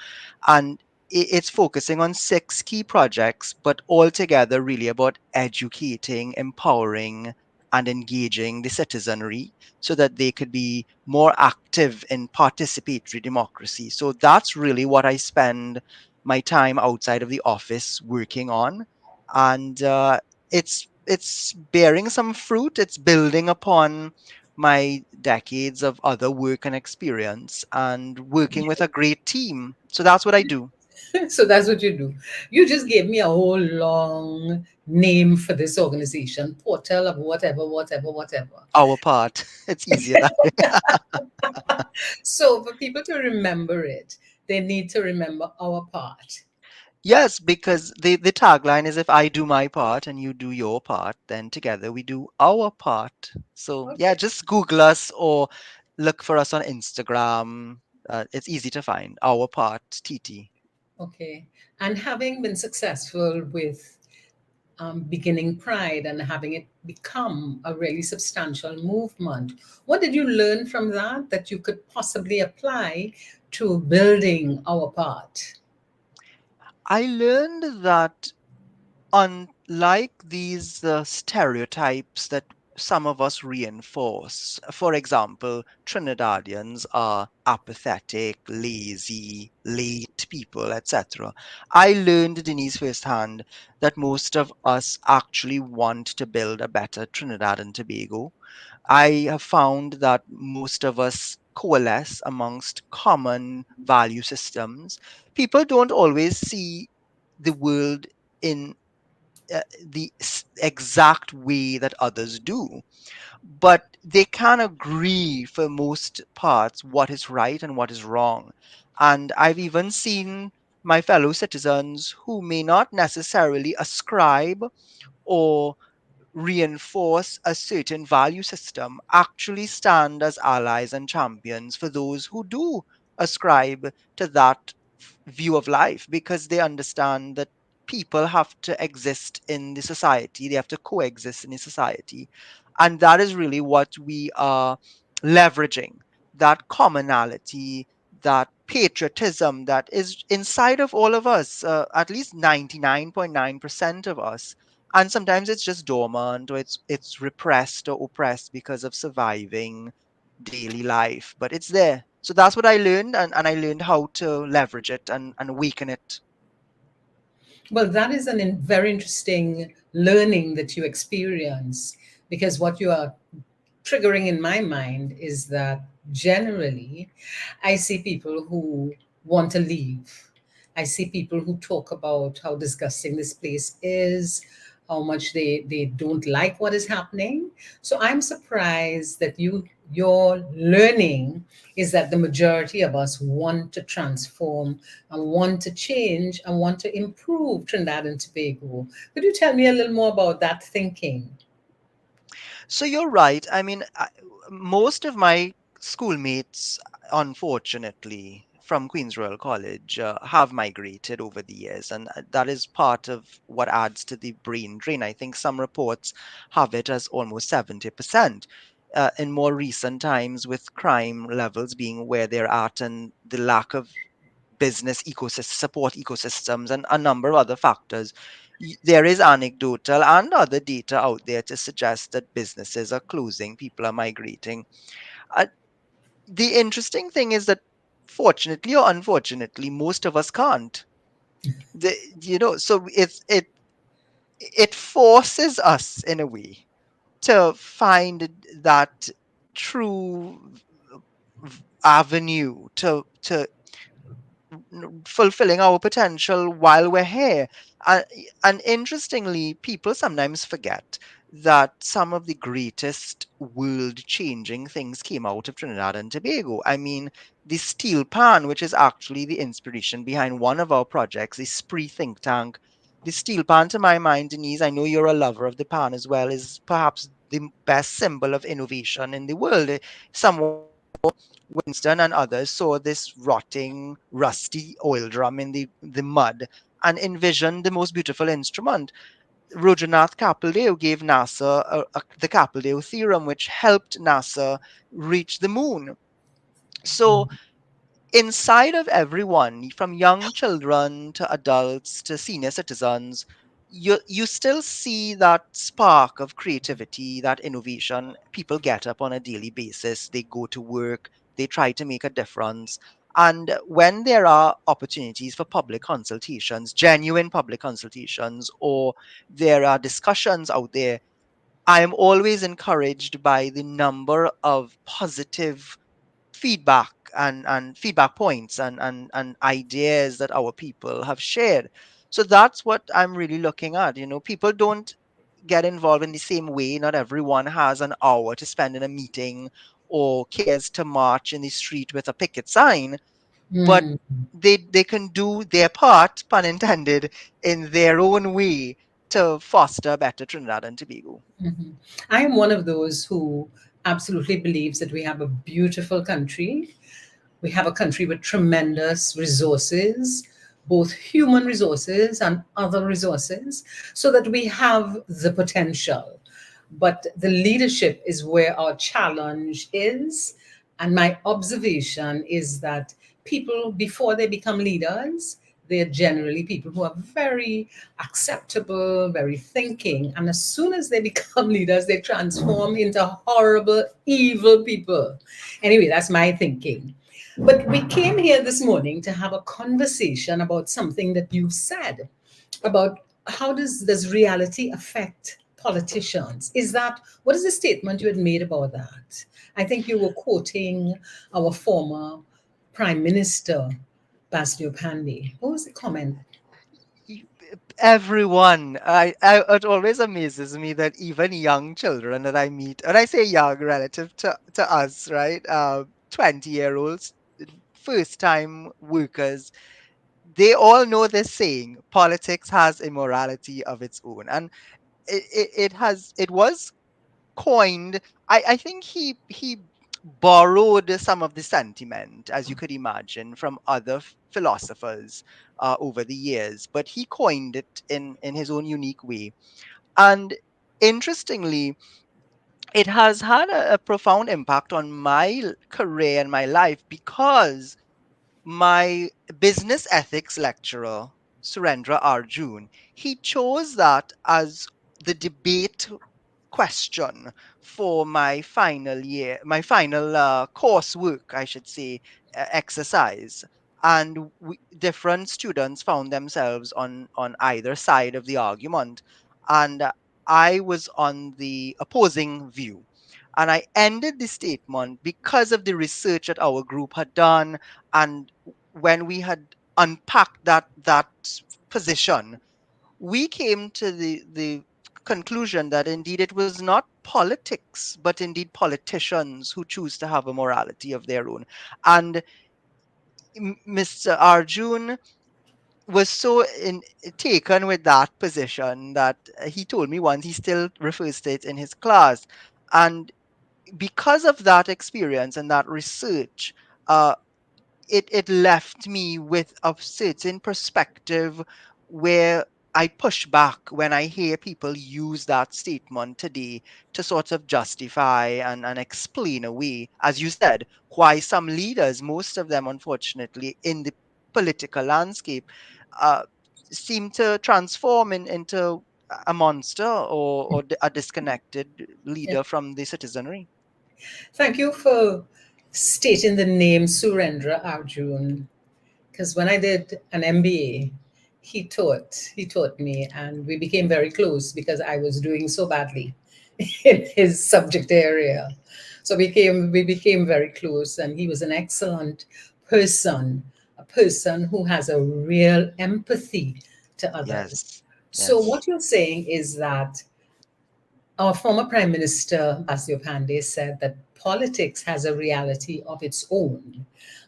and it's focusing on 6 key projects, but altogether really about educating, empowering, and engaging the citizenry so that they could be more active in participatory democracy. So that's really what I spend my time outside of the office working on, and it's bearing some fruit. It's building upon my decades of other work and experience and working with a great team. So that's what I do. So that's what you do. You just gave me a whole long name for this organization, portal of whatever, whatever, whatever. Our part. It's easier that way. So for people to remember it, they need to remember our part. Yes, because the tagline is if I do my part and you do your part, then together we do our part. So yeah, Okay. just Google us or look for us on Instagram. It's easy to find. Our part, TT. Okay. And having been successful with beginning Pride and having it become a really substantial movement, what did you learn from that that you could possibly apply to building our part? I learned that unlike these stereotypes that some of us reinforce, for example, Trinidadians are apathetic, lazy, late people, etc. I learned, Denise, firsthand that most of us actually want to build a better Trinidad and Tobago. I have found that most of us coalesce amongst common value systems. People don't always see the world in the exact way that others do, but they can agree for most parts what is right and what is wrong. And I've even seen my fellow citizens who may not necessarily ascribe or reinforce a certain value system actually stand as allies and champions for those who do ascribe to that view of life, because they understand that people have to exist in the society, they have to coexist in the society. And that is really what we are leveraging, that commonality, that patriotism that is inside of all of us, at least 99.9% of us. And sometimes it's just dormant, or it's repressed or oppressed because of surviving daily life, but it's there. So that's what I learned, and I learned how to leverage it and weaken it. Well, that is very interesting learning that you experience, because what you are triggering in my mind is that generally I see people who want to leave. I see people who talk about how disgusting this place is, how much they don't like what is happening. So I'm surprised that your learning is that the majority of us want to transform and want to change and want to improve Trinidad and Tobago. Could you tell me a little more about that thinking? So you're right. I mean, most of my schoolmates, unfortunately, from Queen's Royal College, have migrated over the years, and that is part of what adds to the brain drain. I think some reports have it as almost 70%. In more recent times, with crime levels being where they're at and the lack of business support ecosystems and a number of other factors, there is anecdotal and other data out there to suggest that businesses are closing, people are migrating. uh, the interesting thing is that fortunately or unfortunately most of us can't. So it forces us in a way to find that true avenue to fulfilling our potential while we're here. And, and interestingly, people sometimes forget that some of the greatest world changing things came out of Trinidad and Tobago. I mean, the steel pan, which is actually the inspiration behind one of our projects, the Spree think tank. The steel pan, to my mind, Denise, I know you're a lover of the pan as well, is perhaps the best symbol of innovation in the world. Someone Winston and others saw this rotting, rusty oil drum in the mud and envisioned the most beautiful instrument. Rojanath Kapildeo gave NASA the Kapildeo theorem, which helped NASA reach the moon. So inside of everyone, from young children to adults to senior citizens, you still see that spark of creativity, that innovation. People get up on a daily basis, they go to work, they try to make a difference. And when there are opportunities for public consultations, genuine public consultations, or there are discussions out there, I am always encouraged by the number of positive feedback and feedback points and ideas that our people have shared. So that's what I'm really looking at. People don't get involved in the same way. Not everyone has an hour to spend in a meeting or cares to march in the street with a picket sign, but Mm. they can do their part, pun intended, in their own way to foster better Trinidad and Tobago. Mhm. I am one of those who absolutely believes that we have a beautiful country. We have a country with tremendous resources, both human resources and other resources, so that we have the potential. But the leadership is where our challenge is. And my observation is that people, before they become leaders, they're generally people who are very acceptable, very thinking. And as soon as they become leaders, they transform into horrible, evil people. Anyway, that's my thinking. But we came here this morning to have a conversation about something that you've said about how does reality affect politicians? Is that what is the statement you had made about that? I think you were quoting our former Prime Minister, Basdio Pandey. What was the comment? Everyone, it always amazes me that even young children that I meet, and I say young relative to us, right? 20-year-olds, first time workers, they all know this saying: politics has a morality of its own. And it was coined. I think he borrowed some of the sentiment, as you could imagine, from other philosophers over the years, but he coined it in his own unique way. And interestingly, it has had a profound impact on my career and my life, because my business ethics lecturer, Surendra Arjun, he chose that as the debate question for my final coursework, I should say, exercise. And different students found themselves on either side of the argument. And I was on the opposing view. And I ended the statement because of the research that our group had done. And when we had unpacked that position, we came to the conclusion that indeed it was not politics, but indeed politicians who choose to have a morality of their own. And Mr. Arjun was so taken with that position that he told me once he still refers to it in his class. And because of that experience and that research, uh, it left me with a certain perspective where I push back when I hear people use that statement today to sort of justify and explain away, as you said, why some leaders, most of them unfortunately in the political landscape, uh, seem to transform into a monster or a disconnected Yeah. leader from the citizenry. Thank you for stating the name Surendra Arjun, because when I did an MBA, he taught me, and we became very close because I was doing so badly in his subject area. So we became very close, and he was an excellent person, a person who has a real empathy to others. Yes, So yes. what you're saying is that Our former Prime Minister, Basio Pandey, said that politics has a reality of its own.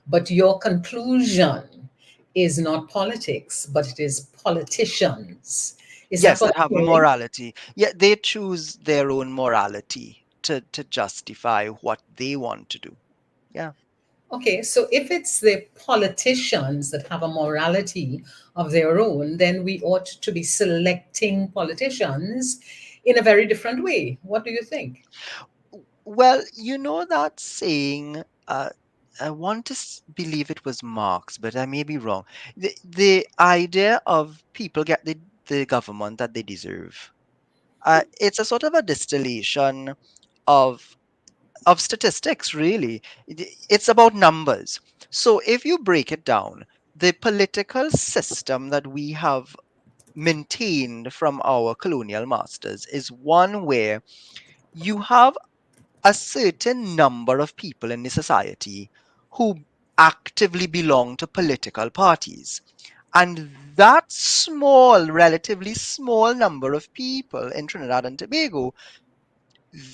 But your conclusion is not politics, but it is politicians. Is that Yes, what that have I'm a hearing? morality. Yeah, they choose their own morality to justify what they want to do. Yeah. Okay, so if it's the politicians that have a morality of their own, then we ought to be selecting politicians in a very different way. What do you think? Well, you know that saying, I want to believe it was Marx, but I may be wrong. The idea of people get the government that they deserve. It's a sort of a distillation of statistics, really. It's about numbers. So if you break it down, the political system that we have maintained from our colonial masters is one where you have a certain number of people in the society who actively belong to political parties. And that small, relatively small number of people in Trinidad and Tobago,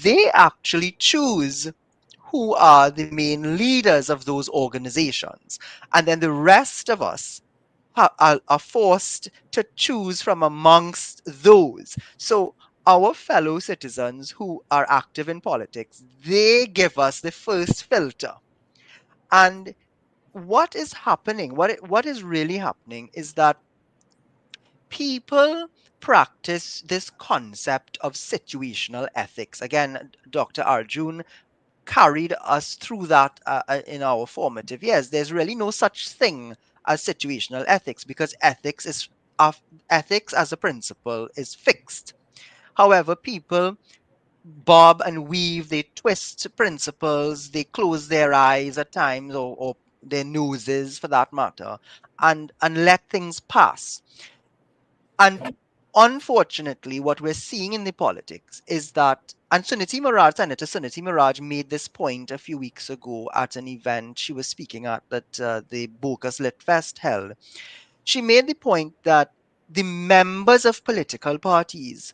they actually choose who are the main leaders of those organizations. And then the rest of us are forced to choose from amongst those. So our fellow citizens who are active in politics, they give us the first filter. And what is happening, what is really happening is that people practice this concept of situational ethics. Again, Dr. Arjun carried us through that in our formative years. There's really no such thing as situational ethics because ethics as a principle is fixed. However, people bob and weave, they twist principles, they close their eyes at times, or their noses for that matter, and let things pass. And unfortunately, what we're seeing in the politics is that, and Senator Suniti Miraj made this point a few weeks ago at an event she was speaking at that the Bokas Lit Fest held. She made the point that the members of political parties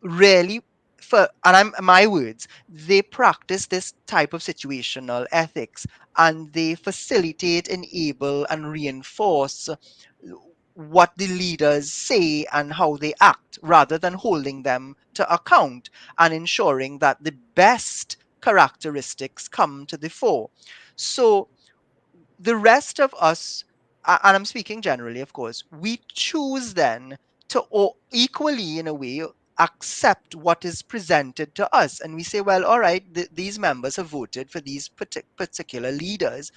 really, for, and I'm my words, they practice this type of situational ethics, and they facilitate, enable, and reinforce what the leaders say and how they act rather than holding them to account and ensuring that the best characteristics come to the fore. So the rest of us, and I'm speaking generally, of course, we choose then to equally, in a way, accept what is presented to us. And we say, well, all right, these members have voted for these particular leaders.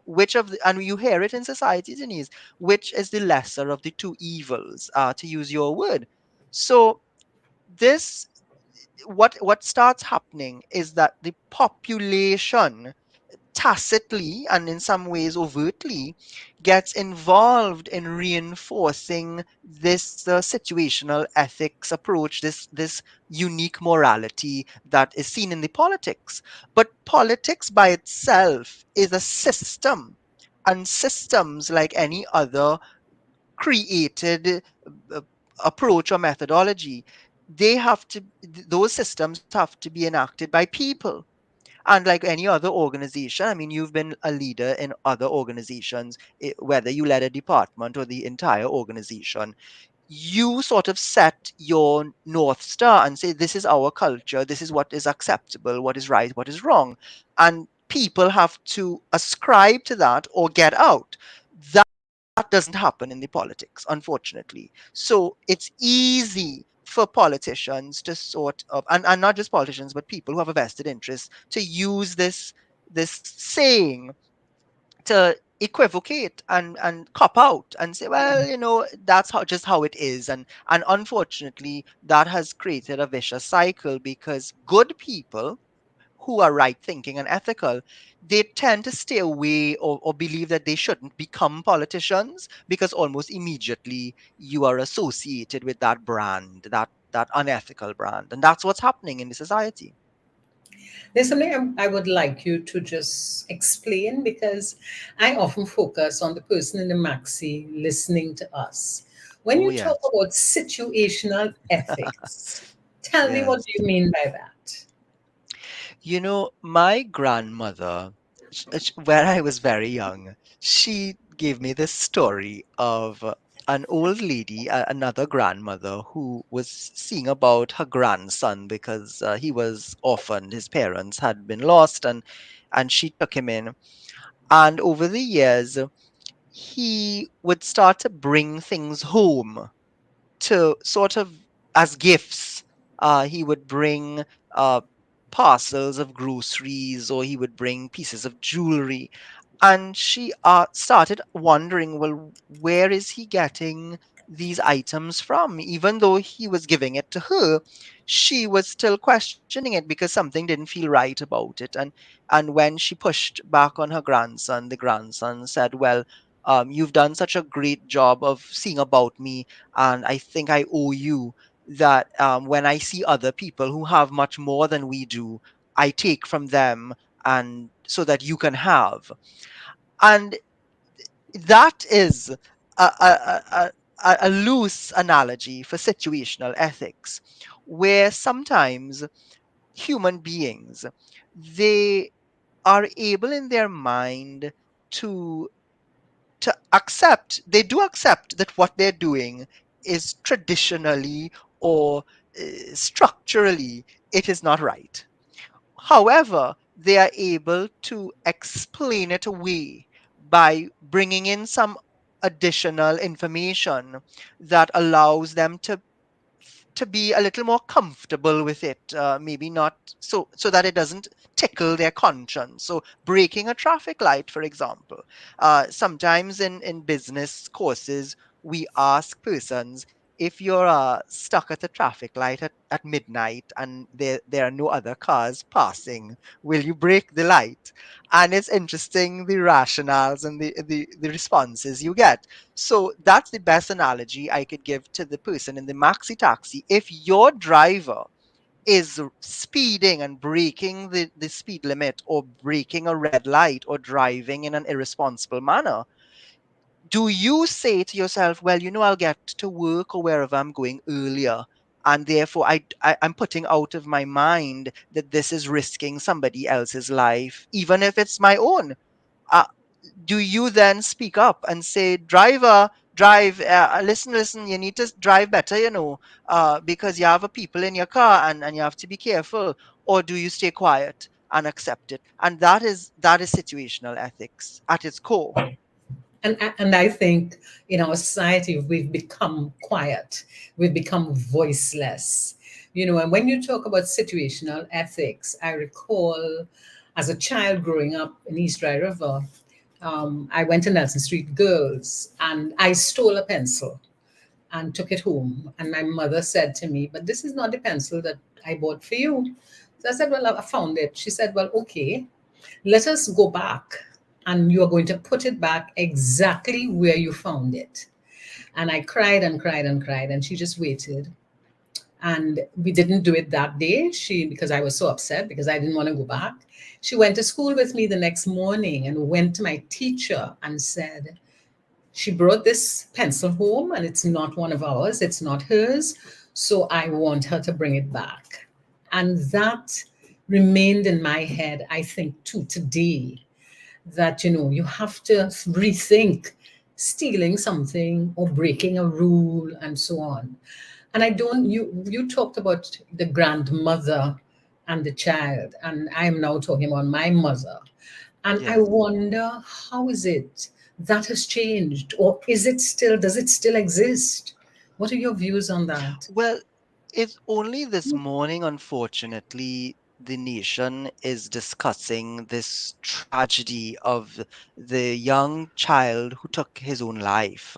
Which of the, and you hear it in society, Denise, which is the lesser of the two evils, to use your word. So this, what starts happening is that the population tacitly and in some ways overtly gets involved in reinforcing this situational ethics approach, this unique morality that is seen in the politics. But politics by itself is a system, and systems, like any other created uh, approach or methodology, they have to those systems have to be enacted by people. And like any other organization, I mean, you've been a leader in other organizations, whether you led a department or the entire organization, you sort of set your North Star and say, this is our culture, this is what is acceptable, what is right, what is wrong. And people have to ascribe to that or get out. That doesn't happen in the politics, unfortunately. So it's easy for politicians to sort of, and not just politicians, but people who have a vested interest to use this saying to equivocate and cop out and say, well, that's how it is. And unfortunately, that has created a vicious cycle because good people who are right thinking and ethical, they tend to stay away, or believe that they shouldn't become politicians because almost immediately you are associated with that brand, that unethical brand. And that's what's happening in the society. There's something I would like you to just explain because I often focus on the person in the maxi listening to us. When Oh, you talk yes. about situational ethics, Tell me what Yes. you mean by that. You know, my grandmother, where I was very young, she gave me this story of an old lady, another grandmother, who was seeing about her grandson because he was orphaned. His parents had been lost, and she took him in. And over the years, he would start to bring things home to sort of as gifts. He would bring uh, parcels of groceries, or he would bring pieces of jewelry. And she started wondering, well, where is he getting these items from? Even though he was giving it to her, she was still questioning it because something didn't feel right about it. And when she pushed back on her grandson, the grandson said, well, you've done such a great job of seeing about me, and I think I owe you that. When I see other people who have much more than we do, I take from them, and so that you can have. And that is a loose analogy for situational ethics, where sometimes human beings, they are able in their mind to accept, they do accept that what they're doing is traditionally or structurally it is not right. However, they are able to explain it away by bringing in some additional information that allows them to be a little more comfortable with it, maybe not so that it doesn't tickle their conscience. So breaking a traffic light, for example, sometimes in business courses we ask persons, if you're stuck at a traffic light at midnight and there are no other cars passing, will you break the light? And it's interesting the rationales and the responses you get. So that's the best analogy I could give to the person in the maxi taxi. If your driver is speeding and breaking the speed limit, or breaking a red light, or driving in an irresponsible manner, do you say to yourself, well, I'll get to work or wherever I'm going earlier, and therefore I'm putting out of my mind that this is risking somebody else's life, even if it's my own? Uh, do you then speak up and say, driver, drive, listen, you need to drive better, because you have a people in your car, and you have to be careful? Or do you stay quiet and accept it? And that is situational ethics at its core. And I think in our society we've become quiet, we've become voiceless. And when you talk about situational ethics, I recall as a child growing up in East Dry River, I went to Nelson Street Girls and I stole a pencil and took it home. And my mother said to me, but this is not the pencil that I bought for you. So I said, well, I found it. She said, well, okay, let us go back and you are going to put it back exactly where you found it. And I cried and cried and cried, and she just waited. And we didn't do it that day. Because I was so upset because I didn't want to go back. She went to school with me the next morning and went to my teacher and said, she brought this pencil home and it's not one of ours, it's not hers. So I want her to bring it back. And that remained in my head, I think, to today, that you have to rethink stealing something or breaking a rule and so on. And I don't you talked about the grandmother and the child, and I'm now talking about my mother. And I Yes. wonder, how is it that has changed, or does it still exist? What are your views on that? Well, it's only this morning, unfortunately, the nation is discussing this tragedy of the young child who took his own life,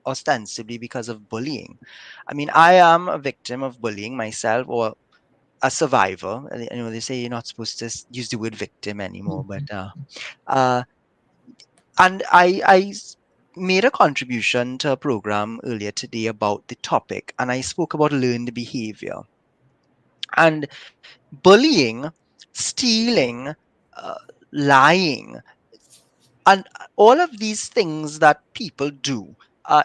ostensibly because of bullying. I mean, I am a victim of bullying myself, or a survivor. They say you're not supposed to use the word victim anymore, but uh, and made a contribution to a program earlier today about the topic, and I spoke about learned behavior. And bullying, stealing, uh, lying, and all of these things that people do, uh,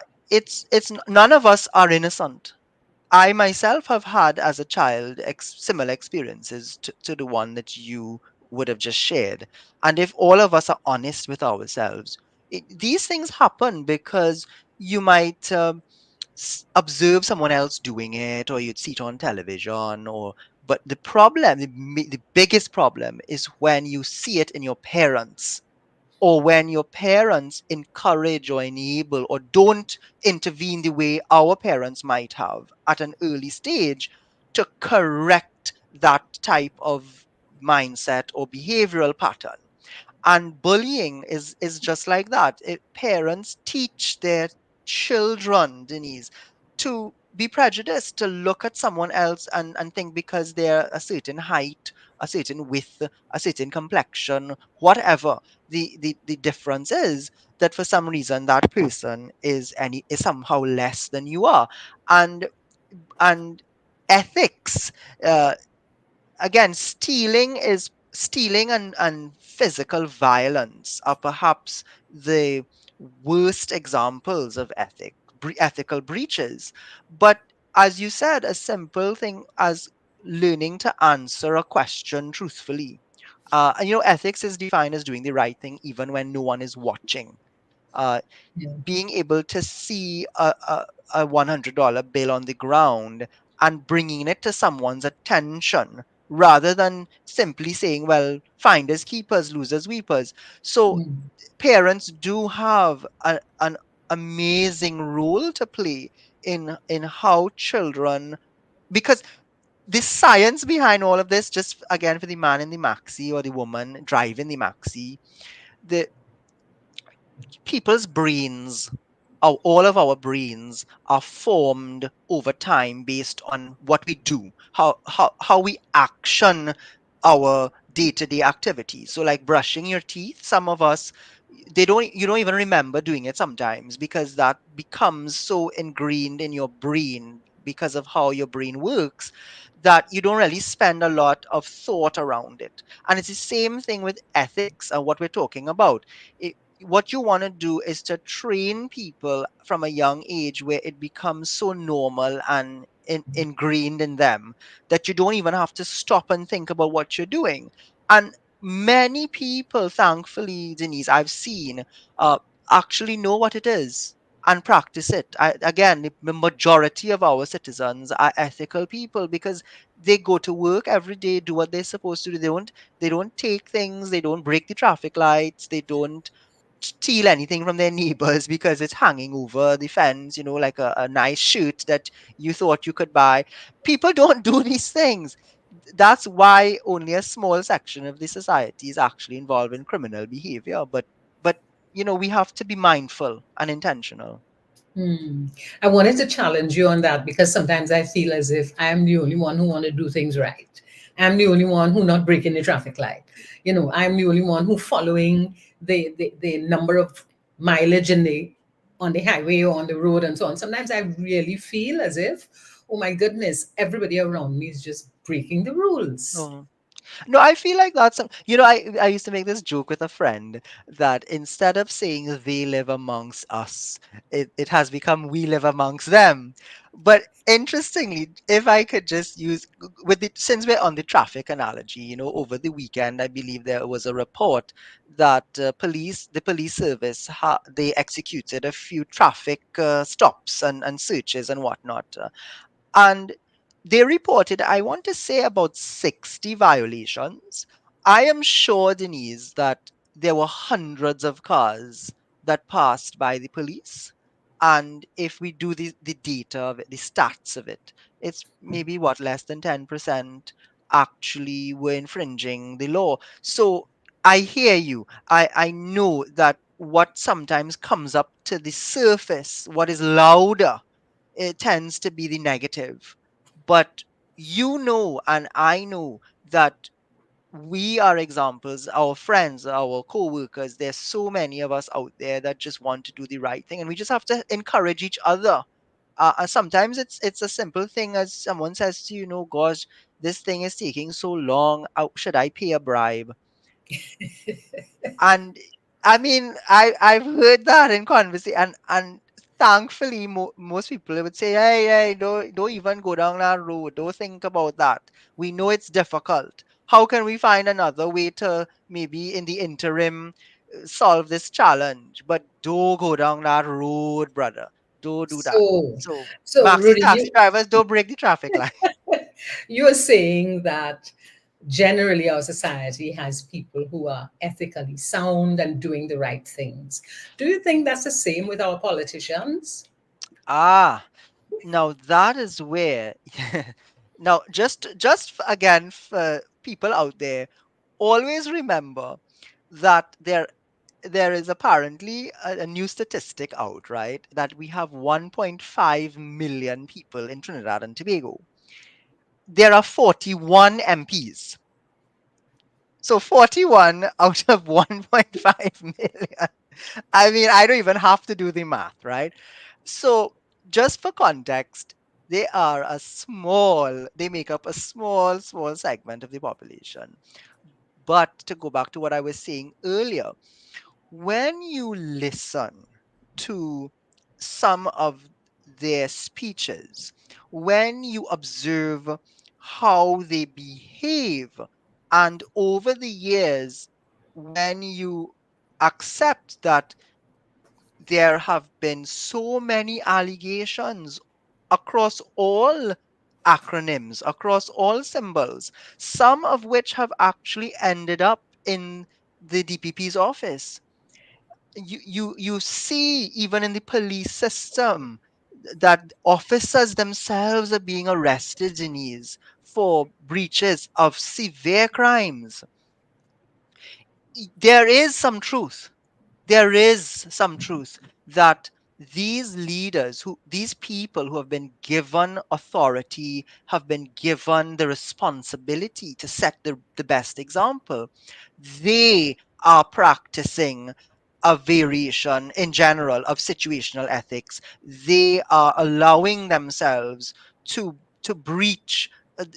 none of us are innocent. I myself have had as a child similar experiences to the one that you would have just shared. And if all of us are honest with ourselves, these things happen because you might observe someone else doing it, or you'd see it on television, or but the problem, the biggest problem, is when you see it in your parents, or when your parents encourage or enable or don't intervene the way our parents might have at an early stage to correct that type of mindset or behavioral pattern. And bullying is just like that. Parents teach their children, Denise, to be prejudiced, to look at someone else and think because they're a certain height, a certain width, a certain complexion, whatever the difference is, that for some reason that person is somehow less than you are. And and ethics, uh, again, stealing and physical violence are perhaps the worst examples of ethical breaches. But as you said, a simple thing as learning to answer a question truthfully. And ethics is defined as doing the right thing even when no one is watching. uh, Yeah. Being able to see a $100 bill on the ground and bringing it to someone's attention, rather than simply saying, well, finders keepers, losers weepers. So parents do have an amazing role to play in how children, because the science behind all of this, just again for the man in the maxi or the woman driving the maxi, the people's brains, all of our brains are formed over time based on what we do, how we action our day-to-day activities. So like brushing your teeth, some of us, you don't even remember doing it sometimes, because that becomes so ingrained in your brain because of how your brain works, that you don't really spend a lot of thought around it. And it's the same thing with ethics and what we're talking about. What you want to do is to train people from a young age where it becomes so normal and ingrained in them that you don't even have to stop and think about what you're doing. And many people, thankfully, Denise, I've seen, uh, actually know what it is and practice it. Again, the majority of our citizens are ethical people because they go to work every day, do what they're supposed to do. They don't take things, they don't break the traffic lights, they don't steal anything from their neighbors because it's hanging over the fence, like a nice shirt that you thought you could buy. People don't do these things. That's why only a small section of the society is actually involved in criminal behavior. But we have to be mindful and intentional. Hmm. I wanted to challenge you on that because sometimes I feel as if I'm the only one who want to do things right. I'm the only one who not breaking the traffic light. I'm the only one who following the number of mileage in the on the highway or on the road and so on. Sometimes I really feel as if, oh my goodness, everybody around me is just breaking the rules. Oh. No, I feel like that's I used to make this joke with a friend that instead of saying they live amongst us, it has become we live amongst them. But interestingly, if I could just use since we're on the traffic analogy, over the weekend, I believe there was a report that the police service, they executed a few traffic stops and searches and whatnot. And they reported, I want to say, about 60 violations. I am sure, Denise, that there were hundreds of cars that passed by the police. And if we do the data of it, the stats of it, it's maybe what, less than 10% actually were infringing the law. So I hear you. I know that what sometimes comes up to the surface, what is louder, it tends to be the negative. But and I know that we are examples, our friends, our co-workers, there's so many of us out there that just want to do the right thing, and we just have to encourage each other. And sometimes it's a simple thing as someone says to you, gosh, this thing is taking so long. Should I pay a bribe? And I mean, I've heard that in conversation, and thankfully, most people would say, hey, don't even go down that road. Don't think about that. We know it's difficult. How can we find another way to maybe in the interim solve this challenge? But don't go down that road, brother. Don't do that. So, So, so maxi Rudy, taxi drivers, don't break the traffic light. you're saying that generally our society has people who are ethically sound and doing the right things. Do you think that's the same with our politicians? Ah, now that is where. Now, again, for people out there, always remember that there is apparently a new statistic out, right? That we have 1.5 million people in Trinidad and Tobago. There are 41 MPs. So 41 out of 1.5 million. I mean, I don't even have to do the math, right? So, just for context, they make up a small segment of the population. But to go back to what I was saying earlier, when you listen to some of their speeches, when you observe how they behave, and over the years, when you accept that there have been so many allegations across all acronyms, across all symbols, some of which have actually ended up in the DPP's office. You see even in the police system that officers themselves are being arrested, Denise, for breaches of severe crimes. There is some truth, that these people who have been given authority, have been given the responsibility to set the best example, they are practicing a variation in general of situational ethics. They are allowing themselves to breach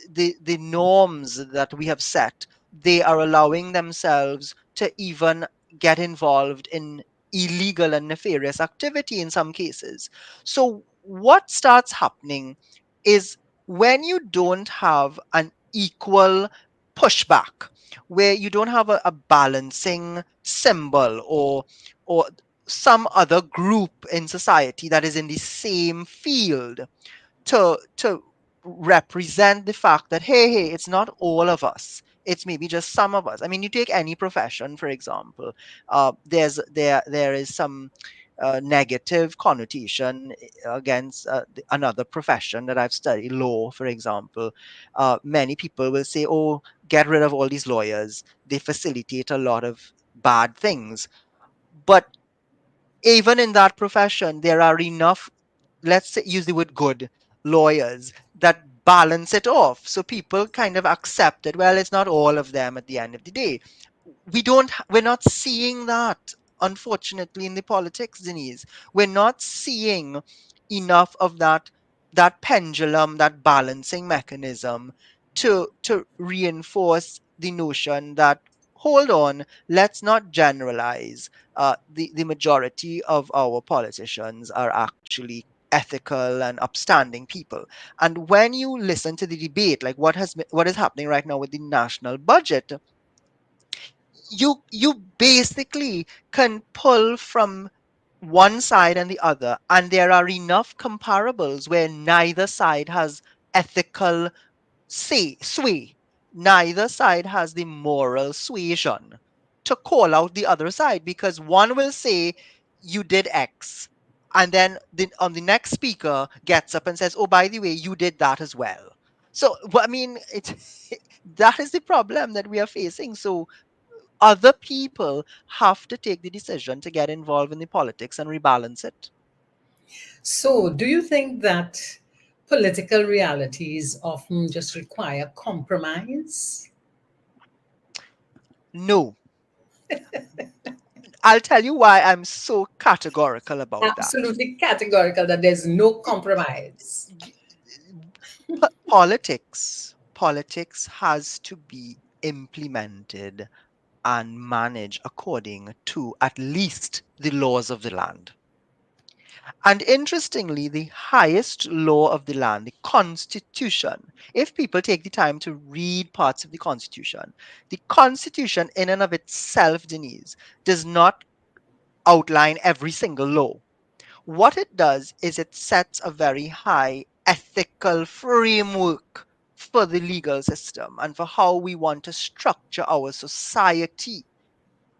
the norms that we have set. They are allowing themselves to even get involved in illegal and nefarious activity in some cases. So, what starts happening is when you don't have an equal pushback, where you don't have a balancing symbol or some other group in society that is in the same field to represent the fact that hey, it's not all of us, it's maybe just some of us. I mean, you take any profession, for example. There is some negative connotation against another profession that I've studied, law, for example. Many people will say, oh, get rid of all these lawyers, they facilitate a lot of bad things. But even in that profession, there are enough, let's say, use the word good, lawyers that balance it off. So people kind of accept that, well, it's not all of them at the end of the day. We're not seeing that, unfortunately, in the politics, Denise. We're not seeing enough of that pendulum, that balancing mechanism to reinforce the notion that, hold on, let's not generalize. The majority of our politicians are actually ethical and upstanding people. And when you listen to the debate, like what is happening right now with the national budget, you basically can pull from one side and the other, and there are enough comparables where neither side has ethical sway. Neither side has the moral suasion to call out the other side, because one will say you did X, and then on the next speaker gets up and says, oh, by the way, you did that as well. So I mean, that is the problem that we are facing. So other people have to take the decision to get involved in the politics and rebalance it. So, do you think that political realities often just require compromise? No. I'll tell you why I'm so categorical about that. Absolutely categorical that there's no compromise. Politics has to be implemented and managed according to at least the laws of the land. And interestingly, the highest law of the land, the Constitution, if people take the time to read parts of the Constitution in and of itself, Denise, does not outline every single law. What it does is it sets a very high ethical framework for the legal system and for how we want to structure our society.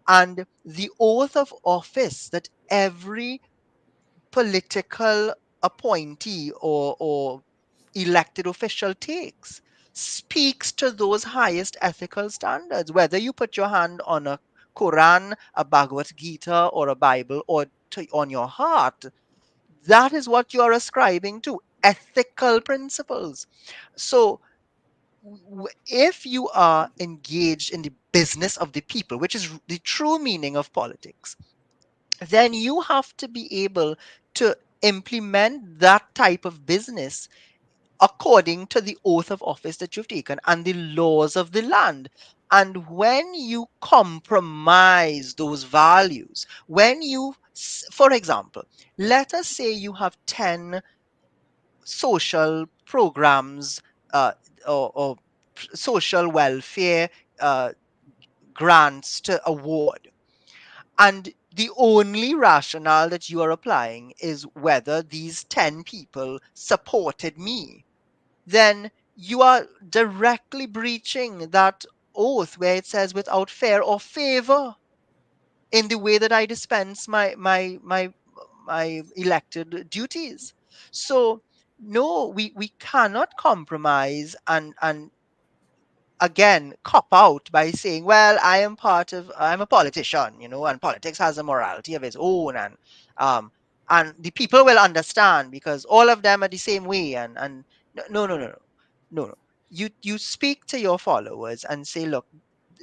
And the oath of office that every political appointee or elected official takes speaks to those highest ethical standards, whether you put your hand on a Quran, a Bhagavad Gita, or a Bible, or on your heart. That is what you're ascribing to, ethical principles. So if you are engaged in the business of the people, which is the true meaning of politics, then you have to be able to implement that type of business according to the oath of office that you've taken and the laws of the land. And when you compromise those values, when you, for example, let us say you have 10 social programs uh, or social welfare uh, grants to award, and the only rationale that you are applying is whether these 10 people supported me, then you are directly breaching that oath where it says without fear or favor in the way that I dispense my elected duties. So no, we cannot compromise and again cop out by saying, well, I'm a politician, and politics has a morality of its own, um and the people will understand because all of them are the same way, and no. You speak to your followers and say, look,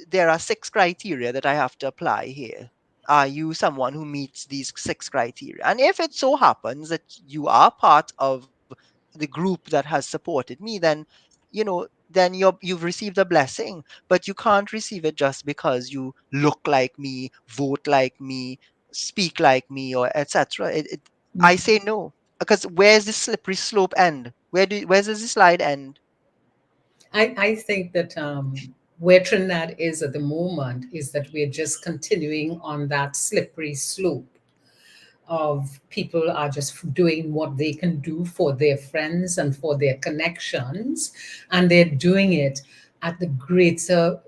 there are 6 criteria that I have to apply here. Are you someone who meets these 6 criteria? And if it so happens that you are part of the group that has supported me, then you've received a blessing. But you can't receive it just because you look like me, vote like me, speak like me, or etc. I say no, because where's the slippery slope end? Where does the slide end? I think that where Trinidad is at the moment is that we're just continuing on that slippery slope of people are just doing what they can do for their friends and for their connections, and they're doing it at the greater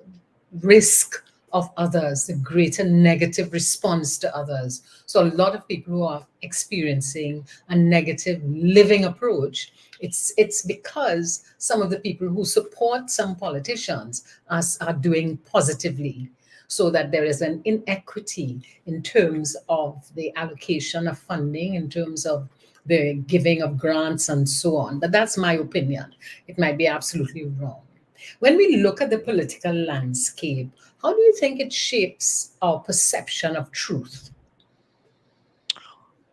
risk of others, the greater negative response to others. So a lot of people who are experiencing a negative living approach, it's because some of the people who support some politicians are doing positively, so that there is an inequity in terms of the allocation of funding, in terms of the giving of grants and so on. But that's my opinion. It might be absolutely wrong. When we look at the political landscape, how do you think it shapes our perception of truth?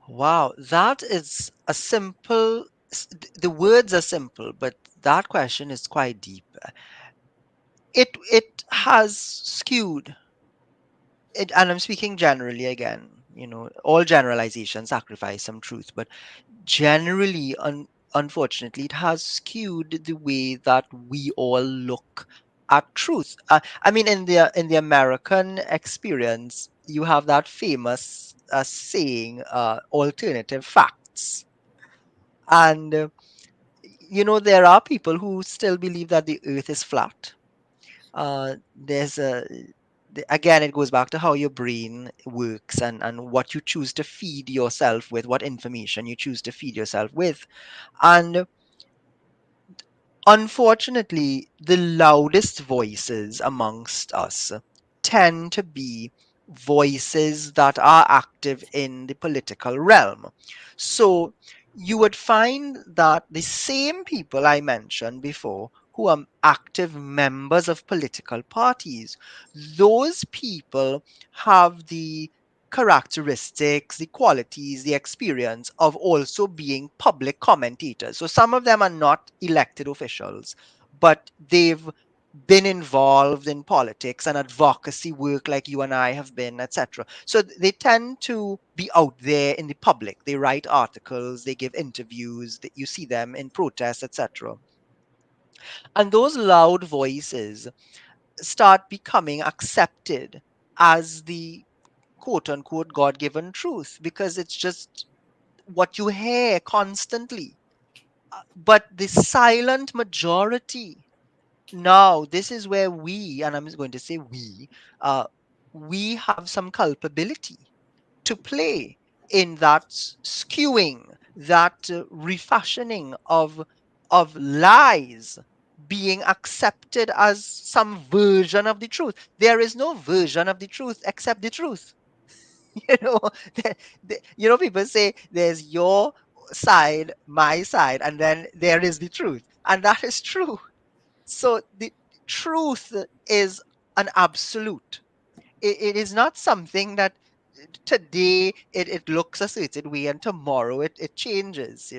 Wow, that is a simple, the words are simple, but that question is quite deep. It has skewed it, and I'm speaking generally again, all generalizations sacrifice some truth, but generally, unfortunately, it has skewed the way that we all look at truth. I mean, in the American experience, you have that famous saying, "alternative facts," and there are people who still believe that the Earth is flat. There's a again, it goes back to how your brain works and what you choose to feed yourself with, what information you choose to feed yourself with. And unfortunately, the loudest voices amongst us tend to be voices that are active in the political realm. So you would find that the same people I mentioned before who are active members of political parties, those people have the characteristics, the qualities, the experience of also being public commentators. So some of them are not elected officials, but they've been involved in politics and advocacy work like you and I have been, etc. So they tend to be out there in the public. They write articles, they give interviews, that you see them in protests, etc. And those loud voices start becoming accepted as the quote unquote God given truth because it's just what you hear constantly. But the silent majority, now this is where we, and I'm going to say uh, we have some culpability to play in that skewing, that refashioning of lies being accepted as some version of the truth. There is no version of the truth except the truth. you know, people say there's your side, my side, and then there is the truth, and that is true. So the truth is an absolute. It is not something that today it looks a certain way and tomorrow it changes.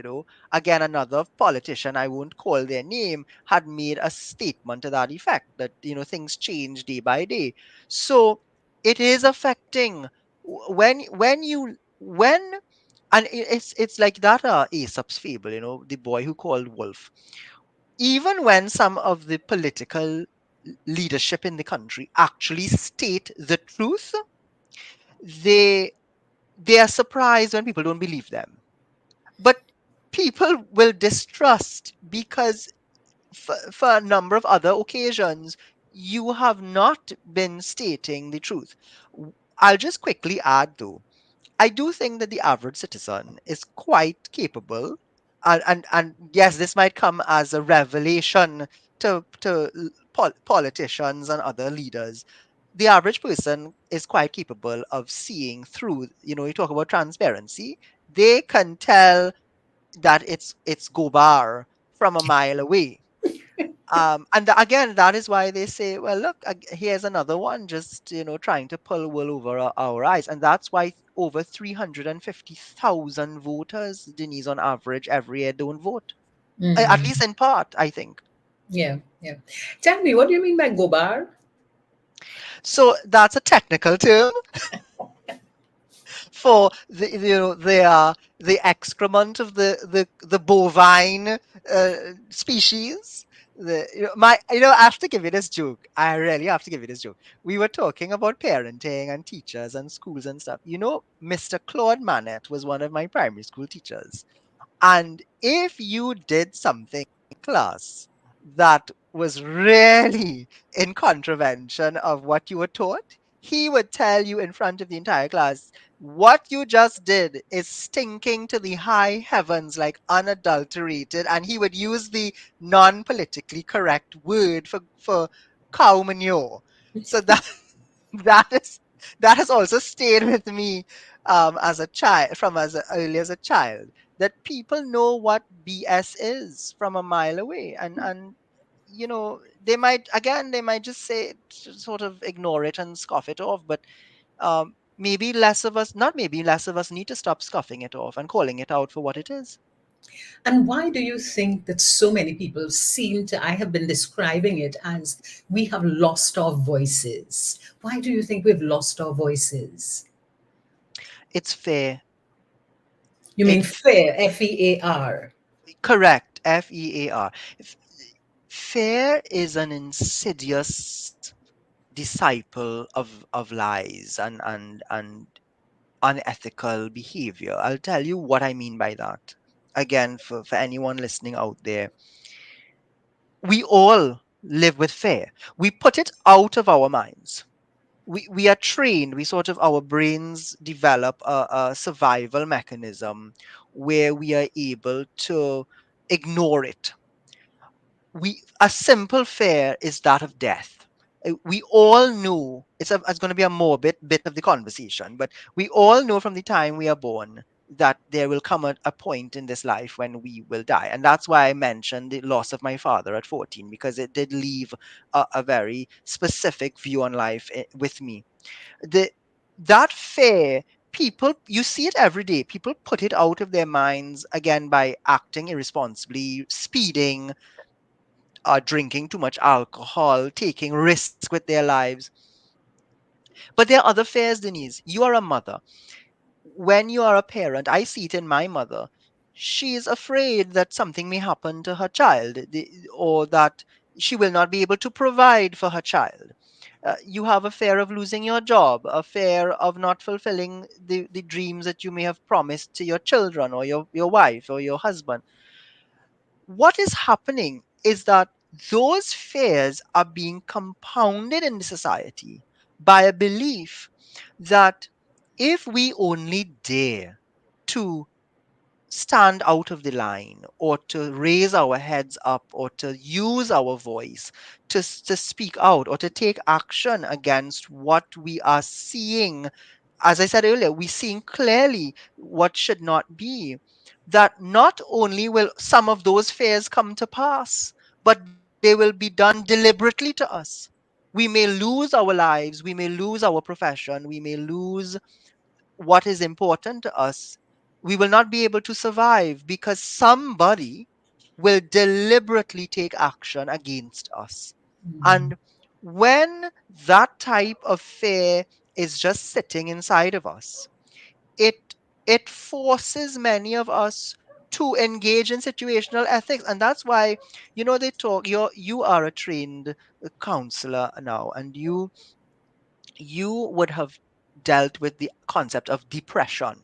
Again, another politician, I won't call their name, had made a statement to that effect that things change day by day. So it is affecting when and it's like that Aesop's fable, the boy who called wolf. Even when some of the political leadership in the country actually state the truth, they they are surprised when people don't believe them. But people will distrust because for a number of other occasions, you have not been stating the truth. I'll just quickly add, though, I do think that the average citizen is quite capable, and yes, this might come as a revelation to politicians and other leaders. The average person is quite capable of seeing through. You talk about transparency; they can tell that it's Gobar from a mile away. And again, that is why they say, well, look, here's another one, just trying to pull wool over our eyes, and that's why over 350,000 voters, Denise, on average every year don't vote. At Mhm. least in part, I think. Yeah, yeah. Tell me, what do you mean by gobar? So that's a technical term for the excrement of the bovine species. I have to give you this joke. I really have to give you this joke. We were talking about parenting and teachers and schools and stuff. Mr. Claude Manet was one of my primary school teachers. And if you did something in class that was really in contravention of what you were taught, he would tell you in front of the entire class, what you just did is stinking to the high heavens like unadulterated. And he would use the non politically correct word for cow manure. So that is that has also stayed with me as a child, from as early as a child, that people know what BS is from a mile away, and they might just say it, sort of ignore it and scoff it off, but maybe less of us, not maybe less of us, need to stop scoffing it off and calling it out for what it is. And why do you think that so many people seem to, I have been describing it as we have lost our voices? Why do you think we've lost our voices? It's fair. You mean It's fair, FEAR? correct, FEAR. Fear is an insidious disciple of lies and unethical behavior. I'll tell you what I mean by that. Again, for anyone listening out there, we all live with fear. We put it out of our minds. We are trained, our brains develop a survival mechanism where we are able to ignore it. A simple fear is that of death. We all know it's going to be a morbid bit of the conversation, but we all know from the time we are born that there will come a point in this life when we will die. And that's why I mentioned the loss of my father at 14, because it did leave a very specific view on life with me. the that fear, people, you see it every day. People put it out of their minds, again, by acting irresponsibly, speeding, are drinking too much alcohol, taking risks with their lives. But there are other fears, Denise. You are a mother. When you are a parent, I see it in my mother. She is afraid that something may happen to her child, or that she will not be able to provide for her child. You have a fear of losing your job, a fear of not fulfilling the dreams that you may have promised to your children or your wife or your husband. What is happening is that those fears are being compounded in the society by a belief that if we only dare to stand out of the line, or to raise our heads up, or to use our voice to speak out, or to take action against what we are seeing, as I said earlier, we're seeing clearly what should not be, that not only will some of those fears come to pass, but they will be done deliberately to us. We may lose our lives, we may lose our profession, we may lose what is important to us. We will not be able to survive because somebody will deliberately take action against us. And when that type of fear is just sitting inside of us, it it forces many of us to engage in situational ethics. And that's why, they talk, you are a trained counselor now, and you would have dealt with the concept of depression.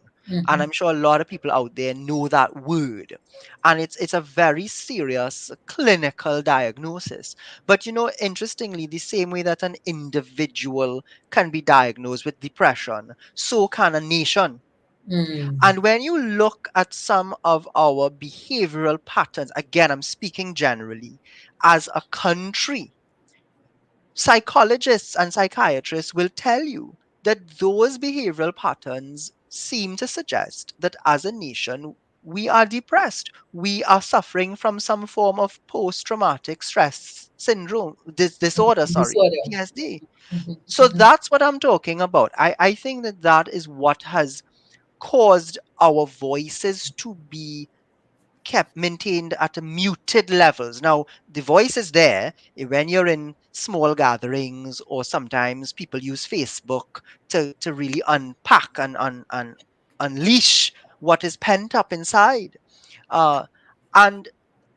And Mhm. I'm sure a lot of people out there know that word. And it's a very serious clinical diagnosis. But interestingly, the same way that an individual can be diagnosed with depression, so can a nation. Mm. And when you look at some of our behavioral patterns, again, I'm speaking generally, as a country, psychologists and psychiatrists will tell you that those behavioral patterns seem to suggest that as a nation, we are depressed. We are suffering from some form of post traumatic stress syndrome, disorder, sorry, Disorder. PSD. Mhm. So that's what I'm talking about. I think that that is what has caused our voices to be kept maintained at a muted levels. Now, the voice is there when you're in small gatherings, or sometimes people use Facebook to really unpack and unleash what is pent up inside. Uh, and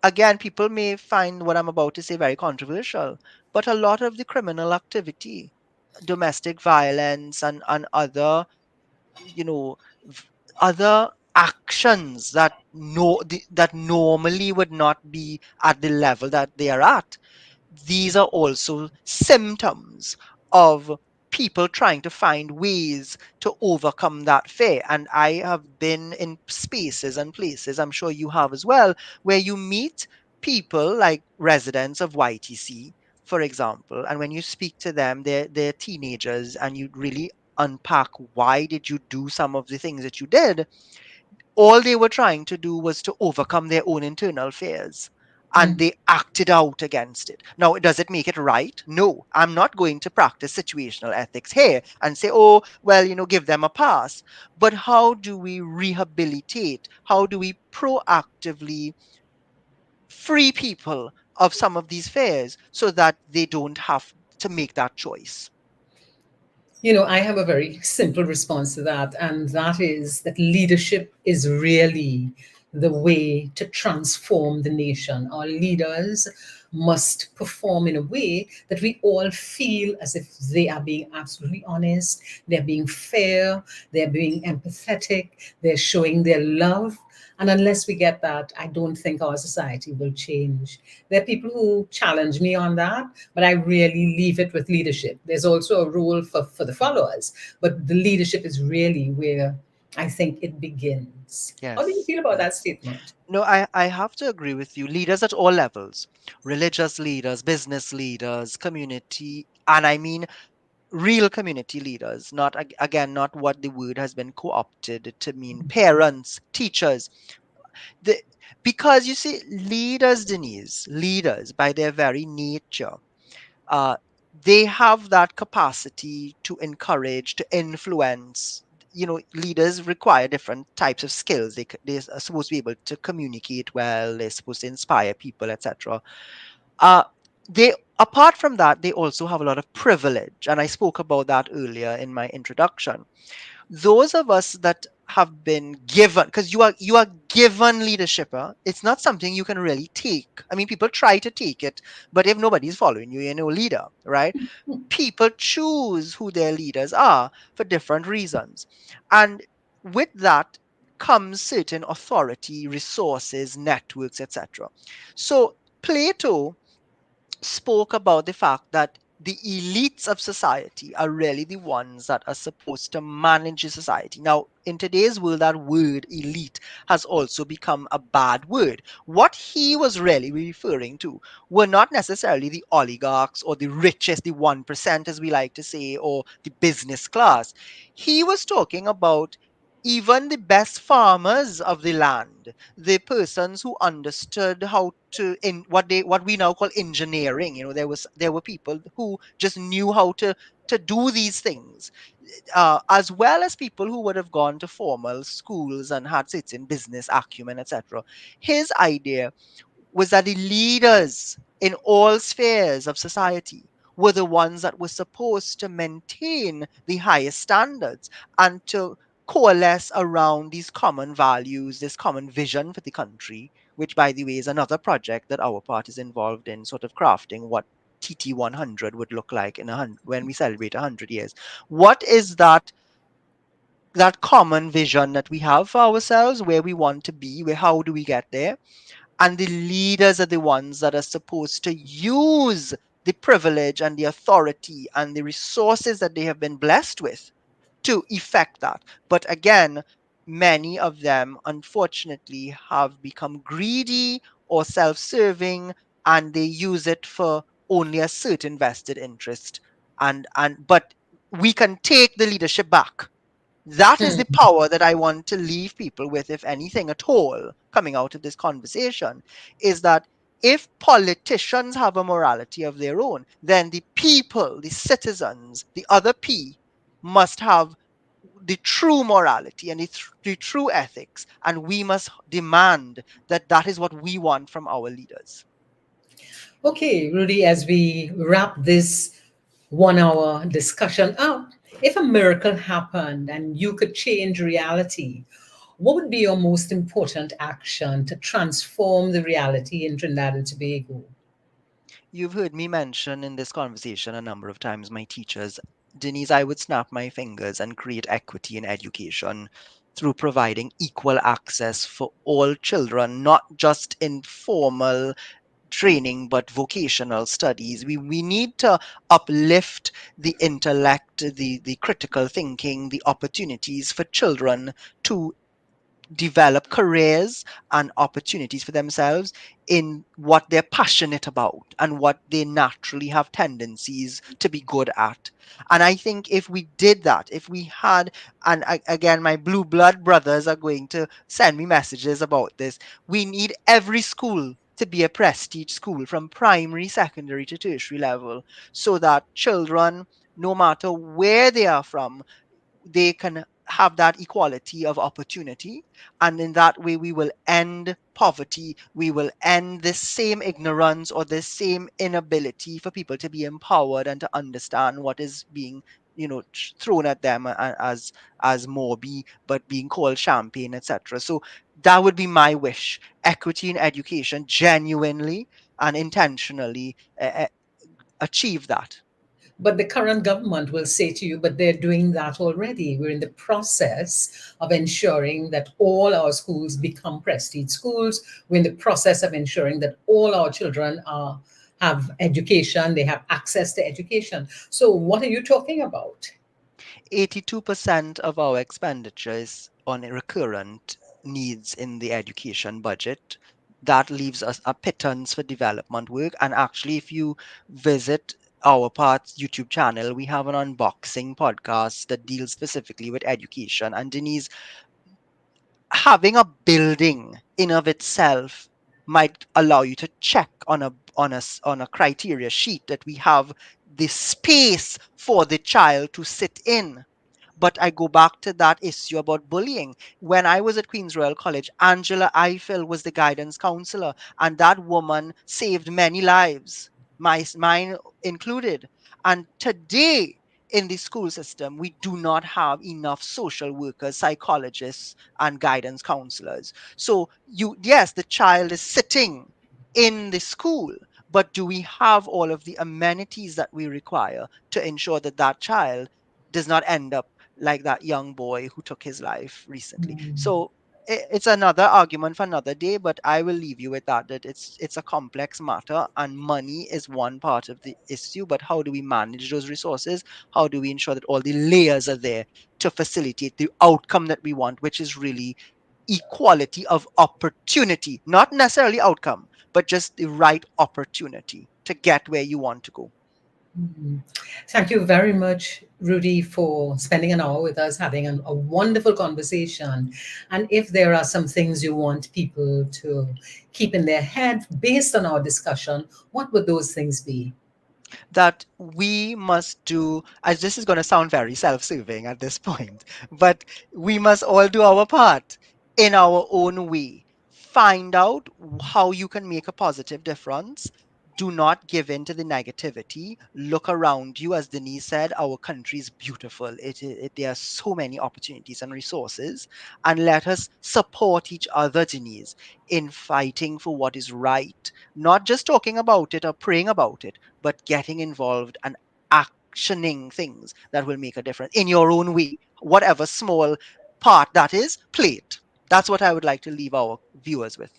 again, people may find what I'm about to say very controversial, but a lot of the criminal activity, domestic violence, and other, you know v- other actions that that normally would not be at the level that they are at, these are also symptoms of people trying to find ways to overcome that fear. And I have been in spaces and places, I'm sure you have as well, where you meet people like residents of YTC, for example, and when you speak to them, they're teenagers, and you really unpack why did you do some of the things that you did. All they were trying to do was to overcome their own internal fears, and Mm. they acted out against it. Now, does it make it right? No. I'm not going to practice situational ethics here and say, oh, well, give them a pass. But how do we rehabilitate? How do we proactively free people of some of these fears so that they don't have to make that choice? I have a very simple response to that, and that is that leadership is really the way to transform the nation. Our leaders must perform in a way that we all feel as if they are being absolutely honest, they're being fair, they're being empathetic, they're showing their love. And unless we get that, I don't think our society will change. There are people who challenge me on that, but I really leave it with leadership. There's also a role for the followers, but the leadership is really where I think it begins. How do you Yes, feel about that yes. statement? No, I have to agree with you. Leaders at all levels, religious leaders, business leaders, community, and I mean real community leaders, not again, not what the word has been co-opted to mean, parents, teachers. The, because you see, leaders, Denise, leaders by their very nature, uh, they have that capacity to encourage, to influence. Leaders require different types of skills. They are supposed to be able to communicate well. They're supposed to inspire people, etc. Uh, they apart from that, they also have a lot of privilege, and I spoke about that earlier in my introduction. Those of us that have been given, because you are given leadership, it's not something you can really take. I mean, people try to take it, but if nobody's following you, you're no leader, right? People choose who their leaders are for different reasons, and with that comes certain authority, resources, networks, etc. So Plato spoke about the fact that the elites of society are really the ones that are supposed to manage the society. Now, in today's world, that word elite has also become a bad word. What he was really referring to were not necessarily the oligarchs or the richest, the 1%, as we like to say, or the business class. He was talking about even the best farmers of the land, the persons who understood how to in what we now call engineering. There were people who just knew how to do these things, as well as people who would have gone to formal schools and had certain business acumen, etc. His idea was that the leaders in all spheres of society were the ones that were supposed to maintain the highest standards and to coalesce around these common values, this common vision for the country, which, by the way, is another project that our part is involved in, sort of crafting what TT 100 would look like when we celebrate 100 years. What is that common vision that we have for ourselves, where we want to be, where how do we get there? And the leaders are the ones that are supposed to use the privilege and the authority and the resources that they have been blessed with to effect that. But again, many of them unfortunately have become greedy or self-serving, and they use it for only a certain vested interest. But we can take the leadership back. That is the power that I want to leave people with, if anything at all, coming out of this conversation, is that if politicians have a morality of their own, then the people, the citizens, the other P, must have the true morality and the true ethics, and we must demand that that is what we want from our leaders. Okay, Rudy, as we wrap this 1 hour discussion up, if a miracle happened and you could change reality, what would be your most important action to transform the reality in Trinidad and Tobago? You've heard me mention in this conversation a number of times my teachers. Denise, I would snap my fingers and create equity in education through providing equal access for all children, not just in formal training, but vocational studies. We need to uplift the intellect, the critical thinking, the opportunities for children to develop careers and opportunities for themselves in what they're passionate about and what they naturally have tendencies to be good at. And I think if we did that, if we had, and again, my blue blood brothers are going to send me messages about this, we need every school to be a prestige school from primary, secondary to tertiary level, so that children, no matter where they are from, they can have that equality of opportunity. And in that way, we will end poverty. We will end this same ignorance or this same inability for people to be empowered and to understand what is being thrown at them as Morby, but being called champagne, etc. So that would be my wish: equity in education, genuinely and intentionally achieve that. But the current government will say to you, but they're doing that already. We're in the process of ensuring that all our schools become prestige schools. We're in the process of ensuring that all our children have education, they have access to education. So, what are you talking about? 82% of our expenditure is on recurrent needs in the education budget. That leaves us a pittance for development work. And actually, if you visit our Path's YouTube channel, we have an unboxing podcast that deals specifically with education. And Denise, having a building in of itself might allow you to check on a criteria sheet that we have the space for the child to sit in. But I go back to that issue about bullying. When I was at Queen's Royal College, Angela Eiffel was the guidance counselor, and that woman saved many lives, mine included. And today, in the school system, we do not have enough social workers, psychologists, and guidance counselors. So yes, the child is sitting in the school, but do we have all of the amenities that we require to ensure that that child does not end up like that young boy who took his life recently? So it's another argument for another day, but I will leave you with that it's a complex matter, and money is one part of the issue. But how do we manage those resources? How do we ensure that all the layers are there to facilitate the outcome that we want, which is really equality of opportunity, not necessarily outcome, but just the right opportunity to get where you want to go. Thank you very much, Rudy, for spending an hour with us, having a wonderful conversation. And if there are some things you want people to keep in their head based on our discussion, what would those things be? That we must do, as this is going to sound very self-serving at this point, but we must all do our part in our own way. Find out how you can make a positive difference. Do not give in to the negativity. Look around you. As Denise said, our country is beautiful. There are so many opportunities and resources. And let us support each other, Denise, in fighting for what is right. Not just talking about it or praying about it, but getting involved and actioning things that will make a difference in your own way. Whatever small part that is, play it. That's what I would like to leave our viewers with.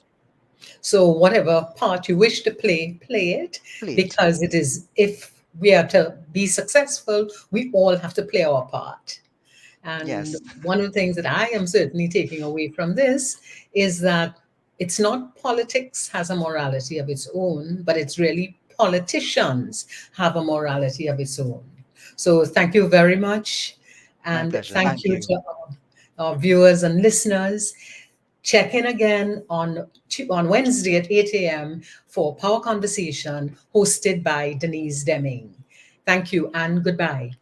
So whatever part you wish to play, play it, because it is, if we are to be successful, we all have to play our part. And one of the things that I am certainly taking away from this is that it's not politics has a morality of its own, but it's really politicians have a morality of its own. So thank you very much. And thank you to our viewers and listeners. Check in again on Wednesday at 8 a.m. for Power Conversation hosted by Dennise Demming. Thank you and goodbye.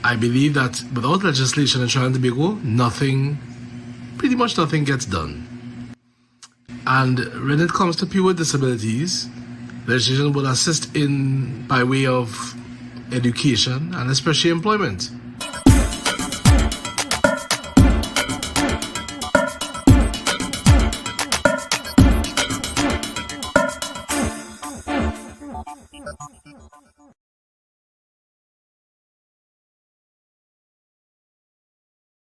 I believe that without legislation in Trinidad and Tobago, pretty much nothing gets done. And when it comes to people with disabilities, legislation will assist in by way of education and especially employment.